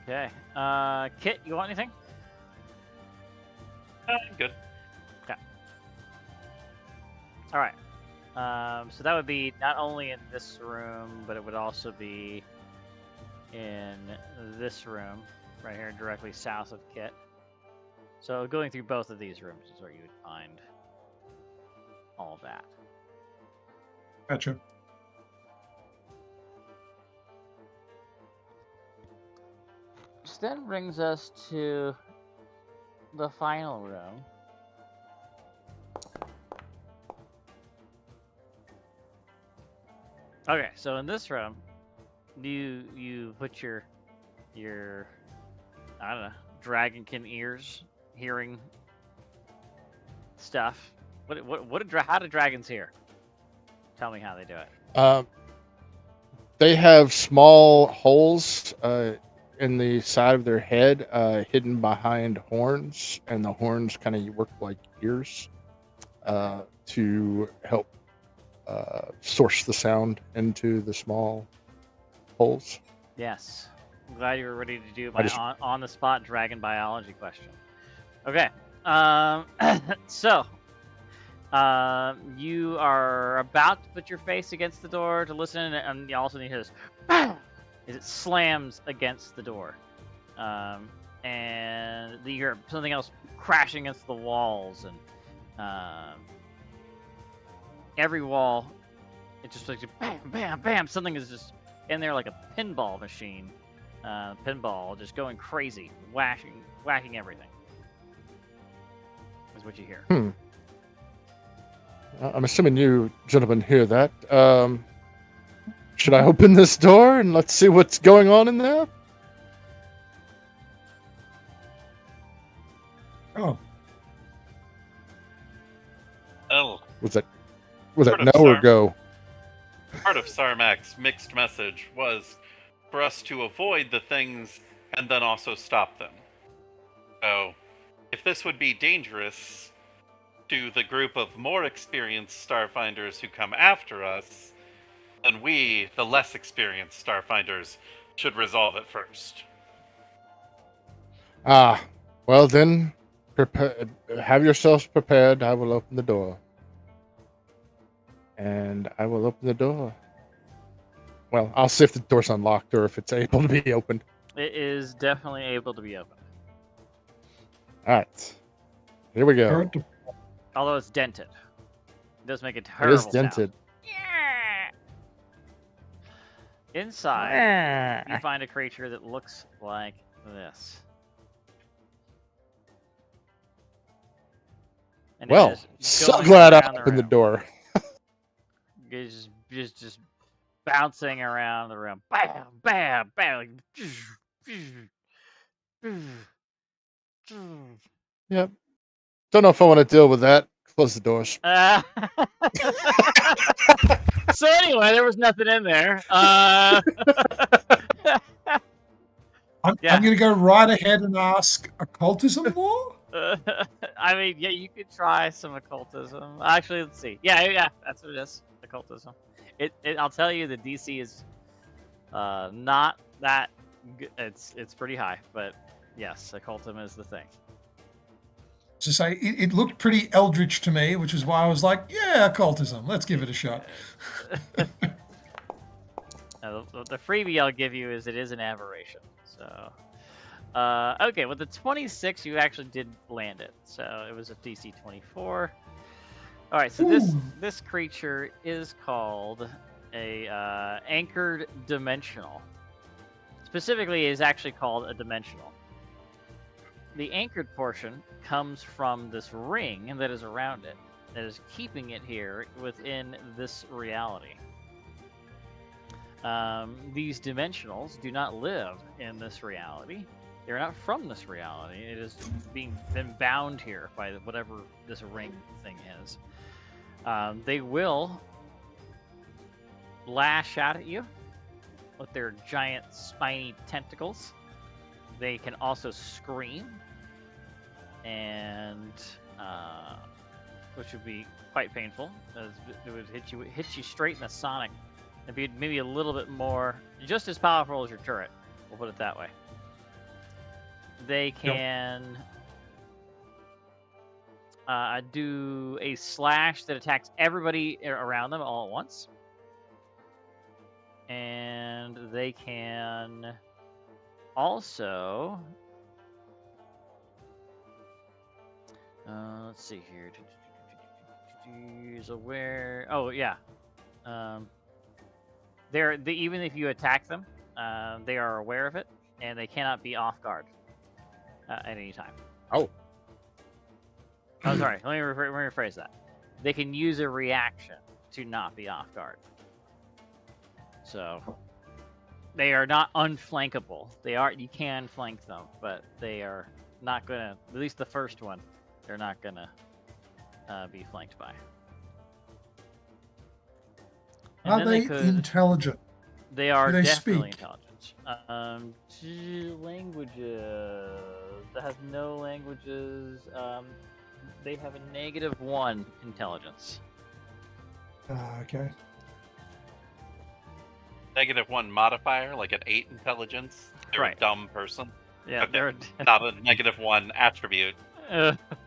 Okay. Kit, you want anything? Good. Okay. All right. So that would be not only in this room, but it would also be in this room right here, directly south of Kit. So going through both of these rooms is where you would find all of that. Gotcha. Which then brings us to the final room. Okay, so in this room, you put your I don't know, dragonkin ears, hearing stuff. How do dragons hear? Tell me how they do it. They have small holes in the side of their head, hidden behind horns, and the horns kind of work like ears to help source the sound into the small holes. Yes. I'm glad you were ready to do my on-the-spot dragon biology question. Okay. So, you are about to put your face against the door to listen, and you also need to hear this as it slams against the door. And you hear something else crashing against the walls, and every wall, it just like bam, bam, bam. Something is just in there like a pinball machine. Pinball just going crazy, whacking everything. Is what you hear. I'm assuming you gentlemen hear that. Should I open this door and let's see what's going on in there? Oh, Oh, Was that no Part of or Sar- go? part of Sarmak's mixed message was for us to avoid the things and then also stop them. So, if this would be dangerous to the group of more experienced Starfinders who come after us, then we, the less experienced Starfinders, should resolve it first. Ah, well then, have yourselves prepared. I will open the door. And I will open the door. Well, I'll see if the door's unlocked or if it's able to be opened. It is definitely able to be opened. All right. Here we go. alright. Although it's dented. It does make a It terrible is dented. sound. Inside, you find a creature that looks like this. And it Well, is so going glad I around opened the room. door. It's just bouncing around the room. Bam, bam, bam. Like, Yep. Don't know if I want to deal with that. Close the doors. So anyway, there was nothing in there. I'm Yeah. going to go right ahead and ask occultism law. I mean, yeah, you could try some occultism. Actually, let's see. Yeah, that's what it is. Occultism. I'll tell you, the DC is not that good. It's pretty high, but yes, occultism is the thing. To say it looked pretty eldritch to me, which is why I was like, yeah, occultism. Let's give it a shot. Now, the freebie I'll give you is it is an aberration. So, okay, with the 26, you actually did land it. So it was a DC 24. All right, so this creature is called a anchored dimensional. Specifically, it is actually called a dimensional. The anchored portion comes from this ring that is around it, that is keeping it here within this reality. These dimensionals do not live in this reality. They're not from this reality. It is been bound here by whatever this ring thing is. They will lash out at you with their giant spiny tentacles. They can also scream, and which would be quite painful, as it would hit you straight in the sonic. It'd be maybe a little bit more, just as powerful as your turret. We'll put it that way. They can do a slash that attacks everybody around them all at once. And they can also... let's see here. Is aware... Oh, yeah. Even if you attack them, they are aware of it, and they cannot be off guard at any time. Oh. Oh, sorry. Let me rephrase that. They can use a reaction to not be off guard. So they are not unflankable. You can flank them, but they are not gonna. At least the first one, they're not gonna be flanked by. Are they intelligent? They are definitely speak? intelligent. Languages. That has no languages. They have a -1 intelligence. Okay. -1 modifier, like an 8 intelligence. They're Right. a dumb person. Yeah, Okay. they're Not a -1 attribute.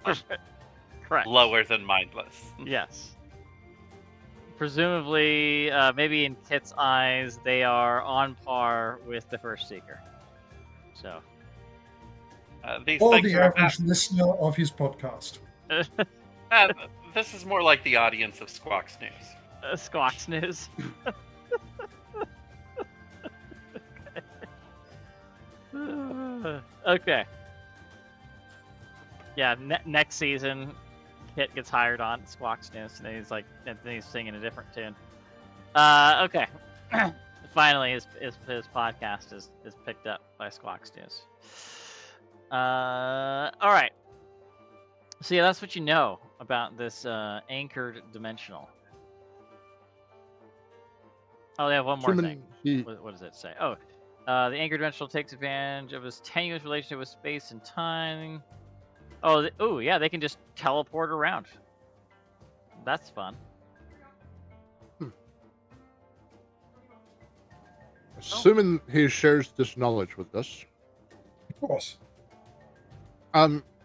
correct. Lower than mindless. Yes. Presumably, maybe in Kit's eyes, they are on par with the First Seeker. So. These Or things the are average listener of his podcast. this is more like the audience of Squawks News. Squawks News. Okay. Yeah, next season, Kit gets hired on Squawks News, and then he's singing a different tune. Okay. Finally, his podcast is picked up by Squawks News. All right. So yeah, that's what you know about this anchored dimensional. Oh, they have one more thing. What does it say? Oh, the anchored dimensional takes advantage of his tenuous relationship with space and time. Oh, yeah, they can just teleport around. That's fun. Assuming he shares this knowledge with us. Of course.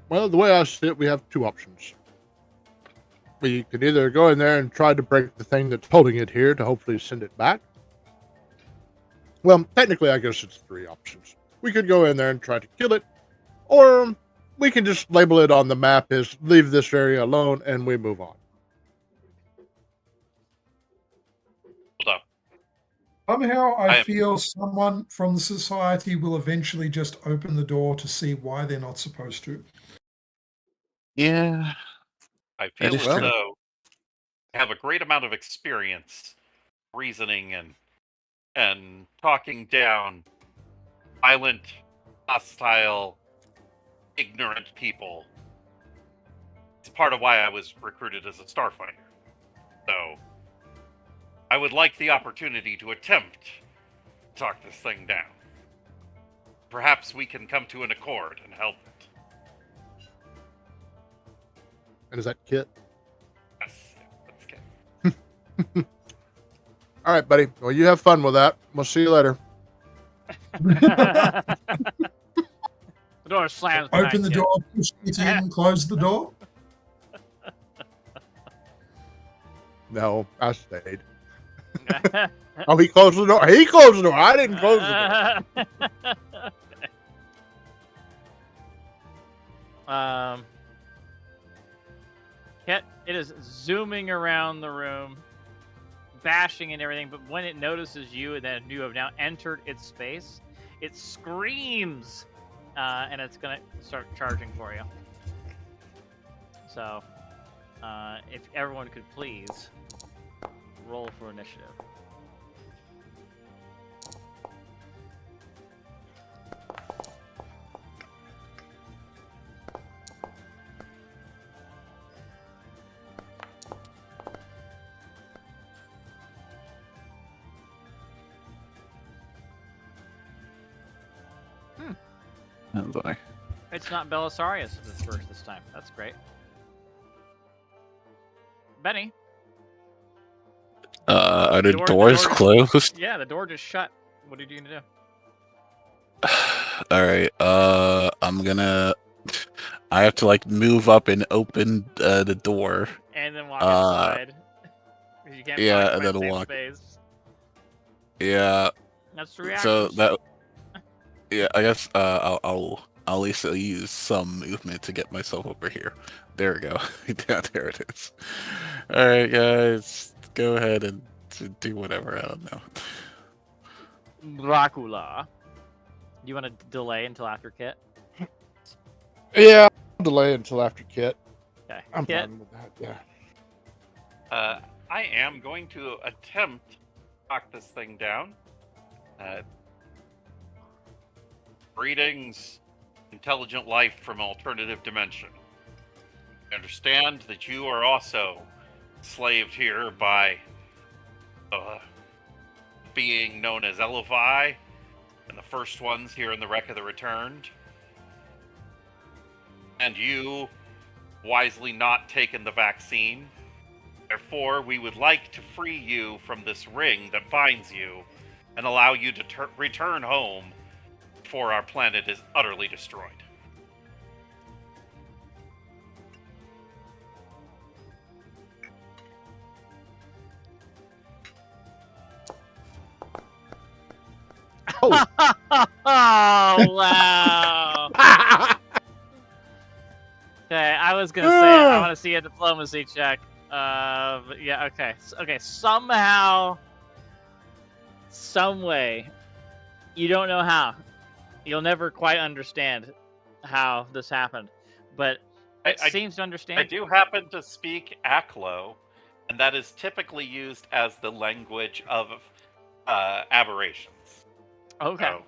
Well, the way I see it, we have two options. We could either go in there and try to break the thing that's holding it here to hopefully send it back. Well, technically, I guess it's three options. We could go in there and try to kill it, or we can just label it on the map as leave this area alone and we move on. Hold up. Somehow I feel someone from the society will eventually just open the door to see why they're not supposed to. Yeah. I feel as true. though I have a great amount of experience reasoning and talking down violent, hostile, ignorant people. It's part of why I was recruited as a Starfinder. So, I would like the opportunity to attempt to talk this thing down. Perhaps we can come to an accord and help it. And is that Kit? Yes, that's good. All right, buddy. Well, you have fun with that. We'll see you later. The door slams. Open the door, push it in, close the door. No, I stayed. Oh, he closed the door. He closed the door. I didn't close the door. Kit, it is zooming around the room, bashing and everything, but when it notices you and then you have now entered its space, it screams, and it's going to start charging for you. So, if everyone could please roll for initiative. Oh boy. It's not Belisarius that's first this time. That's great. Benny. Are the door doors just- closed? Yeah, the door just shut. What are you gonna do? All right. I'm gonna I have to like move up and open the door. And then walk inside. Because you can't Yeah, and occupy the then same walk. space. Yeah. That's 3 So actions. that. Yeah, I guess I'll at least use some movement to get myself over here. There we go. Yeah, there it is. All right, guys, go ahead and do whatever. I don't know. Dracula. Do you want to delay until after Kit? Yeah, I'll delay until after Kit. Okay. I'm Kit, fine with that. Yeah. I am going to attempt to knock this thing down. Greetings, intelligent life from alternative dimension. I understand that you are also enslaved here by being known as Elevai, and the first ones here in the Wreck of the Returned. And you wisely not taken the vaccine. Therefore, we would like to free you from this ring that binds you and allow you to return home before our planet is utterly destroyed. Oh. oh wow. Okay, I was gonna say I want to see a diplomacy check. But yeah, okay, okay. Somehow, some way, you don't know how. You'll never quite understand how this happened, but it seems to understand. I do happen to speak Aklo, and that is typically used as the language of aberrations. Okay. So,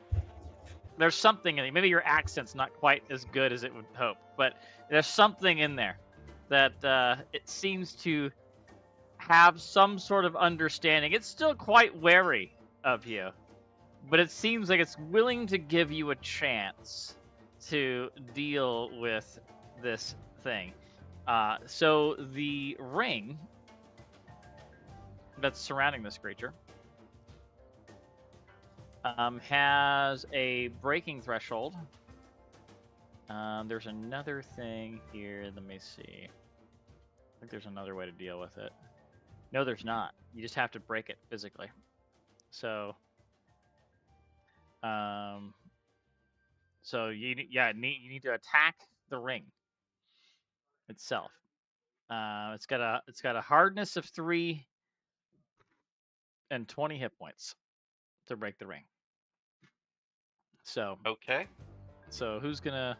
There's something in it. Maybe your accent's not quite as good as it would hope, but there's something in there that it seems to have some sort of understanding. It's still quite wary of you, but it seems like it's willing to give you a chance to deal with this thing. So the ring that's surrounding this creature has a breaking threshold. There's another thing here. Let me see. I think there's another way to deal with it. No, there's not. You just have to break it physically. So, you need to attack the ring itself. It's got a hardness of 3 and 20 hit points to break the ring. So okay. So who's gonna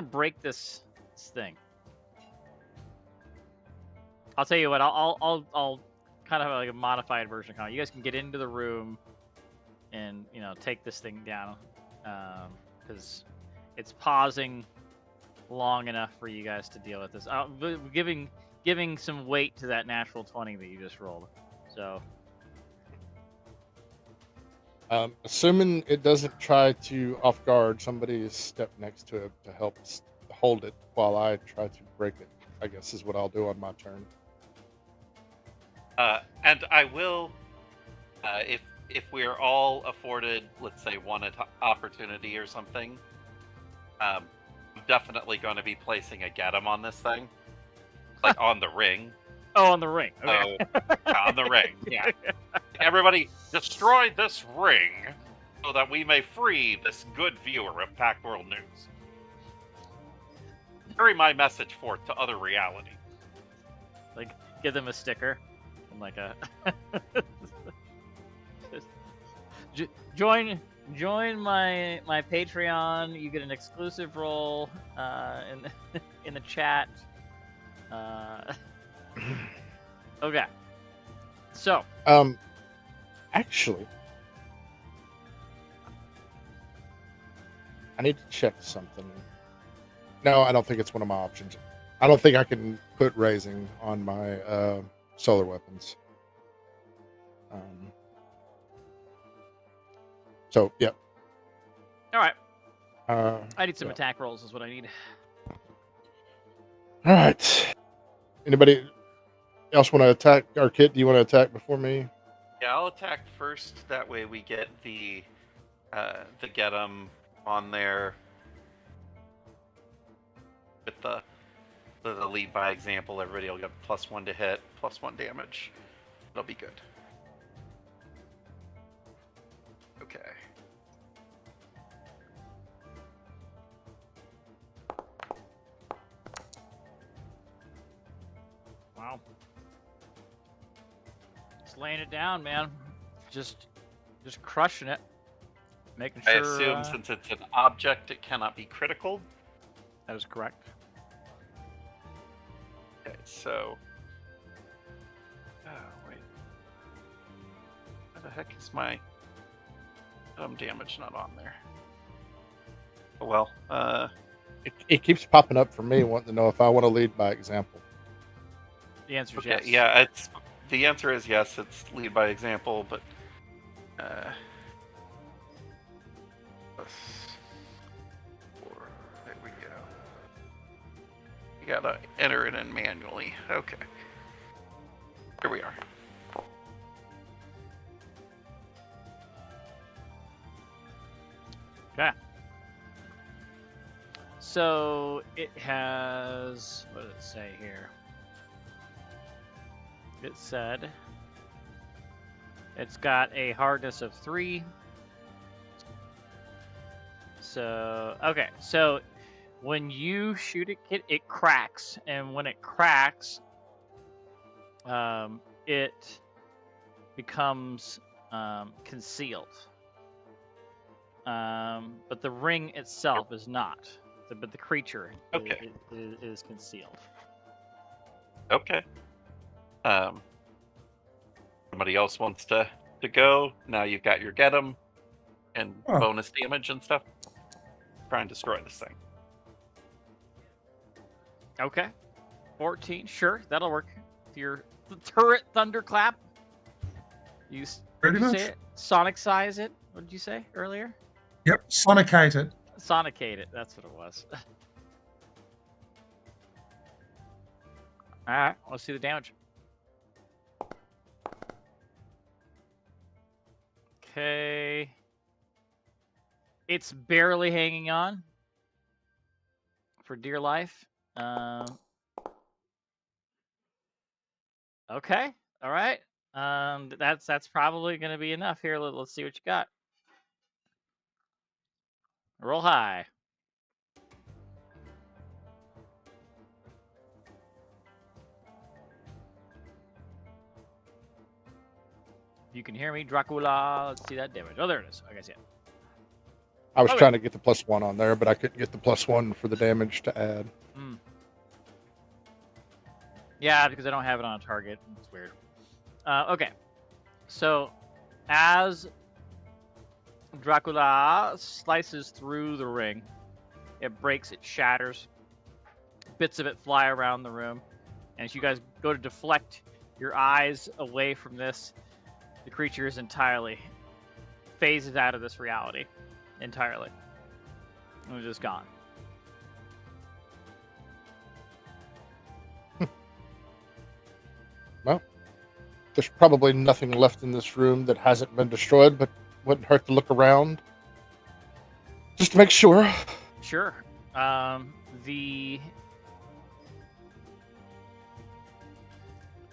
break this thing? I'll tell you what. I'll kind of have like a modified version of it. You guys can get into the room and take this thing down because it's pausing long enough for you guys to deal with this. Giving some weight to that natural 20 that you just rolled. So. Assuming it doesn't try to off guard, somebody is stepped next to it to help hold it while I try to break it, I guess is what I'll do on my turn. And I will, if we're all afforded, let's say, one opportunity or something, I'm definitely going to be placing a get 'em on this thing, like on the ring. Oh, on the ring. Okay. On the ring. Yeah. Everybody, destroy this ring so that we may free this good viewer of Pack World News. Carry my message forth to other reality. Like, give them a sticker and like a join my Patreon. You get an exclusive role in the chat. Okay. So. Actually, I need to check something. No, I don't think it's one of my options. I don't think I can put raising on my solar weapons. So, yeah. All right. I need some attack rolls is what I need. All right. Anybody else want to attack? Or Kit, do you want to attack before me? Yeah, I'll attack first. That way we get the get 'em on there. with the lead by example. Everybody will get +1 to hit, +1 damage. It'll be good. Okay. Wow. Just laying it down, man. Just crushing it. Making sure. I assume since it's an object, it cannot be critical. That is correct. Okay, so. Oh, wait. Why the heck is my damage not on there? Oh, well, It keeps popping up for me, wanting to know if I want to lead by example. The answer is okay, yes. yeah, the answer is yes. It's lead by example, but there we go. You gotta enter it in manually. Okay, here we are. Okay. So it has, what did it say here? It said it's got a hardness of 3. So, okay, so when you shoot it cracks, and when it cracks, it becomes concealed. But the ring itself is not. But the creature Okay. is concealed. Okay. Somebody else wants to go. Now you've got your get 'em and bonus damage and stuff. Try and destroy this thing. Okay. 14, sure, that'll work. Your turret thunderclap. You Pretty much. say it? Sonic size it. What did you say earlier? Yep, sonicate it. Sonicate it. That's what it was. All right, let's see the damage. Okay. It's barely hanging on for dear life. Okay. All right. That's probably going to be enough here. Let's see what you got. Roll high. You can hear me, Dracula. Let's see that damage. Oh, there it is. I guess, yeah. I was Okay. trying to get the +1 on there, but I couldn't get the +1 for the damage to add. Yeah, because I don't have it on a target. It's weird. Okay. So, as Dracula slices through the ring, it breaks, it shatters. Bits of it fly around the room. And as you guys go to deflect your eyes away from this, the creature is entirely phases out of this reality. Entirely. And it's just gone. Well, there's probably nothing left in this room that hasn't been destroyed, but wouldn't hurt to look around. Just to make sure. Sure.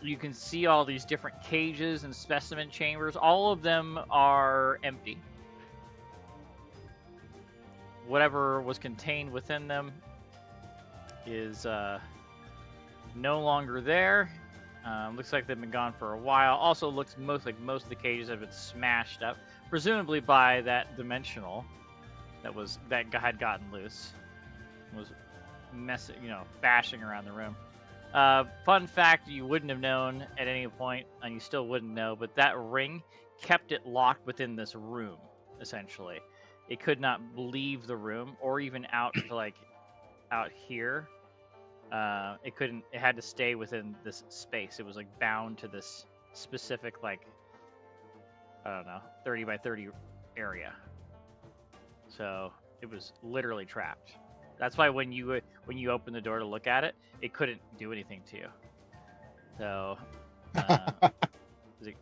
You can see all these different cages and specimen chambers. All of them are empty. Whatever was contained within them is no longer there. Looks like they've been gone for a while. Also looks like most of the cages have been smashed up, presumably by that dimensional that had gotten loose. Was messing, bashing around the room. Fun fact you wouldn't have known at any point, and you still wouldn't know, but that ring kept it locked within this room, essentially. It could not leave the room or even out to out here. It had to stay within this space. It was bound to this specific 30 by 30 area. So it was literally trapped. That's why when you open the door to look at it, it couldn't do anything to you. So it was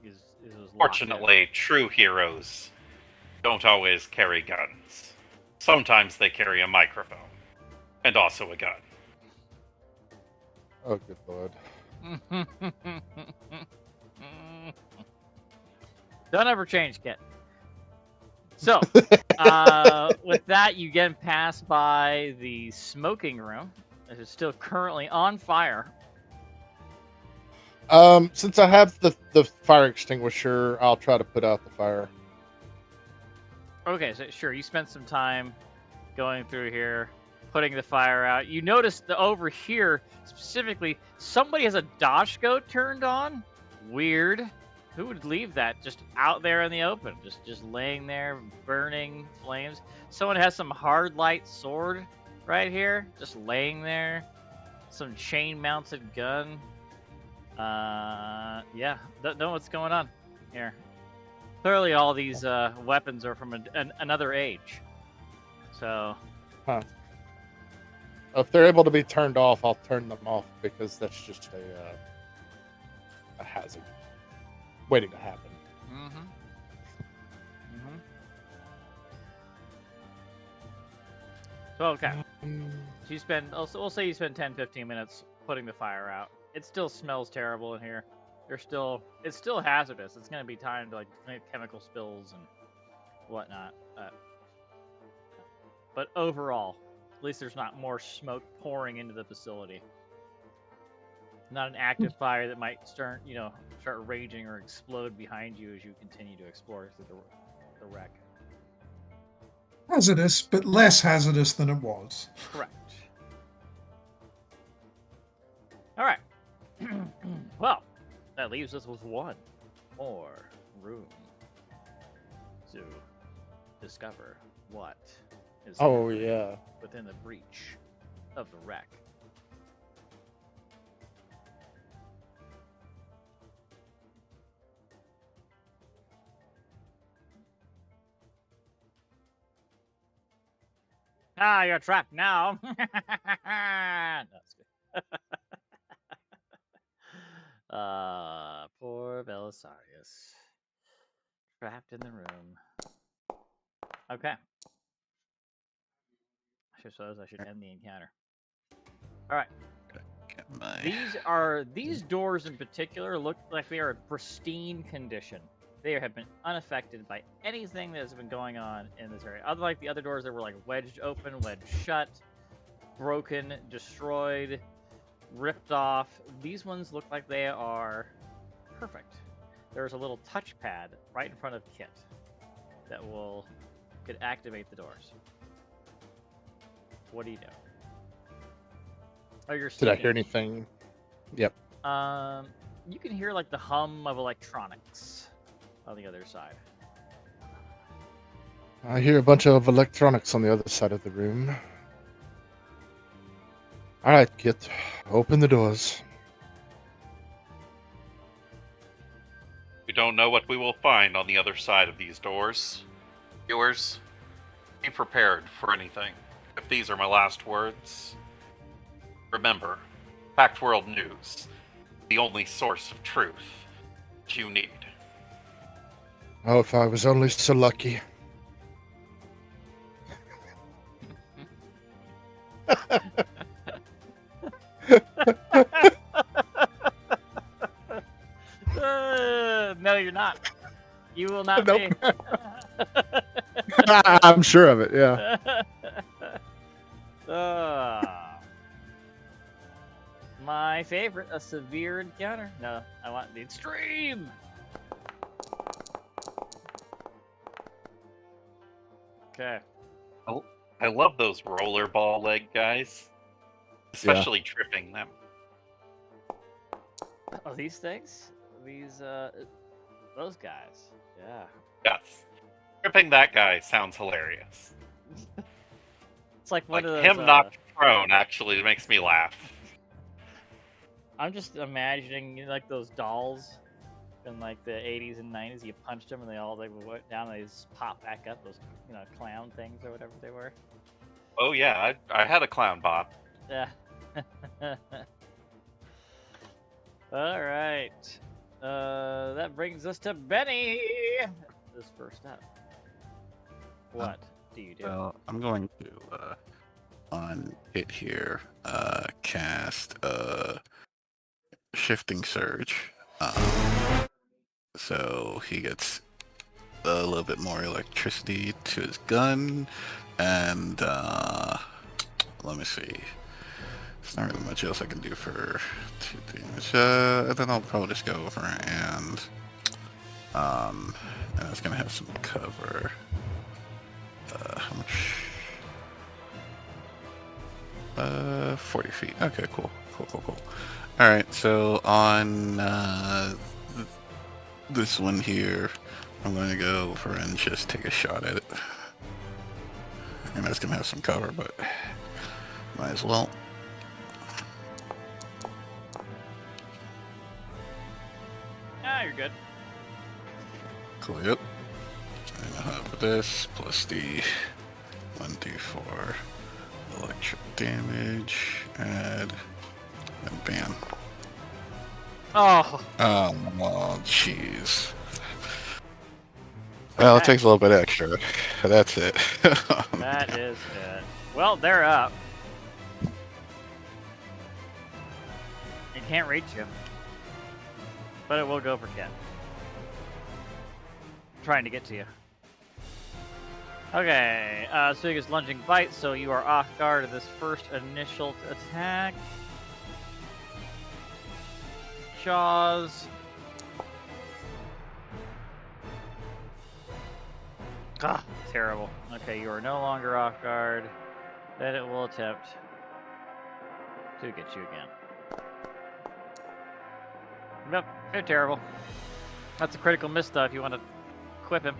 Fortunately, true heroes don't always carry guns. Sometimes they carry a microphone and also a gun. Oh, good lord. Don't ever change, Kit. So, with that, you get passed by the smoking room. It is still currently on fire. Since I have the fire extinguisher, I'll try to put out the fire. Okay, so sure, you spent some time going through here, putting the fire out. You notice that over here, specifically, somebody has a Dashko turned on. Weird. Who would leave that just out there in the open, just laying there, burning flames? Someone has some hard light sword right here, just laying there. Some chain-mounted gun. Yeah, don't know what's going on here. Clearly, all these weapons are from another age. So, If they're able to be turned off, I'll turn them off because that's just a hazard waiting to happen. So, okay. So you spend, we'll say you spend 10-15 minutes putting the fire out. It still smells terrible in here. It's still hazardous. It's going to be time to like make chemical spills and whatnot. But overall, at least there's not more smoke pouring into the facility. Not an active fire that might start raging or explode behind you as you continue to explore through the wreck. Hazardous, but less hazardous than it was. Correct. All right. Well, that leaves us with one more room to discover what is within the breach of the wreck. Ah, you're trapped now. No, that's good. Poor Belisarius. Trapped in the room. Okay. I suppose I should end the encounter. All right. These doors in particular look like they are in pristine condition. They have been unaffected by anything that has been going on in this area. Unlike the other doors that were like wedged open, wedged shut, broken, destroyed, ripped off, these ones look like they are perfect. There's a little touchpad right in front of Kit that could activate the doors. What do you do? Oh, you're Did I hear anything? Yep. You can hear like the hum of electronics on the other side. I hear a bunch of electronics on the other side of the room. All right, Kit, open the doors. We don't know what we will find on the other side of these doors. Viewers, be prepared for anything. If these are my last words, remember, Fact World News, the only source of truth that you need. Oh, if I was only so lucky. No, you're not. You will not Nope. be. I'm sure of it, yeah. My favorite, a severe encounter. No, I want the extreme. Okay. Oh, I love those rollerball leg guys, especially tripping them. Oh, these things? Those guys. Yeah. Yes. Tripping that guy sounds hilarious. It's like one Like of those, him knocked prone actually makes me laugh. I'm just imagining like those dolls in like the 80s and 90s. You punched them and they all like went down and they just pop back up. Those clown things or whatever they were. Oh yeah, I had a clown bot. Yeah. All right. That brings us to Benny. This first up. What do you do? Well, I'm going to on hit here cast shifting surge. So he gets a little bit more electricity to his gun, and let me see. There's not really much else I can do for 2 damage. And then I'll probably just go over and it's gonna have some cover. How much? 40 feet. Okay, cool. Alright, so on this one here, I'm going to go over and just take a shot at it. And that's going to have some cover, but might as well. Ah, you're good. Cool, yep. And I'll have this plus the 1d4 electric damage, add, and bam. Oh. Oh, jeez. Well, it takes a little bit extra. That's it. That is it. Well, they're up. It can't reach you. But it will go for Ken. Trying to get to you. Okay, so he gets lunging bite, so you are off guard of this first initial attack. Jaws. Ah, terrible. Okay, you are no longer off guard. Then it will attempt to get you again. Yep, they're terrible. That's a critical miss, though, if you want to equip him.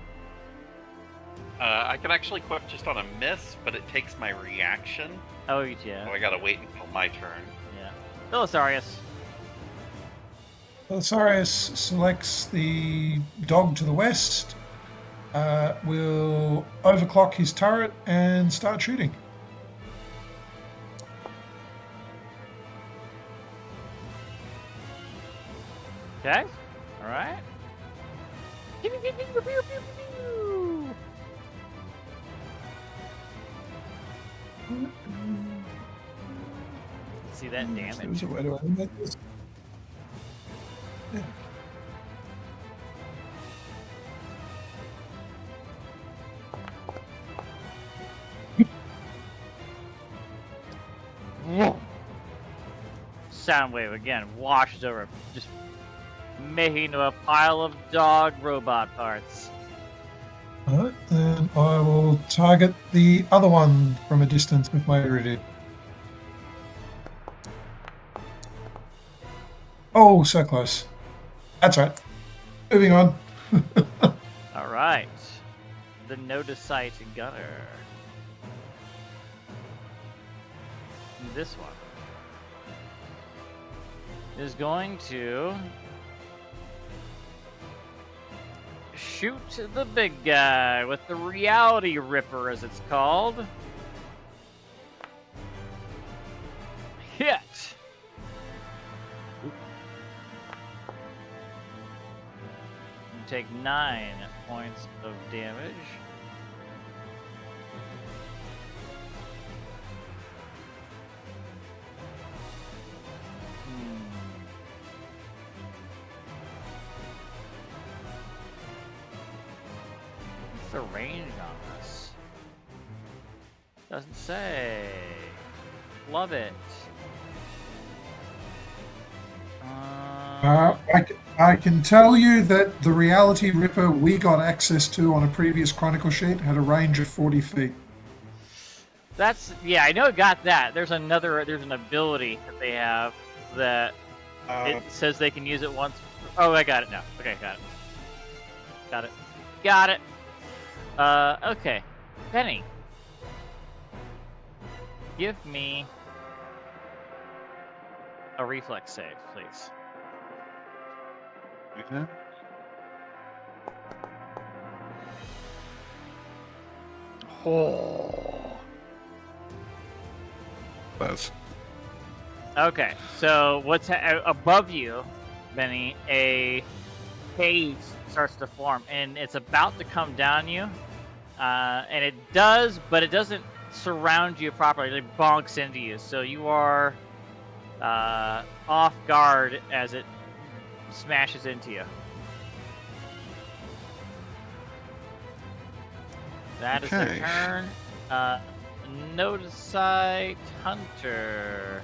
I can actually equip just on a miss, but it takes my reaction. Oh, yeah. So I gotta wait until my turn. Yeah. Belisarius. Belisarius selects the dog to the west, will overclock his turret and start shooting. Okay. All right. See that damage? So where do I make this? Yeah. Soundwave again washes over, just making into a pile of dog robot parts. Alright, then I will target the other one from a distance with my Iridium. Oh, so close. That's right. Moving on. All right. The Nodicite Gunner. This one is going to shoot the big guy with the Reality Ripper, as it's called. Hit. You take 9 points of damage. What's the range on this? Doesn't say. Love it. I can tell you that the Reality Ripper we got access to on a previous Chronicle sheet had a range of 40 feet. That's, yeah, I know it got that. There's an ability that they have that it says they can use it once. Oh, I got it now. Okay, got it. Okay. Penny. Give me a reflex save, please. Okay. Oh. Okay, so what's above you, Benny? A cage starts to form, and it's about to come down you. And it does, but it doesn't surround you properly. It bonks into you, so you are off guard as it smashes into you. That is their Okay. turn. Noticite Hunter.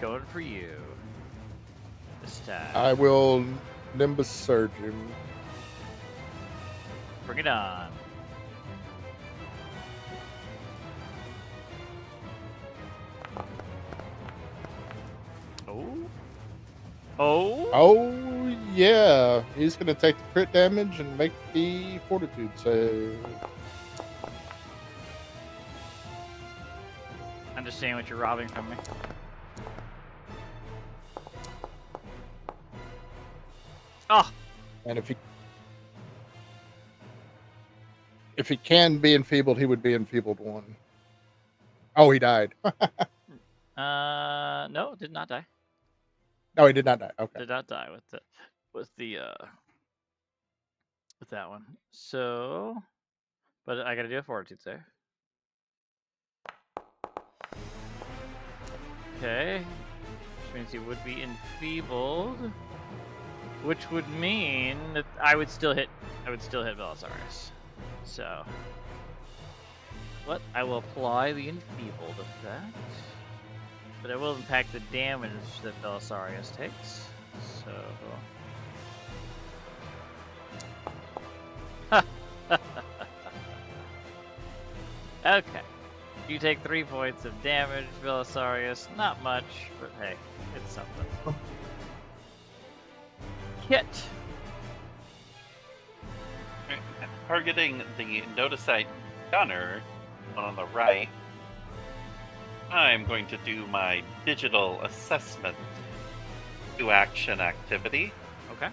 Going for you. This time. I will Nimbus Surge him. Bring it on. Oh. Oh. Oh yeah, he's gonna take the crit damage and make the Fortitude save. Understand what you're robbing from me. Oh. And if he can be enfeebled, he would be enfeebled 1. Oh, he died. No, did not die. No, he did not die. Okay. Did not die with that one. So, but I gotta do a fortitude save. Okay, which means he would be enfeebled, which would mean that I would still hit Belisarius. So, I will apply the enfeebled effect, but it will impact the damage that Belisarius takes. So. Okay. You take 3 points of damage, Belisarius. Not much, but hey, it's something. Kit. Targeting the Noticite gunner on the right, I'm going to do my digital assessment 2-action activity. Okay.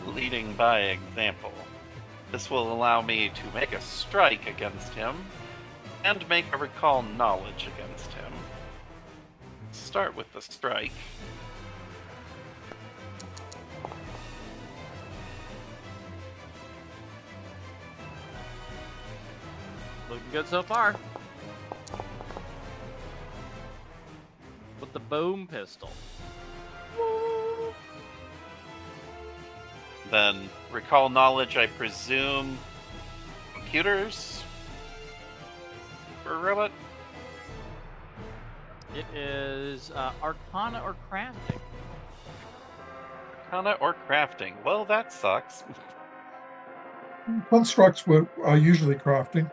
Leading by example. This will allow me to make a strike against him and make a recall knowledge against him. Start with the strike. Looking good so far. With the boom pistol. Then recall knowledge, I presume, computers for a robot? It is Arcana or Crafting. Arcana or crafting? Well, that sucks. Constructs are usually crafting.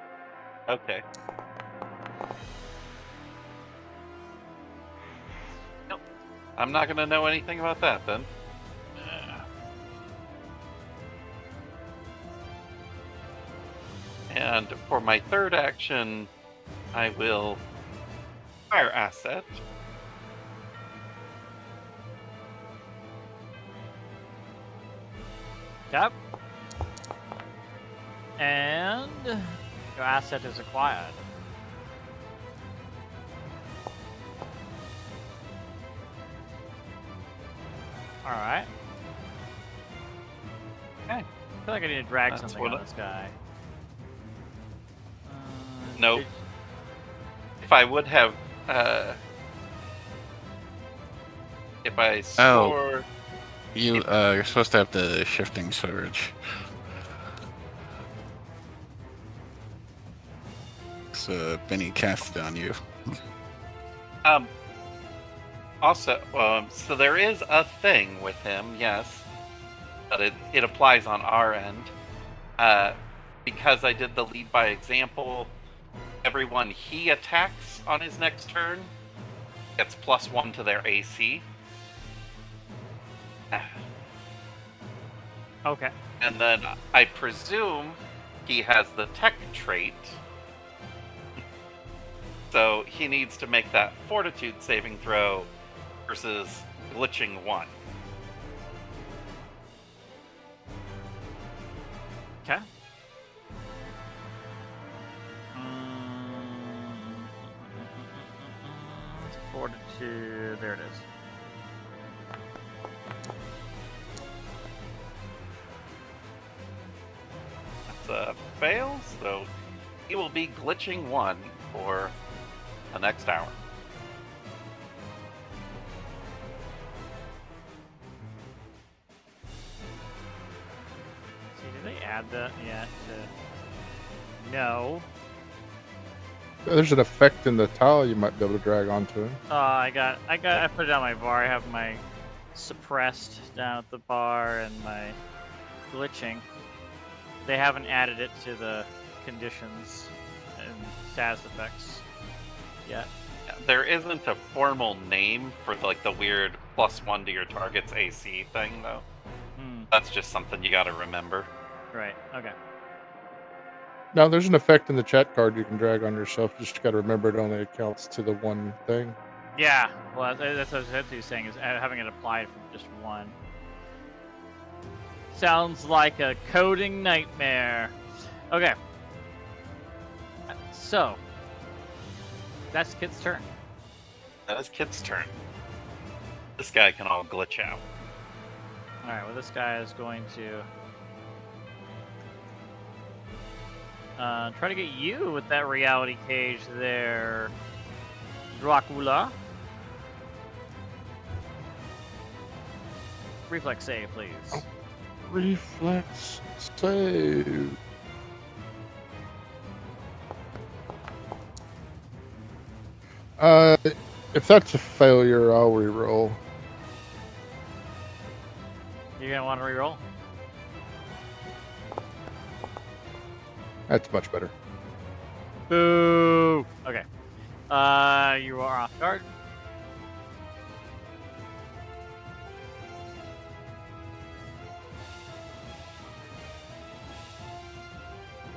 Okay. Nope. I'm not going to know anything about that then. And for my third action, I will fire asset. Yep. And your asset is acquired. Alright. Okay. I feel like I need to drag That's something what on this guy. Nope. If I would have, if I score, You're supposed to have the shifting surge. So Benny cast it on you. Also, so there is a thing with him, yes, but it applies on our end. Because I did the lead by example, everyone he attacks on his next turn gets +1 to their AC. Okay. And then I presume he has the tech trait. So he needs to make that fortitude saving throw versus glitching 1. Okay. Fortitude. There it is. That's a fail, so he will be glitching 1 for the next hour. See, did they add that yet? No. There's an effect in the tile you might be able to drag onto it. I put it on my bar. I have my suppressed down at the bar and my glitching. They haven't added it to the conditions and status effects yet. There isn't a formal name for like the weird +1 to your target's AC thing, though. That's just something you gotta remember. Right, okay. Now, there's an effect in the chat card you can drag on yourself. Just got to remember it only accounts to the one thing. Yeah, well, that's what he was saying, is having it applied for just one. Sounds like a coding nightmare. Okay. So, that's Kit's turn. That is Kit's turn. This guy can all glitch out. Alright, well, this guy is going to try to get you with that reality cage there, Dracula. Reflex save, please. Reflex save. If that's a failure, I'll reroll. You're gonna want to reroll? That's much better. Boo! Okay. You are off guard.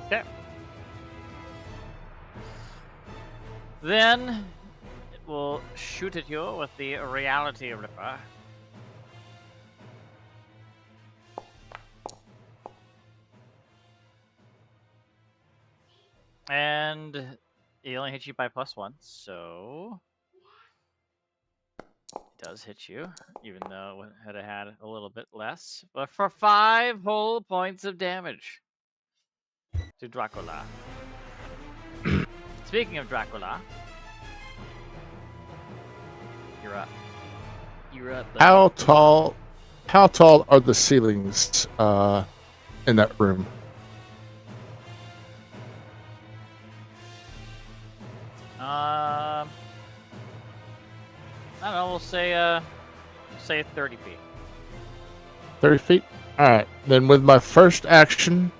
Okay. Then it will shoot at you with the reality ripper. And it only hits you by +1, so it does hit you, even though it had a little bit less. But for 5 whole points of damage to Dracula. Speaking of Dracula, you're up. You're up. Buddy. How tall are the ceilings in that room? I don't know. We'll say 30 feet. 30 feet? Alright. Then with my first action,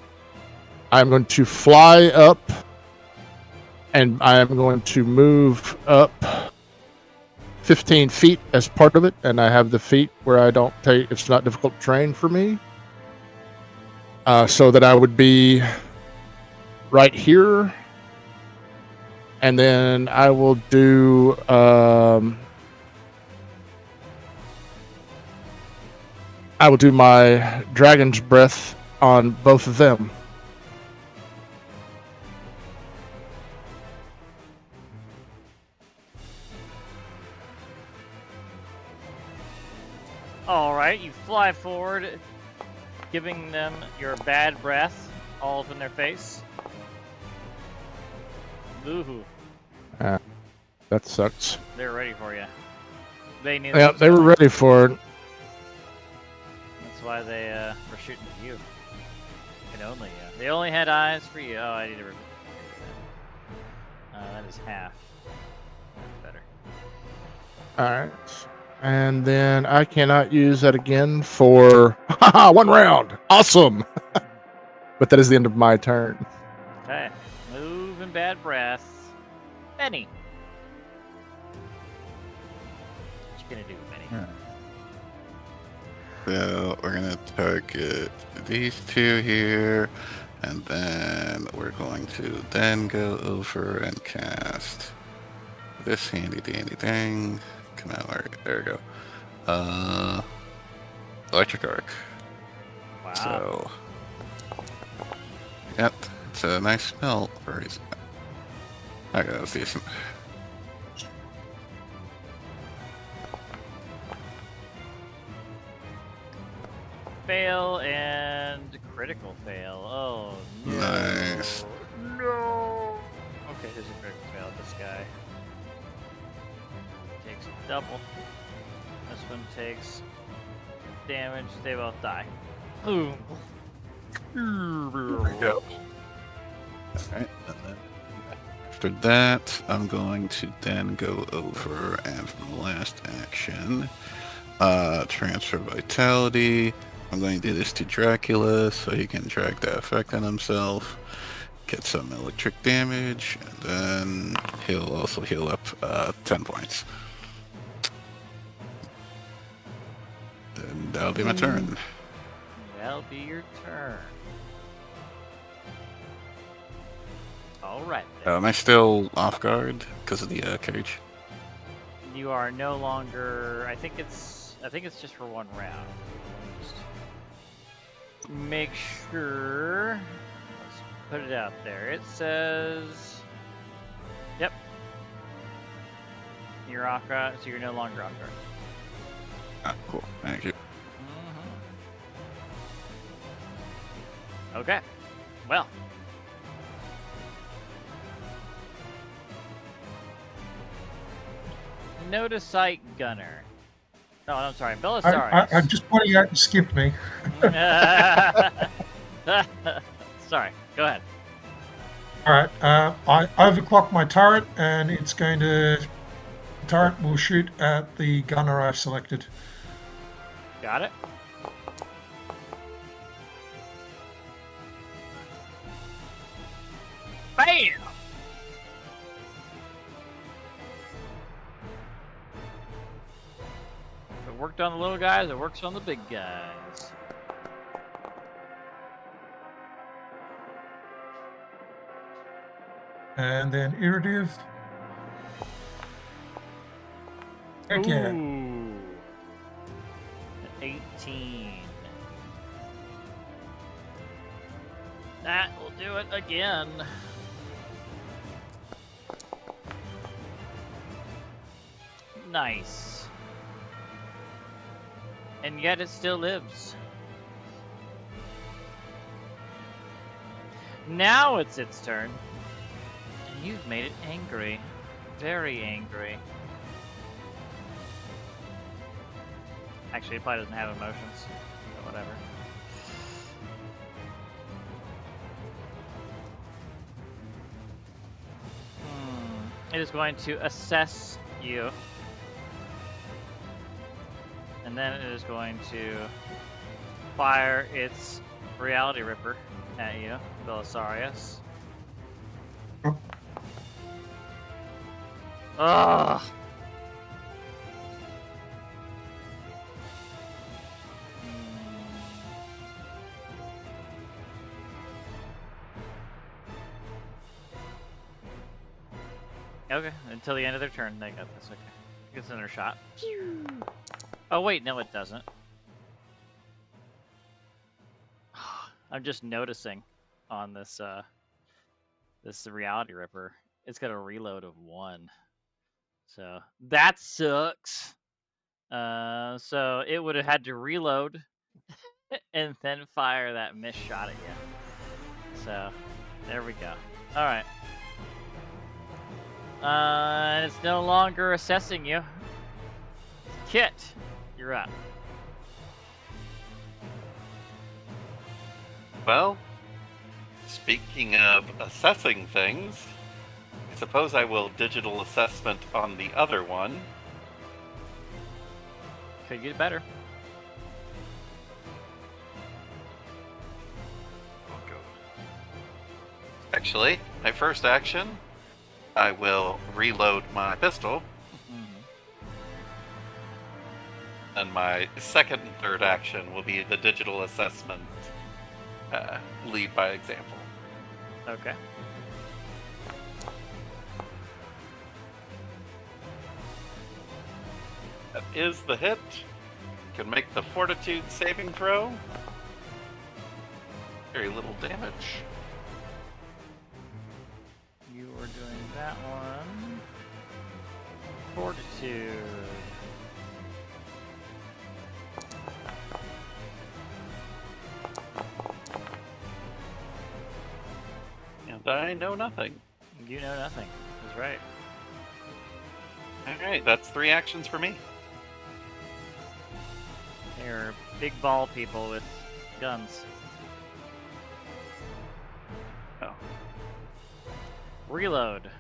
I'm going to fly up, and I am going to move up 15 feet as part of it, and I have the feet where I don't take, it's not difficult terrain for me. So that I would be right here. And then I will do my dragon's breath on both of them. All right, you fly forward, giving them your bad breath all up in their face. Boo-hoo. That sucks. They're ready for you. They knew. Yeah, they were ready for it. That's why they were shooting at you. And only you. They only had eyes for you. Oh, I need to remove that. That is half. That's better. Alright. And then I cannot use that again for 1 round. Awesome! But that is the end of my turn. Okay. Move and bad breath. Benny. What you gonna do, Benny? So we're gonna target these two here, and then we're going to then go over and cast this handy dandy thing. Come on, there we go. Electric arc. Wow. So, yep, it's a nice spell for a reason. Okay, that's decent. Fail and critical fail. Oh no. Nice. No. Okay, who's a critical fail? This guy takes double. This one takes damage. They both die. Ooh. Go. Alright, and then after that, I'm going to then go over and from the last action, transfer vitality. I'm going to do this to Dracula so he can drag that effect on himself, get some electric damage, and then he'll also heal up 10 points. Then that'll be my turn. That'll be your turn. Alright then. Am I still off guard because of the cage? You are no longer. I think it's just for one round. Just make sure. Let's put it out there. It says. Yep. You're off guard, so you're no longer off guard. Ah, cool. Thank you. Okay. Well. Notice sight gunner. Oh, I'm sorry, Belisarius. I'm just pointing out you skipped me. Sorry, go ahead. All right, I overclock my turret, and it's going to. The turret will shoot at the gunner I've selected. Got it. Bam! If it worked on the little guys, it works on the big guys. And then irritative. Heck yeah. Ooh. 18. That will do it again. Nice. And yet it still lives. Now it's its turn. And you've made it angry. Very angry. Actually, it probably doesn't have emotions. But whatever. It is going to assess you. And then it is going to fire its Reality Ripper at you, Belisarius. Oh. Ugh! Okay, until the end of their turn, they got this. Okay, gets another shot. Oh wait, no, it doesn't. I'm just noticing on this this Reality Ripper, it's got a reload of 1, so that sucks. So it would have had to reload and then fire that missed shot at you. So there we go. All right. And it's no longer assessing you. Kit, you're up. Well, speaking of assessing things, I suppose I will digital assessment on the other one. Could get better. I'll go. Actually, my first action, I will reload my pistol. And my second and third action will be the digital assessment, lead by example. Okay. That is the hit. Can make the fortitude saving throw. Very little damage. You are doing that one. Fortitude. And I know nothing. You know nothing. That's right. All right, that's 3 actions for me. They're big ball people with guns. Oh. Reload.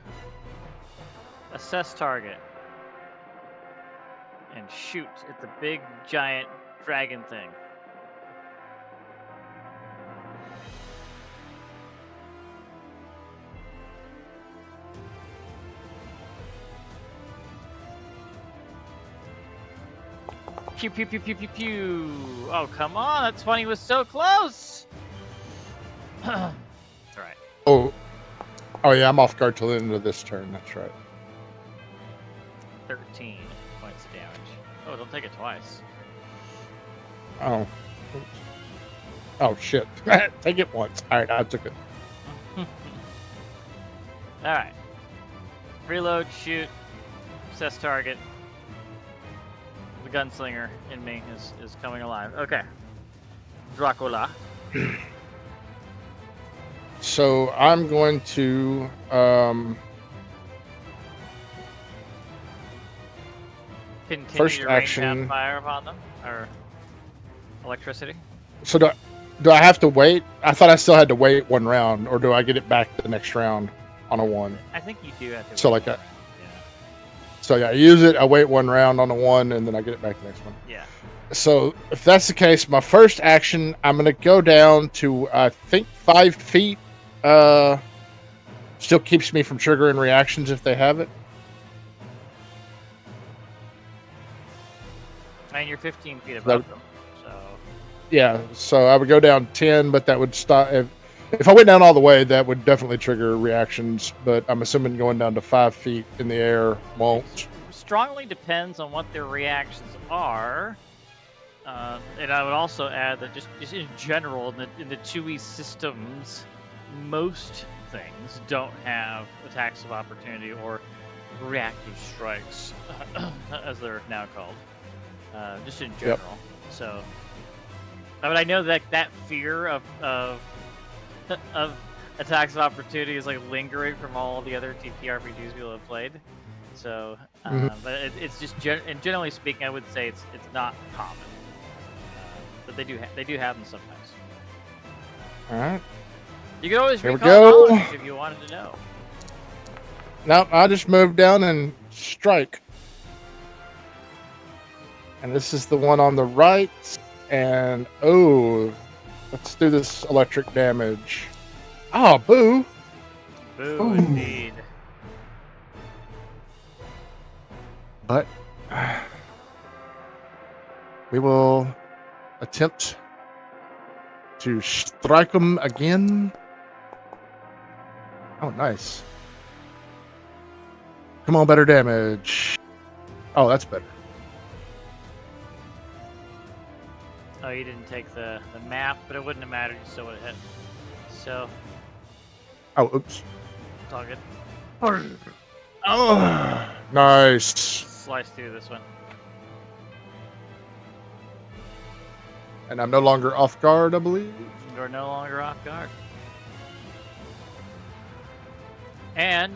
Assess target. And shoot at the big giant dragon thing. Pew pew pew pew pew pew. Oh, come on, that 20 was so close. Alright. Oh yeah, I'm off guard till the end of this turn. That's right. 13 points of damage. Oh, don't take it twice. Oh. Oops. Oh shit. Take it once. Alright, I took it. Alright. Reload, shoot, assess target. The gunslinger in me is coming alive. Okay. Dracula. So I'm going to Continue first to rain action. down fire upon them? Or electricity? So do I have to wait? I thought I still had to wait 1 round, or do I get it back the next round on a 1? I think you do have to So wait like for a- it. So yeah, I use it, I wait 1 round on a 1, and then I get it back the next one. Yeah. So if that's the case, my first action, I'm going to go down to, I think, 5 feet. Still keeps me from triggering reactions if they have it. And you're 15 feet above them. So Yeah, so I would go down 10, but that would stop. If I went down all the way, that would definitely trigger reactions, but I'm assuming going down to 5 feet in the air won't. strongly depends on what their reactions are. And I would also add that just in general, in the 2E systems, most things don't have attacks of opportunity or reactive strikes, as they're now called. Just in general. Yep. So, I know that fear of attacks of opportunity is like lingering from all the other TTRPGs people have played. So, but it's just generally speaking, I would say it's not common, but they do have them sometimes. All right. You can always Here we recall go. knowledge if you wanted to know. Nope, I'll just move down and strike. And this is the one on the right. And, oh, let's do this electric damage. Oh, boo. Boo, Ooh. indeed. But we will attempt to strike him again. Oh, nice. Come on, better damage. Oh, that's better. Oh, you didn't take the map, but it wouldn't have mattered. You still would have hit. So, Oh, oops. it's all good. Oh, nice. Slice through this one. And I'm no longer off guard, I believe. You're no longer off guard. And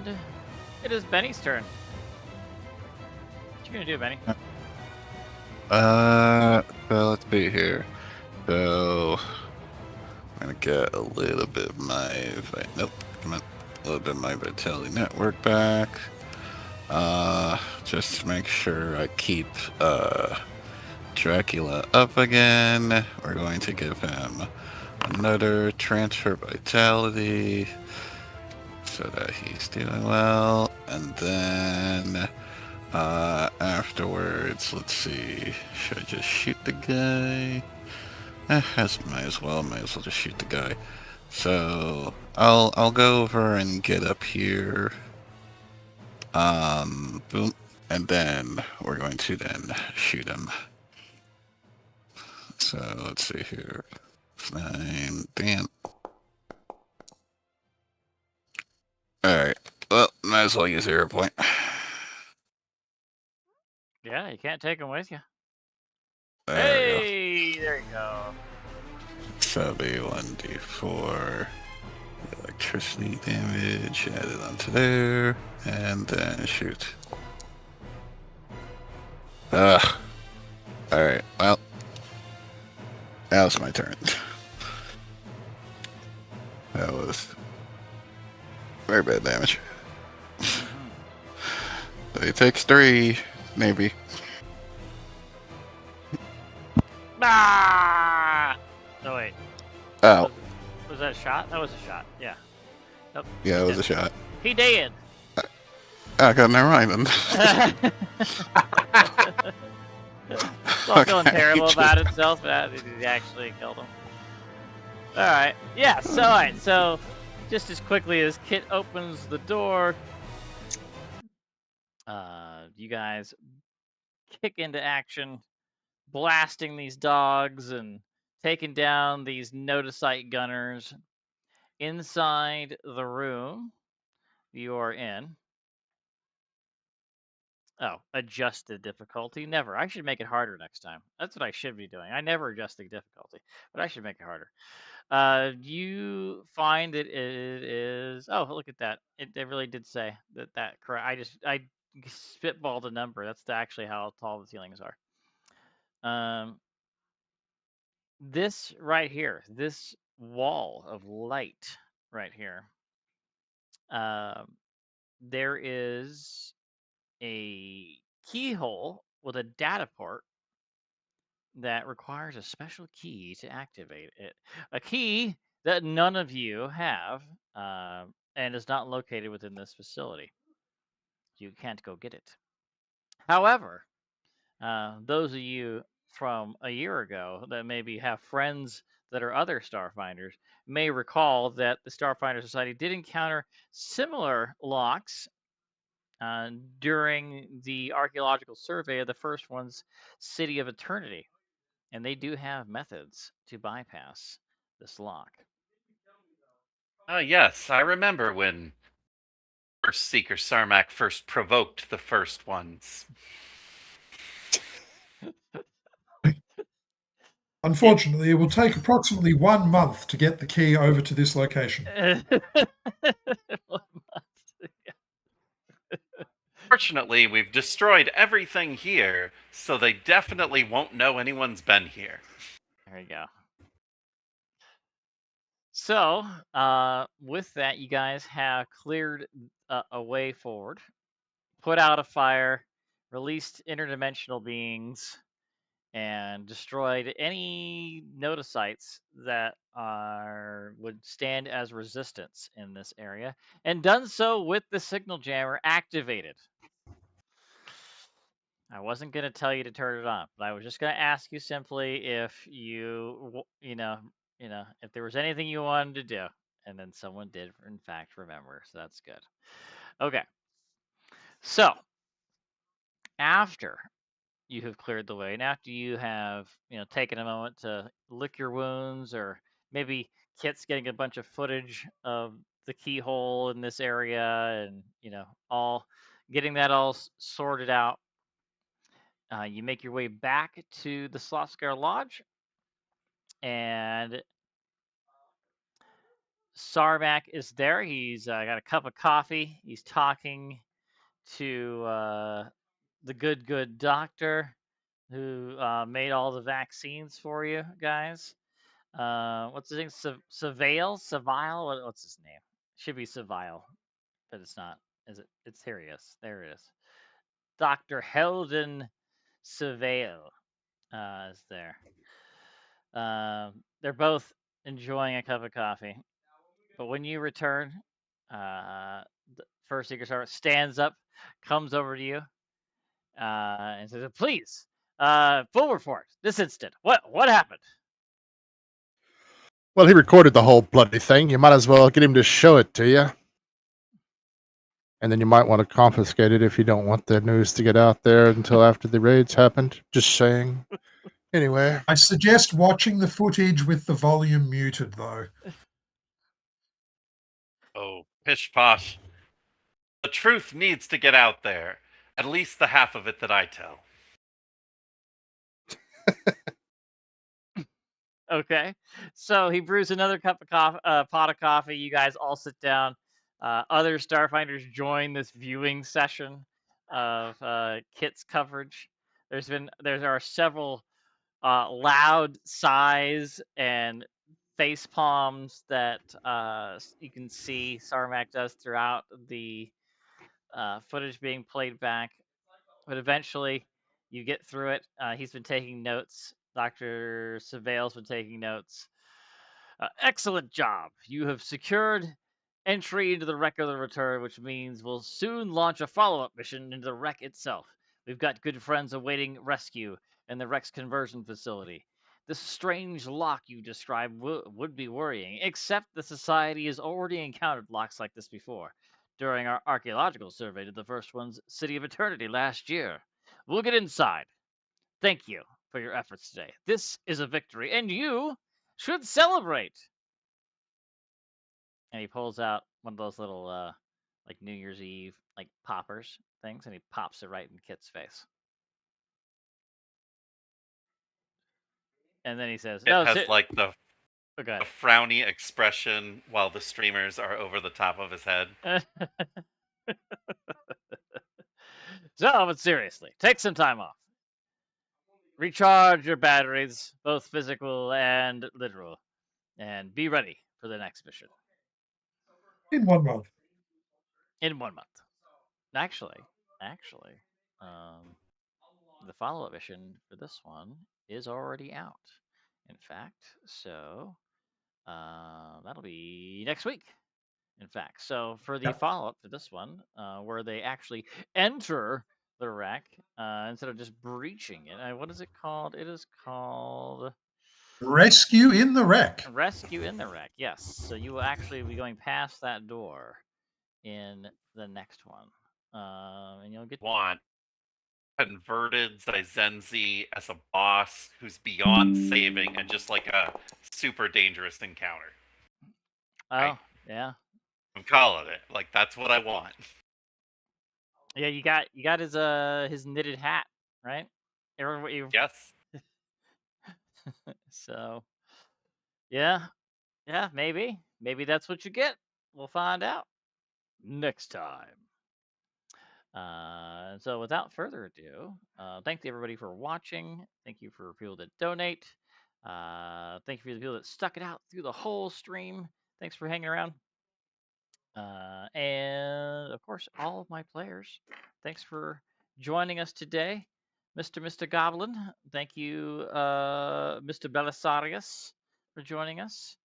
it is Benny's turn. What you gonna do, Benny? So let's see here. So I'm gonna get a little bit of my a little bit of my Vitality Network back. Just to make sure I keep Dracula up again. We're going to give him another transfer vitality so that he's doing well, and then afterwards, let's see, should I just shoot the guy? Might as well just shoot the guy. So I'll go over and get up here. Boom, and then we're going to then shoot him. So let's see here. 9, damn. Alright, well, might as well use 0 point. Yeah, you can't take him with you. There we go. Hey, there you go. So be 1d4. electricity damage added onto there, and then shoot. Ugh. Alright, well. That was my turn. That was very bad damage. So he takes 3, maybe. Ah! No, wait. Oh, Was that a shot? That was a shot. Yeah. Nope. yeah, it was Dead. a shot. He did. Okay, never mind then. It's all feeling terrible about itself, but he actually killed him. Alright. Yeah, so just as quickly as Kit opens the door, you guys kick into action, blasting these dogs and taking down these noticite gunners. Inside the room you are in. Oh, adjusted difficulty. Never. I should make it harder next time. That's what I should be doing. I never adjust the difficulty, but I should make it harder. You find that it is. Oh, look at that! It really did say that correct. I spitballed a number. That's actually how tall the ceilings are. This right here, this wall of light right here. There is a keyhole with a data port that requires a special key to activate it. A key that none of you have and is not located within this facility. You can't go get it. However, those of you from a year ago that maybe have friends that are other Starfinders may recall that the Starfinder Society did encounter similar locks during the archaeological survey of the first one's City of Eternity. And they do have methods to bypass this lock. Yes, I remember when First Seeker Sarmak first provoked the first ones. Unfortunately, it will take approximately 1 month to get the key over to this location. Fortunately, we've destroyed everything here, so they definitely won't know anyone's been here. There you go. So, with that, you guys have cleared a way forward, put out a fire, released interdimensional beings, and destroyed any notocytes that would stand as resistance in this area, and done so with the signal jammer activated. I wasn't going to tell you to turn it on, but I was just going to ask you simply if if there was anything you wanted to do. And then someone did, in fact, remember. So that's good. Okay. So after you have cleared the way, and after you have, taken a moment to lick your wounds, or maybe Kit's getting a bunch of footage of the keyhole in this area, and, all getting that all sorted out. You make your way back to the Slothscar Lodge, and Sarmak is there. He's got a cup of coffee. He's talking to the good doctor who made all the vaccines for you guys. What's his name? Savile? What's his name? Should be Savile, but it's not. Is it? It's here. Yes, there it is. Dr. Helden Savale is there. They're both enjoying a cup of coffee. But when you return, the first Secret Service stands up, comes over to you, and says, "Please, full report. This instant. What happened?" Well, he recorded the whole bloody thing. You might as well get him to show it to you. And then you might want to confiscate it if you don't want the news to get out there until after the raids happened. Just saying. Anyway. I suggest watching the footage with the volume muted, though. Oh, pish posh. The truth needs to get out there. At least the half of it that I tell. Okay. So he brews another cup of coffee, pot of coffee. You guys all sit down. Other Starfinders join this viewing session of Kit's coverage. There are several loud sighs and face palms that you can see Sarmac does throughout the footage being played back. But eventually, you get through it. He's been taking notes. Dr. Surveil's been taking notes. Excellent job. You have secured entry into the wreck of the Return, which means we'll soon launch a follow-up mission into the wreck itself. We've got good friends awaiting rescue in the wreck's conversion facility. This strange lock you described would be worrying, except the Society has already encountered locks like this before during our archaeological survey to the first one's City of Eternity last year. We'll get inside. Thank you for your efforts today. This is a victory, and you should celebrate. And he pulls out one of those little, like New Year's Eve, like poppers things, and he pops it right in Kit's face. And then he says, It "No, has like the okay." frowny expression while the streamers are over the top of his head. So, but seriously, take some time off. Recharge your batteries, both physical and literal, and be ready for the next mission. In 1 month. In 1 month. Actually, the follow-up mission for this one is already out. In fact, so that'll be next week. In fact, so for the follow-up to this one, where they actually enter the wreck instead of just breaching it. What is it called? It is called Rescue in the Wreck. Rescue in the Wreck. Yes. So you will actually be going past that door in the next one, and you'll get Want converted Zaizenzi as a boss who's beyond saving and just like a super dangerous encounter. Oh, yeah. I'm calling it. Like, that's what I want. Yeah, you got his knitted hat, right? Everyone, what you Yes. So, yeah, maybe that's what you get. We'll find out next time. So without further ado, thank you everybody for watching. Thank you for people that donate. Thank you for the people that stuck it out through the whole stream. Thanks for hanging around. And of course, all of my players, thanks for joining us today. Mr. Goblin, thank you, Mr. Belisarius, for joining us.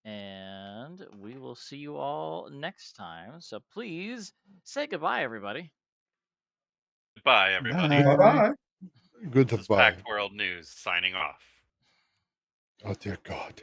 And we will see you all next time. So please say goodbye, everybody. Goodbye, everybody. Bye. Bye-bye. This is Goodbye. Packed World News signing off. Oh dear God.